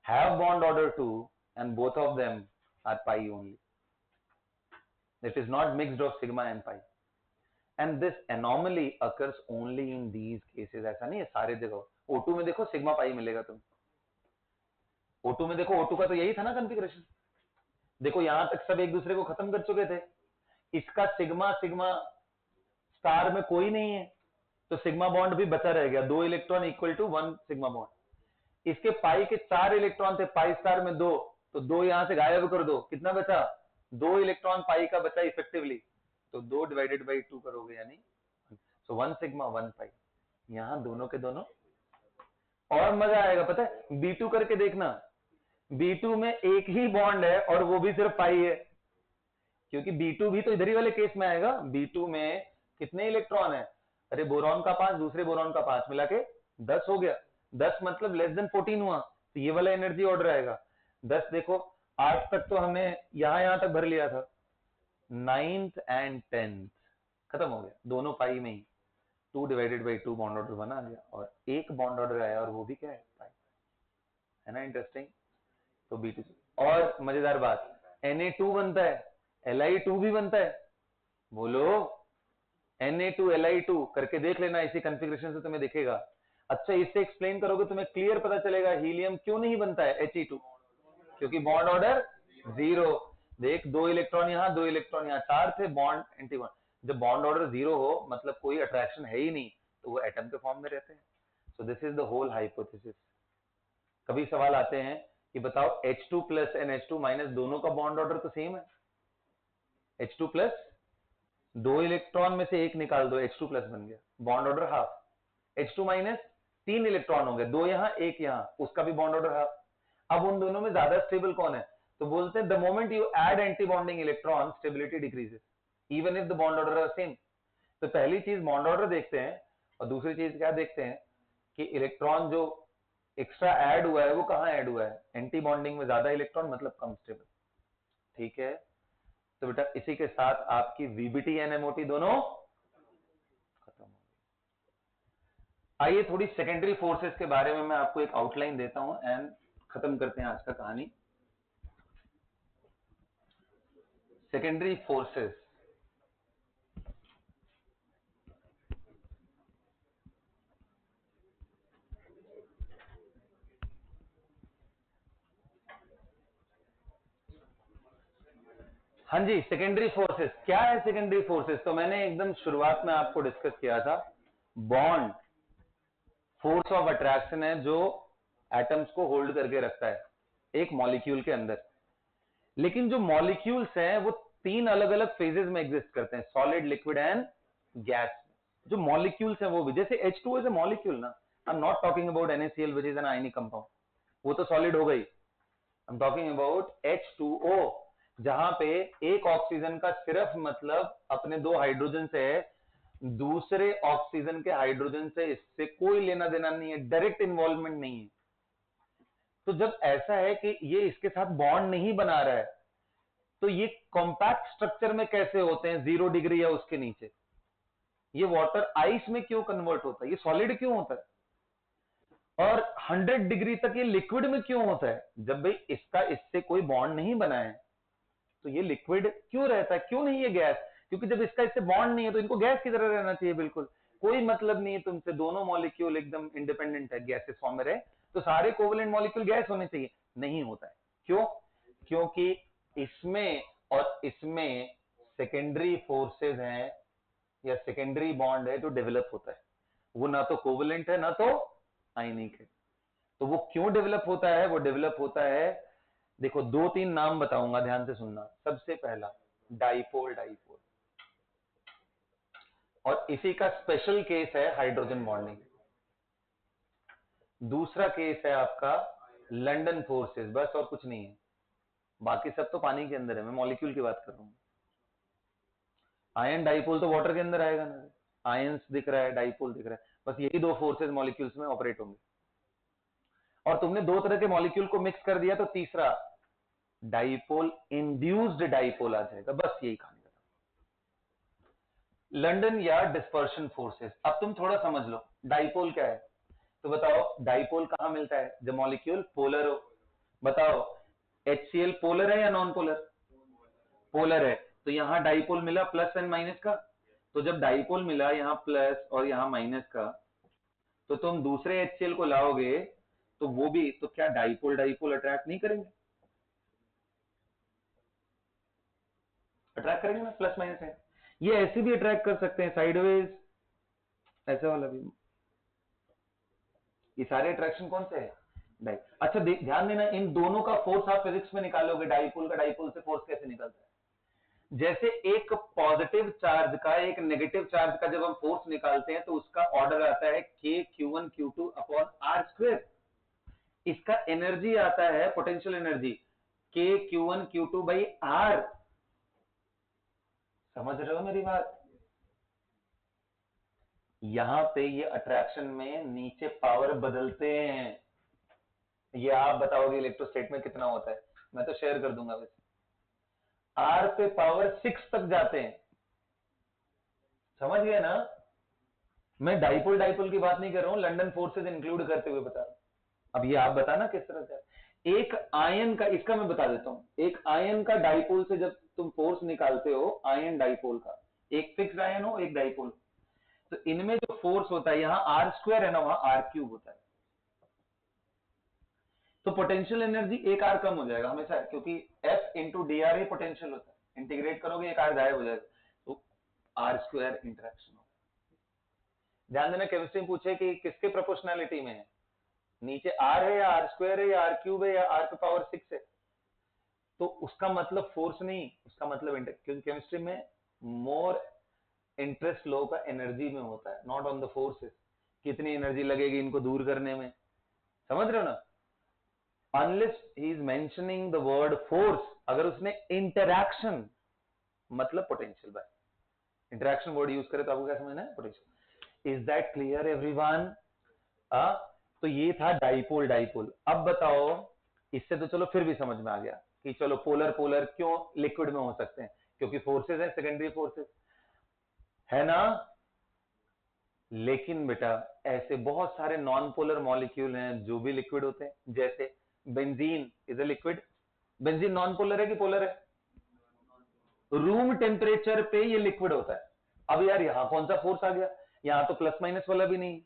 have bond order 2, and both of them are pi only. It is not mixed of sigma and pi. And this anomaly occurs only in these cases. ऐसा नहीं है सारे जगह। O2 में देखो सिग्मा पाई मिलेगा तुम। O2 में देखो, O2 का तो यही था ना कॉन्फ़िगरेशन। देखो यहां तक सब एक दूसरे को खत्म कर चुके थे। इसका सिग्मा सिग्मा स्टार में कोई नहीं है, तो सिग्मा बॉन्ड भी बचा रह गया, 2 electron equal to 1 sigma bond. इसके पाई के 4 इलेक्ट्रॉन थे, पाई स्टार में 2, तो 2 यहां से गायब कर दो, कितना बचा? 2 इलेक्ट्रॉन पाई का बचा इफेक्टिवली, तो 2 डिवाइडेड बाई 2 करोगे, यानी सो 1 सिग्मा 1 पाई। यहां दोनों के दोनों। और मजा आएगा, पता है, B2 करके देखना। B2 में एक ही बॉन्ड है और वो भी सिर्फ पाई है, क्योंकि B2 भी तो इधर ही वाले केस में आएगा। B2 में कितने इलेक्ट्रॉन है? अरे बोरॉन का 5, दूसरे बोरॉन का 5, मिला के 10 हो गया। 10 मतलब लेस देन 14 हुआ, तो ये वाला एनर्जी ऑर्डर आएगा। 10 देखो, 8 तक तो हमने यहां तक भर लिया था, 9th एंड 10th खत्म हो गया, दोनों पाई में ही। 2 डिवाइडेड बाई 2 बॉन्ड ऑर्डर बना गया, और एक बॉन्ड ऑर्डर आया, और वो भी क्या है? पाई। है ना इंटरेस्टिंग? तो B2, और मजेदार बात, Na2 बनता है, Li2 भी बनता है। बोलो, Na2Li2 करके देख लेना, इसी कॉन्फ़िगरेशन से तुम्हें दिखेगा। अच्छा, इससे एक्सप्लेन करोगे तुम्हें क्लियर पता चलेगा हीलियम क्यों नहीं बनता है He2, क्योंकि बॉन्ड ऑर्डर 0। देख, 2 इलेक्ट्रॉन यहां, 2 इलेक्ट्रॉन यहां, 4 थे, बॉन्ड एंटी बॉन्ड। जब बॉन्ड ऑर्डर 0 हो, मतलब कोई अट्रैक्शन है ही नहीं, तो वो एटम के फॉर्म में रहते हैं। So this is the whole hypothesis. कभी सवाल आते हैं कि बताओ H2 प्लस NH2 माइनस दोनों का बॉन्ड ऑर्डर तो सेम है। H2 प्लस, 2 इलेक्ट्रॉन में से एक निकाल दो, H2 प्लस बन गया, bond order half. H2 minus, 3 electron हो गए, 2 यहां एक यहां, उसका भी बॉन्ड ऑर्डर हाफ। अब उन दोनों में ज्यादा स्टेबल कौन है? तो बोलते हैं the moment you add anti bonding electron, stability decreases even if the bond order are same. तो पहली चीज बॉन्ड ऑर्डर देखते हैं, और दूसरी चीज क्या देखते हैं कि इलेक्ट्रॉन जो एक्स्ट्रा ऐड हुआ है वो कहां ऐड हुआ है? एंटी बॉन्डिंग में ज्यादा इलेक्ट्रॉन, मतलब कम स्टेबल। ठीक है, तो बेटा इसी के साथ आपकी VBT NMOT दोनों खत्म हो गई। आइए थोड़ी सेकेंडरी फोर्सेस के बारे में मैं आपको एक आउटलाइन देता हूं, एंड खत्म करते हैं आज का कहानी। सेकेंडरी फोर्सेस, हाँ जी, सेकेंडरी फोर्सेस क्या है? सेकेंडरी फोर्सेस तो मैंने एकदम शुरुआत में आपको डिस्कस किया था। बॉन्ड फोर्स ऑफ अट्रैक्शन है जो एटम्स को होल्ड करके रखता है एक मॉलिक्यूल के अंदर। लेकिन जो मॉलिक्यूल्स हैं वो 3 अलग अलग फेजेस में एग्जिस्ट करते हैं, सॉलिड, लिक्विड एंड गैस, जो मॉलिक्यूल्स है वो भी, जैसे H2O इज अ मॉलिक्यूल ना, I am not talking about NaCl which is an ionic compound, वो तो सॉलिड हो गई। I am talking about H2O, जहां पे एक ऑक्सीजन का सिर्फ मतलब अपने 2 हाइड्रोजन से है, दूसरे ऑक्सीजन के हाइड्रोजन से इससे कोई लेना देना नहीं है, डायरेक्ट इन्वॉल्वमेंट नहीं है। तो जब ऐसा है कि ये इसके साथ बॉन्ड नहीं बना रहा है, तो ये कॉम्पैक्ट स्ट्रक्चर में कैसे होते हैं 0 डिग्री या उसके नीचे? ये वाटर आइस में क्यों कन्वर्ट होता है? ये सॉलिड क्यों होता है? और 100 डिग्री तक ये लिक्विड में क्यों होता है? जब भाई इसका इससे कोई बॉन्ड नहीं बना है, तो ये लिक्विड क्यों रहता है? क्यों नहीं है गैस? क्योंकि जब इसका इससे बॉन्ड नहीं है तो इनको गैस की तरह रहना चाहिए, बिल्कुल कोई मतलब नहीं है तुमसे, दोनों मॉलिक्यूल एकदम इंडिपेंडेंट है, गैसेस फॉर्म में रहे तो सारे कोवेलेंट मॉलिक्यूल गैस होने चाहिए, नहीं होता है। क्यों? क्योंकि इसमें और इसमें सेकेंडरी फोर्सेज हैं या सेकेंडरी बॉन्ड है जो डेवलप होता है, वो ना तो कोवेलेंट है ना तो आयनिक है। तो वो क्यों डेवलप होता है? वो डेवलप होता है, देखो 2-3 नाम बताऊंगा, ध्यान से सुनना। सबसे पहला डाइपोल, डाइपोल, और इसी का स्पेशल केस है हाइड्रोजन बॉन्डिंग। दूसरा केस है आपका लंदन फोर्सेस, बस और कुछ नहीं है, बाकी सब तो पानी के अंदर है, मैं मॉलिक्यूल की बात कर रहा हूं। आयन डाइपोल तो वाटर के अंदर आएगा ना, आयंस दिख रहा है, डाइपोल दिख रहा है, बस यही 2 फोर्सेस मॉलिक्यूल्स में ऑपरेट होंगे। और तुमने 2 तरह के मॉलिक्यूल को मिक्स कर दिया तो तीसरा डाइपोल इंड्यूस्ड डाइपोल आ जाएगा, बस यही कहानी। लंदन या डिस्पर्शन फोर्सेस। अब तुम थोड़ा समझ लो डाइपोल क्या है, तो बताओ डाइपोल कहां मिलता है? जब मॉलिक्यूल पोलर हो। बताओ HCl पोलर है या नॉन पोलर? पोलर है, तो यहां डाइपोल मिला प्लस एंड माइनस का, तो जब डाइपोल मिला यहां प्लस और यहां माइनस का, तो तुम दूसरे HCl को लाओगे तो वो भी, तो क्या डाइपोल डाइपोल अट्रैक्ट नहीं करेंगे? अट्रैक्ट करेंगे ना, प्लस माइनस है। ये ऐसे भी अट्रैक्ट कर सकते हैं साइडवेज, ऐसे वाला भी। ये सारे अट्रैक्शन कौन से है? अच्छा ध्यान देना, इन दोनों का फोर्स आप फिजिक्स में निकालोगे, डाइपोल का डाइपोल से फोर्स कैसे निकलता है? जैसे एक पॉजिटिव चार्ज का एक नेगेटिव चार्ज का जब हम फोर्स निकालते हैं तो उसका ऑर्डर आता है K(Q1Q2) अपॉन R²। इसका एनर्जी आता है, पोटेंशियल एनर्जी, K(Q1Q2)/R। समझ रहे हो मेरी बात? यहां पे ये अट्रैक्शन में नीचे पावर बदलते हैं। ये आप बताओगे इलेक्ट्रोस्टेट में कितना होता है, मैं तो शेयर कर दूंगा वैसे। R पे पावर 6 तक जाते हैं, समझ गए ना? मैं डाइपोल डाइपोल की बात नहीं कर रहा हूं, लंदन फोर्सेस इंक्लूड करते हुए बता रहा हूं। अब ये आप बताना किस तरह से। एक आयन का, इसका मैं बता देता हूं, एक आयन का डाइपोल से जब तुम फोर्स निकालते हो, आयन डाइपोल का, एक फिक्स आयन हो एक डाइपोल, तो इनमें जो फोर्स होता है, यहां R² है ना, वहां R³ होता है, तो पोटेंशियल एनर्जी एक आर कम हो जाएगा हमेशा, क्योंकि F into D R potential होता है, इंटीग्रेट करोगे एक आर गायब हो जाएगा, तो R² इंटरेक्शन होगा। ध्यान देना, केमिस्ट्री में पूछे कि किसके प्रोपोर्शनैलिटी में है, नीचे R है या R² है या R³ है या R पे पावर 6 है, तो उसका मतलब फोर्स नहीं, उसका मतलब क्योंकि केमिस्ट्री में मोर इंटरेस्ट लो का एनर्जी में होता है, नॉट ऑन द फोर्सेस, कितनी एनर्जी लगेगी इनको दूर करने में, समझ रहे हो ना? Unless he is mentioning the word force, अगर उसने इंटरैक्शन मतलब potential, bye interaction word use करे तो आपको क्या समझना है? Potential. Is that clear everyone? तो ये था डाइपोल डाइपोल। अब बताओ, इससे तो चलो फिर भी समझ में आ गया कि चलो पोलर पोलर क्यों लिक्विड में हो सकते हैं, क्योंकि फोर्सेस है, सेकेंडरी फोर्सेस है ना। लेकिन बेटा ऐसे बहुत सारे नॉन पोलर मॉलिक्यूल हैं जो भी लिक्विड होते हैं, जैसे benzene is a liquid. Benzene non polar है कि पोलर है? रूम टेम्परेचर पे ये लिक्विड होता है। अब यार यहां कौन सा फोर्स आ गया, यहां तो प्लस माइनस वाला भी नहीं।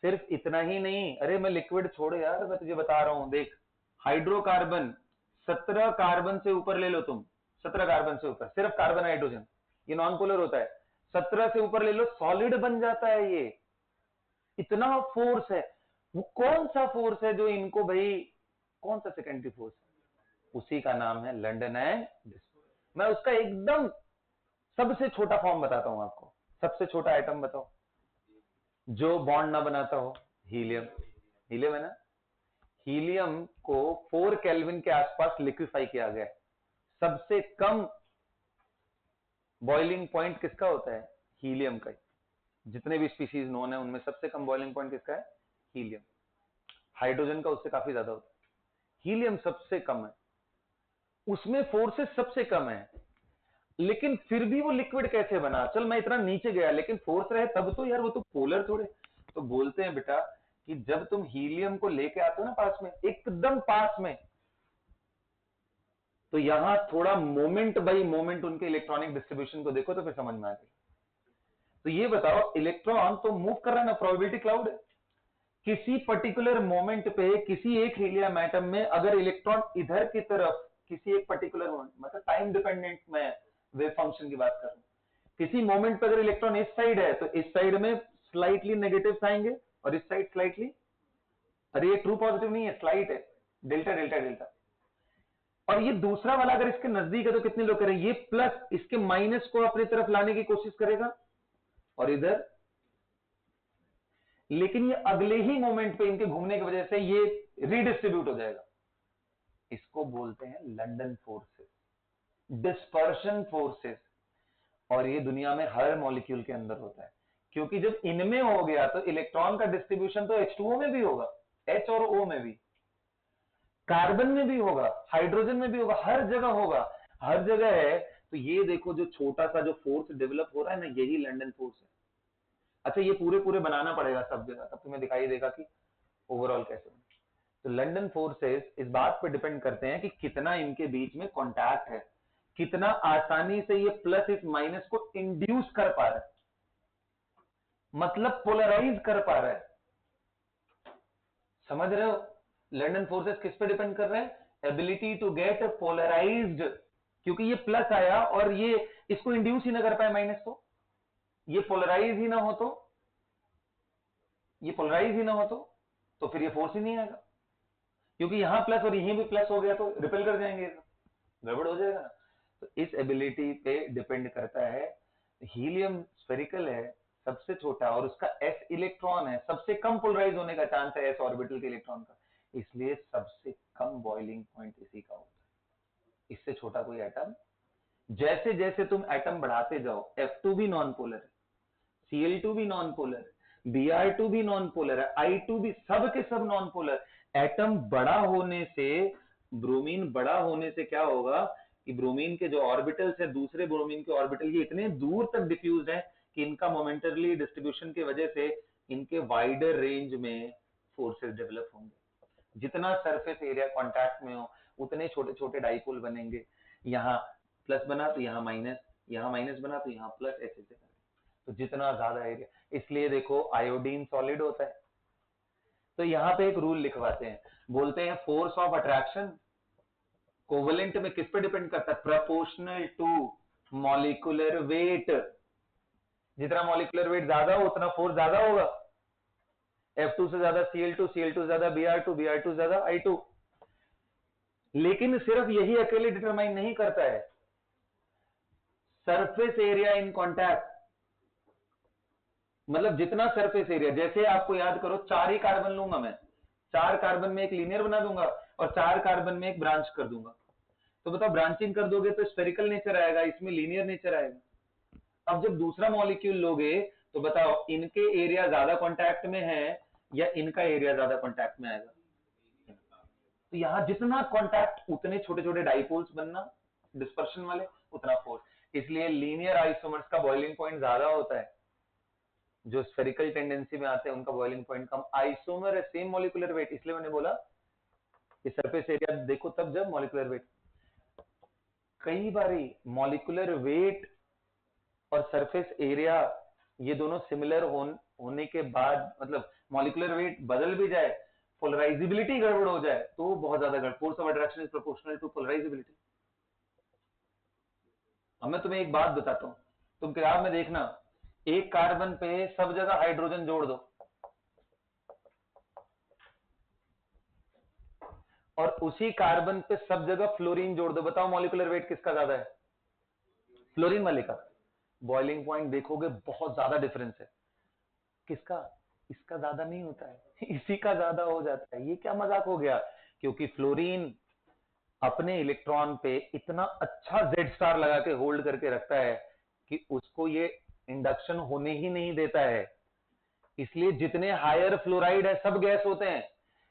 सिर्फ इतना ही नहीं, अरे मैं लिक्विड छोड़ यार, मैं तुझे बता रहा हूं, देख हाइड्रोकार्बन 17 कार्बन से ऊपर ले लो तुम, 17 कार्बन से ऊपर, सिर्फ कार्बन हाइड्रोजन, ये नॉन पोलर होता है, 17 से ऊपर ले लो, सॉलिड बन जाता है ये, इतना फोर्स है। वो कौन सा फोर्स है जो इनको भाई, कौन सा सेकेंडरी फोर्स है? उसी का नाम है लंदन एंड। मैं उसका एकदम सबसे छोटा फॉर्म बताता हूं आपको, सबसे छोटा एटम बताओ जो बॉन्ड ना बनाता हो। हीलियम, हीलियम है ना। हीलियम को 4 केल्विन के आसपास लिक्विफाई किया गया है। सबसे कम बॉइलिंग पॉइंट किसका होता है? हीलियम का। जितने भी स्पीशीज नोन है उनमें सबसे कम बॉइलिंग पॉइंट किसका है? हीलियम। हाइड्रोजन का उससे काफी ज्यादा होता है, हीलियम सबसे कम है, उसमें फोर्सेस सबसे कम है, लेकिन फिर भी वो लिक्विड कैसे बना? चल मैं इतना नीचे गया, लेकिन फोर्स रहे तब तो यार, वो तो पोलर थोड़े। तो बोलते हैं बेटा कि जब तुम हीलियम को लेके आते हो ना पास में, एकदम पास में, तो यहां थोड़ा मोमेंट बाई मोमेंट उनके इलेक्ट्रॉनिक डिस्ट्रीब्यूशन को देखो तो फिर समझ में आ जाएगा। तो ये बताओ, इलेक्ट्रॉन तो मूव कर रहा है ना, प्रोबेबिलिटी क्लाउड है। किसी पर्टिकुलर मोमेंट पे किसी एक हीलियम एटम में अगर इलेक्ट्रॉन इधर की तरफ, किसी एक पर्टिकुलर मोमेंट, मतलब टाइम डिपेंडेंट मैं वेव फंक्शन की बात कर रहा हूं, किसी मोमेंट पे अगर इलेक्ट्रॉन इस साइड है तो इस साइड में स्लाइटली नेगेटिव आएंगे और इस साइड स्लाइटली, अरे ये ट्रू पॉजिटिव नहीं है, स्लाइट है, डेल्टा डेल्टा डेल्टा। और ये दूसरा वाला अगर इसके नजदीक है तो कितने लोग करें? ये प्लस इसके माइनस को अपनी तरफ लाने की कोशिश करेगा और इधर, लेकिन ये अगले ही मोमेंट पे इनके घूमने की वजह से ये रीडिस्ट्रीब्यूट हो जाएगा। इसको बोलते हैं लंदन फोर्सेस, डिस्पर्शन फोर्सेस। और ये दुनिया में हर मॉलिक्यूल के अंदर होता है, क्योंकि जब इनमें हो गया तो इलेक्ट्रॉन का डिस्ट्रीब्यूशन तो H2O में भी होगा, H और O में भी, कार्बन में भी होगा, हाइड्रोजन में भी होगा, हर जगह होगा, हर जगह है। तो ये देखो जो छोटा सा जो फोर्स डेवलप हो रहा है ना, यही लंदन फोर्स है। अच्छा, ये पूरे पूरे बनाना पड़ेगा सब जगह, तब तुम्हें दिखाई देगा कि ओवरऑल कैसे बने। तो लंदन फोर्सेस इस बात पर डिपेंड करते हैं कि कितना इनके बीच में कांटेक्ट है, कितना आसानी से ये प्लस इस माइनस को इंड्यूस कर पा रहा है, मतलब पोलराइज कर पा रहा है। समझ रहे हो? लंदन फोर्सेस किस पे डिपेंड कर रहे हैं? एबिलिटी टू गेट पोलराइज्ड, क्योंकि ये प्लस आया और ये इसको इंड्यूस ही ना कर पाए माइनस को, ये पोलराइज ही ना हो तो, ये पोलराइज ही ना हो तो फिर ये फोर्स ही नहीं आएगा, क्योंकि यहां प्लस और यहीं भी प्लस हो गया तो रिपेल कर जाएंगे, गड़बड़ हो जाएगा ना। तो इस एबिलिटी पे डिपेंड करता है। हीलियम स्फेरिकल है, सबसे छोटा, और उसका s इलेक्ट्रॉन है, सबसे कम पोलराइज होने का चांस है s ऑर्बिटल के इलेक्ट्रॉन का, इसलिए सबसे कम बॉइलिंग पॉइंट इसी का होता है। इससे छोटा कोई एटम, जैसे जैसे तुम एटम बढ़ाते जाओ, F2 भी नॉन पोलर है, Cl2 भी नॉन पोलर है, Br2 भी नॉन पोलर है, I2 भी, सब के सब नॉन पोलर। एटम बड़ा होने से, ब्रोमीन बड़ा होने से क्या होगा कि ब्रोमीन के जो ऑर्बिटल्स है, दूसरे ब्रोमीन के ऑर्बिटल ये इतने दूर तक डिफ्यूज है कि इनका मोमेंटरली डिस्ट्रीब्यूशन की वजह से इनके वाइडर रेंज में फोर्सेस डेवलप होंगे। जितना सरफेस एरिया कांटेक्ट में हो उतने छोटे छोटे डाइपोल बनेंगे, यहां प्लस बना तो यहां माइनस, यहां माइनस बना तो यहां प्लस, ऐसे से। तो जितना ज्यादा एरिया, इसलिए देखो आयोडीन सॉलिड होता है। तो यहां पे एक रूल लिखवाते हैं, बोलते हैं फोर्स ऑफ अट्रैक्शन कोवेलेंट में किस पे डिपेंड करता है? Proportional to molecular weight. जितना मॉलिक्यूलर वेट ज्यादा हो उतना फोर्स ज्यादा होगा। F2 से ज्यादा Cl2, Cl2 से ज्यादा Br2, Br2 से ज्यादा I2। लेकिन सिर्फ यही अकेले डिटरमाइन नहीं करता है, सरफेस एरिया इन कॉन्टैक्ट, मतलब जितना सरफेस एरिया, जैसे आपको याद करो 4 ही कार्बन लूंगा मैं, 4 कार्बन में एक लीनियर बना दूंगा और 4 कार्बन में एक ब्रांच कर दूंगा, तो बताओ ब्रांचिंग कर दोगे तो स्फेरिकल नेचर आएगा, इसमें लीनियर नेचर आएगा। अब जब दूसरा मॉलिक्यूल लोगे तो बताओ इनके एरिया ज्यादा कांटेक्ट में है या इनका एरिया ज्यादा कांटेक्ट में आएगा? तो यहां जितना कांटेक्ट उतने छोटे छोटे डाइपोल्स बनना, डिस्पर्शन वाले, उतना फोर्स। इसलिए लीनियर आइसोमर्स का बॉइलिंग पॉइंट ज्यादा होता है, जो स्फेरिकल टेंडेंसी में आते हैं उनका बॉइलिंग पॉइंट कम। आइसोमर है, सेम मॉलिक्यूलर वेट, इसलिए मैंने बोला कि सरफेस एरिया देखो तब जब मॉलिक्यूलर वेट। कई बारी मॉलिक्यूलर वेट और सरफेस एरिया ये दोनों सिमिलर होने के बाद, मतलब मॉलिक्यूलर वेट बदल भी जाए, पोलराइजेबिलिटी गड़बड़ हो जाए तो बहुत ज्यादा गड़बड़। Force of attraction is proportional to polarisability. अब मैं तुम्हें एक बात बताता हूं, तुम किताब में देखना, एक कार्बन पे सब जगह हाइड्रोजन जोड़ दो और उसी कार्बन पे सब जगह फ्लोरीन जोड़ दो, बताओ मॉलिक्यूलर वेट किसका ज्यादा है? फ्लोरीन वाले का। बॉइलिंग पॉइंट देखोगे बहुत ज्यादा डिफरेंस है। किसका? इसका ज्यादा नहीं होता है, इसी का ज्यादा हो जाता है। ये क्या मजाक हो गया? क्योंकि फ्लोरीन अपने इलेक्ट्रॉन पे इतना अच्छा जेड स्टार लगा के होल्ड करके रखता है कि उसको ये इंडक्शन होने ही नहीं देता है। इसलिए जितने हायर फ्लोराइड है सब गैस होते हैं।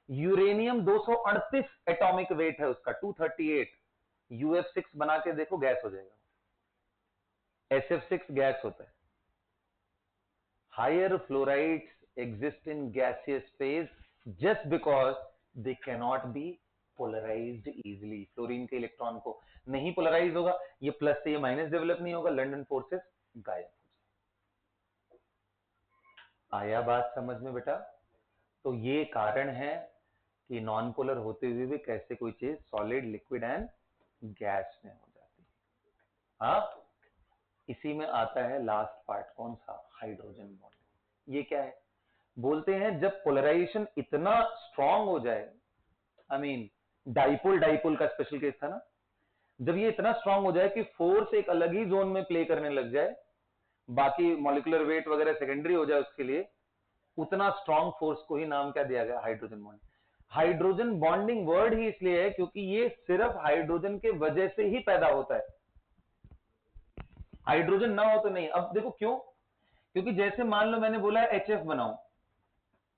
यूरेनियम 238 एटॉमिक वेट है उसका, 238। UF6 बना के देखो, गैस हो जाएगा। SF6 गैस होता है। Higher fluorides exist in gaseous phase just because they cannot be polarised easily. Fluorine के इलेक्ट्रॉन को नहीं पोलराइज होगा, ये प्लस से ये माइनस डेवलप नहीं होगा, लंडन फोर्सेस गायब हो जाए। आया बात समझ में बेटा? तो ये कारण है कि नॉन पोलर होते हुए भी कैसे कोई चीज सॉलिड, लिक्विड एंड गैस में हो जाती है। हाँ, इसी में आता है लास्ट पार्ट, कौन सा? Hydrogen bond. ये क्या है? बोलते हैं जब पोलराइजेशन इतना स्ट्रांग हो जाए, आई मीन डाइपोल, डाइपोल का स्पेशल केस था ना, जब ये इतना स्ट्रांग हो जाए कि फोर्स एक अलग ही जोन में प्ले करने लग जाए, बाकी मॉलिक्यूलर वेट वगैरह सेकेंडरी हो जाए उसके लिए, उतना स्ट्रांग फोर्स को ही नाम क्या दिया गया? Hydrogen bond. Hydrogen bonding word ही इसलिए है क्योंकि ये सिर्फ हाइड्रोजन के वजह से ही पैदा होता है, हाइड्रोजन ना हो तो नहीं। अब देखो क्यों? क्योंकि जैसे मान लो मैंने बोला HF बनाओ,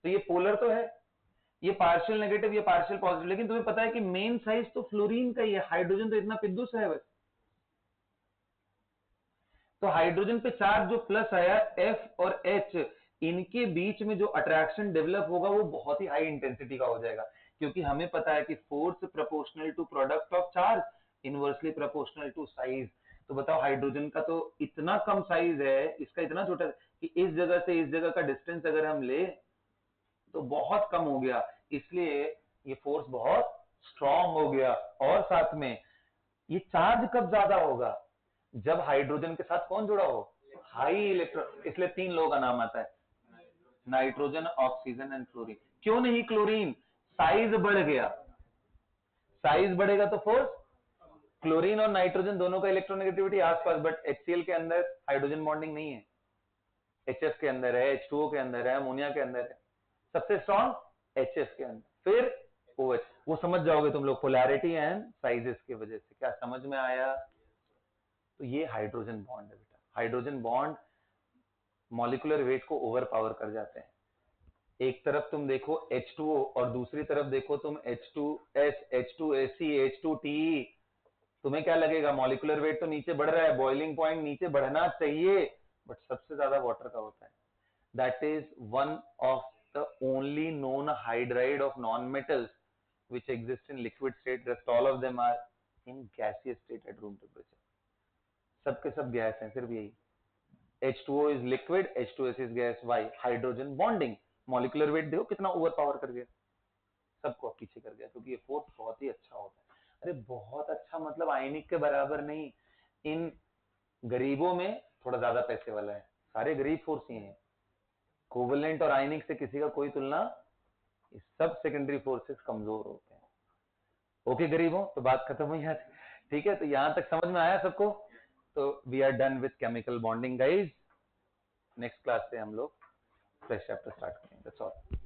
तो ये पोलर तो है, ये पार्शियल नेगेटिव, ये पार्शियल पॉजिटिव, लेकिन तुम्हें पता है कि मेन साइज तो फ्लोरीन का ही है, हाइड्रोजन तो इतना पिद्दू सा है बस। तो हाइड्रोजन पे चार्ज जो प्लस आया, F और H, इनके बीच में जो अट्रैक्शन डेवलप होगा वो बहुत ही हाई इंटेंसिटी का हो जाएगा, क्योंकि हमें पता है कि force proportional to product of charge, inversely proportional to size. तो बताओ, हाइड्रोजन का तो इतना कम साइज है, इसका इतना छोटा कि इस जगह से इस जगह का डिस्टेंस अगर हम ले तो बहुत कम हो गया, इसलिए ये फोर्स बहुत स्ट्रांग हो गया। और साथ में ये चार्ज कब ज्यादा होगा? जब हाइड्रोजन के साथ कौन जुड़ा हो? High electron. इसलिए तीन लोगों का नाम आता है, नाइट्रोजन, ऑक्सीजन एंड क्लोरीन। क्यों नहीं क्लोरीन? साइज बढ़ गया, साइज बढ़ेगा तो फोर्स। क्लोरीन और नाइट्रोजन दोनों का इलेक्ट्रोनेगेटिविटी आसपास, बट HCl के अंदर हाइड्रोजन बॉन्डिंग नहीं है, HF के अंदर है, H2O के अंदर है, अमोनिया के अंदर है, सबसे स्ट्रॉन्ग HF के अंदर, फिर OH। वो समझ जाओगे तुम लोग, पोलैरिटी एंड साइजेस की वजह से। क्या समझ में आया? तो ये हाइड्रोजन बॉन्ड है बेटा। हाइड्रोजन बॉन्ड मॉलिक्यूलर वेट को ओवर पावर कर जाते हैं। एक तरफ तुम देखो H2O और दूसरी तरफ देखो तुम H2S, H2AC, H2TE, तुम्हें क्या लगेगा? मॉलिक्यूलर वेट तो नीचे बढ़ रहा है, बॉइलिंग पॉइंट नीचे बढ़ना चाहिए, बट सबसे ज्यादा वाटर का होता है। That is one of the only known hydride of non metals which exist in liquid state. Rest all of them are in gaseous state at room temperature. सबके सब गैस हैं, सिर्फ यही H2O is liquid, H2S is gas. Why? Hydrogen bonding. Molecular weight देखो कितना ओवर पावर कर गया, सबको पीछे कर गया, क्योंकि ये फोर्स बहुत ही अच्छा होता है। अरे बहुत अच्छा मतलब आयनिक के बराबर नहीं, इन गरीबों में थोड़ा ज्यादा पैसे वाला है, सारे गरीब फोर्स ही हैं। कोवलेंट और आयनिक से किसी का कोई तुलना, सब सेकेंडरी फोर्सेस कमजोर होते हैं। ओके गरीबों, तो बात खत्म हुई है, ठीक है? तो यहां तक समझ में आया सबको? तो we are done with chemical bonding guys. Next class से हम लोग फ्रेश चैप्टर स्टार्ट करेंगे। That's all.